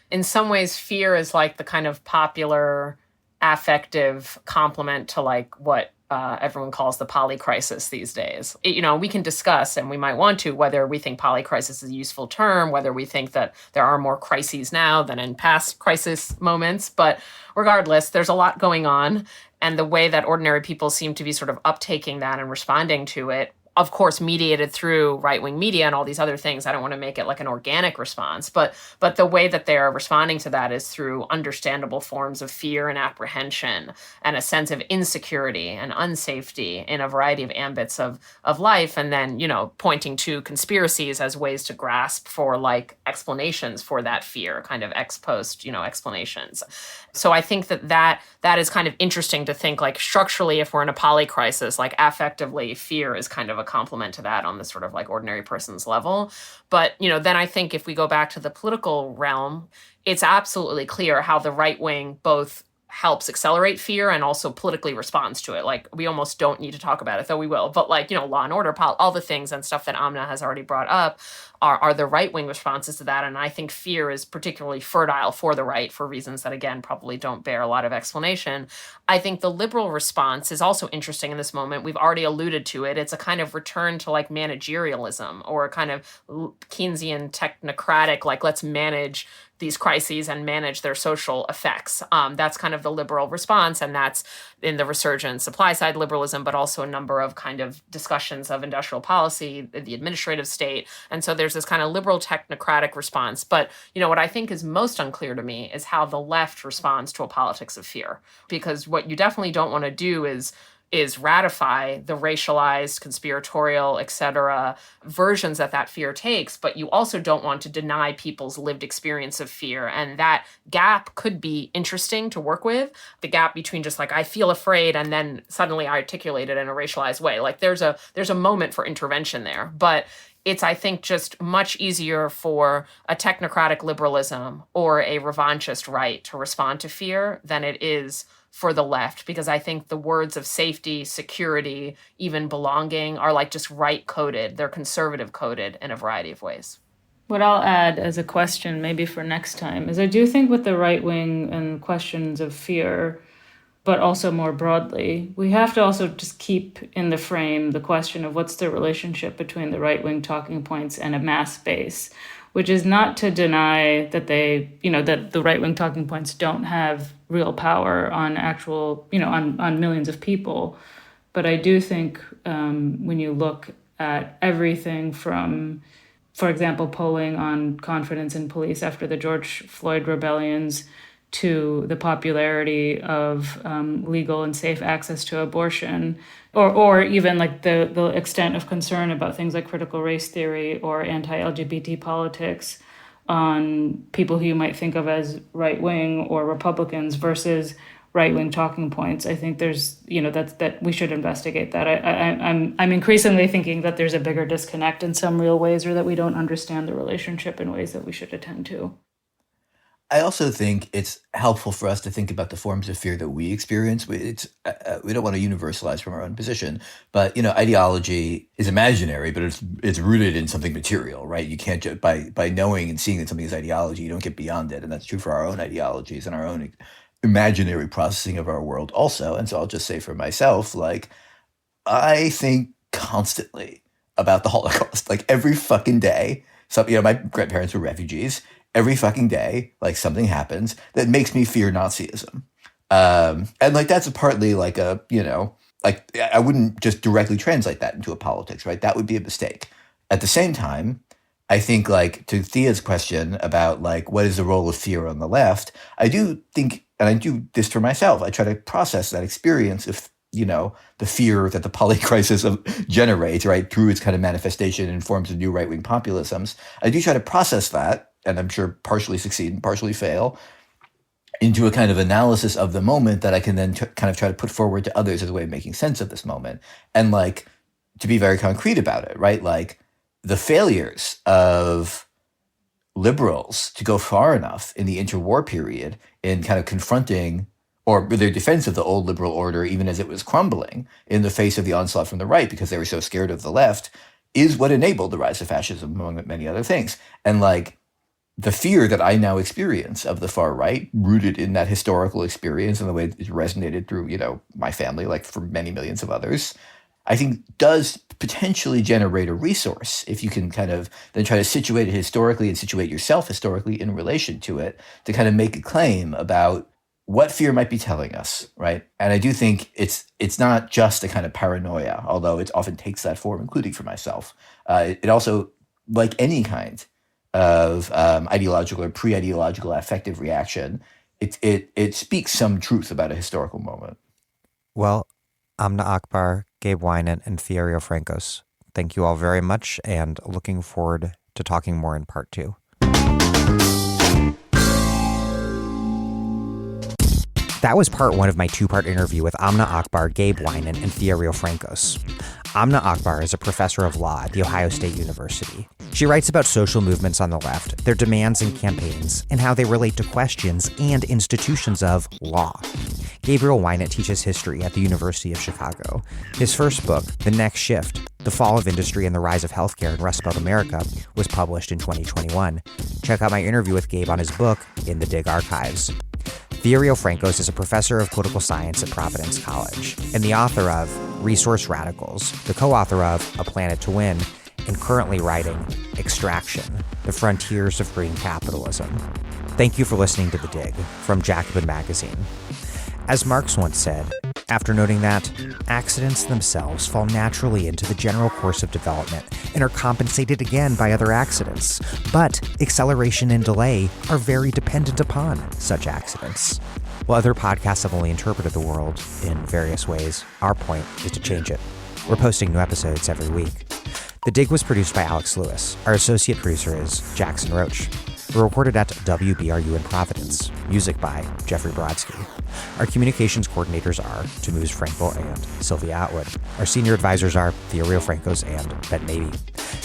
in some ways fear is like the kind of popular affective complement to like what everyone calls the polycrisis these days. We can discuss, and we might want to, whether we think polycrisis is a useful term, whether we think that there are more crises now than in past crisis moments. But regardless, there's a lot going on. And the way that ordinary people seem to be sort of uptaking that and responding to it, of course, mediated through right-wing media and all these other things. I don't want to make it like an organic response, but the way that they're responding to that is through understandable forms of fear and apprehension and a sense of insecurity and unsafety in a variety of ambits of life. And then, pointing to conspiracies as ways to grasp for like explanations for that fear, kind of ex post, explanations. So I think that is kind of interesting to think, like, structurally, if we're in a polycrisis, like affectively, fear is kind of a complement to that on the sort of like ordinary person's level. But, then I think if we go back to the political realm, it's absolutely clear how the right wing both helps accelerate fear and also politically responds to it. Like, we almost don't need to talk about it, though we will. But like, law and order, all the things and stuff that Amna has already brought up are the right-wing responses to that. And I think fear is particularly fertile for the right for reasons that, again, probably don't bear a lot of explanation. I think the liberal response is also interesting in this moment. We've already alluded to it. It's a kind of return to like managerialism, or a kind of Keynesian technocratic, like, let's manage these crises and manage their social effects. That's kind of the liberal response, and that's in the resurgent supply side liberalism, but also a number of kind of discussions of industrial policy, the administrative state. And so there's this kind of liberal technocratic response. But, what I think is most unclear to me is how the left responds to a politics of fear. Because what you definitely don't want to do is ratify the racialized, conspiratorial, et cetera, versions that fear takes, but you also don't want to deny people's lived experience of fear. And that gap could be interesting to work with, the gap between just like, I feel afraid, and then suddenly I articulate it in a racialized way. Like, there's a moment for intervention there. But it's, I think, just much easier for a technocratic liberalism or a revanchist right to respond to fear than it is for the left, because I think the words of safety, security, even belonging are like just right coded. They're conservative coded in a variety of ways. What I'll add as a question, maybe for next time, is I do think with the right wing and questions of fear, but also more broadly, we have to also just keep in the frame the question of what's the relationship between the right wing talking points and a mass base, which is not to deny that that the right wing talking points don't have real power on actual, on millions of people. But I do think when you look at everything from, for example, polling on confidence in police after the George Floyd rebellions, to the popularity of legal and safe access to abortion, or even like the extent of concern about things like critical race theory or anti-LGBT politics on people who you might think of as right-wing or Republicans versus right-wing talking points. I think there's, that we should investigate that. I'm increasingly thinking that there's a bigger disconnect in some real ways, or that we don't understand the relationship in ways that we should attend to. I also think it's helpful for us to think about the forms of fear that we experience. We don't want to universalize from our own position, but ideology is imaginary, but it's rooted in something material, right? You can't just by knowing and seeing that something is ideology, you don't get beyond it, and that's true for our own ideologies and our own imaginary processing of our world also. And so I'll just say for myself, like, I think constantly about the Holocaust, like every fucking day. So my grandparents were refugees. Every fucking day, like, something happens that makes me fear Nazism. And like, that's partly like like, I wouldn't just directly translate that into a politics, right? That would be a mistake. At the same time, I think, like, to Thea's question about like, what is the role of fear on the left? I do think, and I do this for myself, I try to process that experience of, the fear that the polycrisis generates, right, through its kind of manifestation in forms of new right-wing populisms. I do try to process that, and I'm sure partially succeed and partially fail, into a kind of analysis of the moment that I can then kind of try to put forward to others as a way of making sense of this moment. And like, to be very concrete about it, right? Like, the failures of liberals to go far enough in the interwar period in kind of confronting or their defense of the old liberal order, even as it was crumbling in the face of the onslaught from the right, because they were so scared of the left, is what enabled the rise of fascism, among many other things. And like, the fear that I now experience of the far right, rooted in that historical experience and the way it resonated through, my family, like for many millions of others, I think does potentially generate a resource if you can kind of then try to situate it historically and situate yourself historically in relation to it to kind of make a claim about what fear might be telling us, right? And I do think it's not just a kind of paranoia, although it often takes that form, including for myself. It also, like any kind of ideological or pre-ideological affective reaction, it speaks some truth about a historical moment. Well, Amna Akbar, Gabe Winant, and Riofrancos, thank you all very much, and looking forward to talking more in part 2. That was part 1 of my 2-part interview with Amna Akbar, Gabe Winant, and Riofrancos. Amna Akbar is a professor of law at The Ohio State University. She writes about social movements on the left, their demands and campaigns, and how they relate to questions and institutions of law. Gabriel Winant teaches history at the University of Chicago. His first book, The Next Shift, The Fall of Industry and the Rise of Healthcare in Rust Belt America, was published in 2021. Check out my interview with Gabe on his book in the Dig archives. Riofrancos is a professor of political science at Providence College and the author of Resource Radicals, the co-author of A Planet to Win, and currently writing Extraction, The Frontiers of Green Capitalism. Thank you for listening to The Dig from Jacobin Magazine. As Marx once said, after noting that accidents themselves fall naturally into the general course of development and are compensated again by other accidents, but acceleration and delay are very dependent upon such accidents. While other podcasts have only interpreted the world in various ways, our point is to change it. We're posting new episodes every week. The Dig was produced by Alex Lewis. Our associate producer is Jackson Roach. We're recorded at WBRU in Providence. Music by Jeffrey Brodsky. Our communications coordinators are Tamuz Frankel and Sylvia Atwood. Our senior advisors are Riofrancos and Ben Mabey.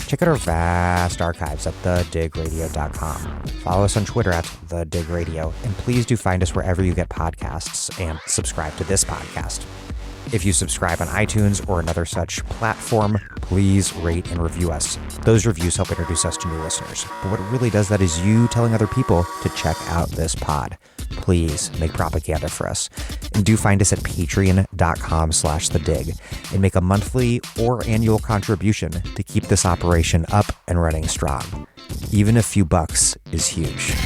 Check out our vast archives at thedigradio.com. Follow us on Twitter at thedigradio, and please do find us wherever you get podcasts and subscribe to this podcast. If you subscribe on iTunes or another such platform, please rate and review us. Those reviews help introduce us to new listeners. But what really does that is you telling other people to check out this pod. Please make propaganda for us. And do find us at patreon.com/thedig and make a monthly or annual contribution to keep this operation up and running strong. Even a few bucks is huge.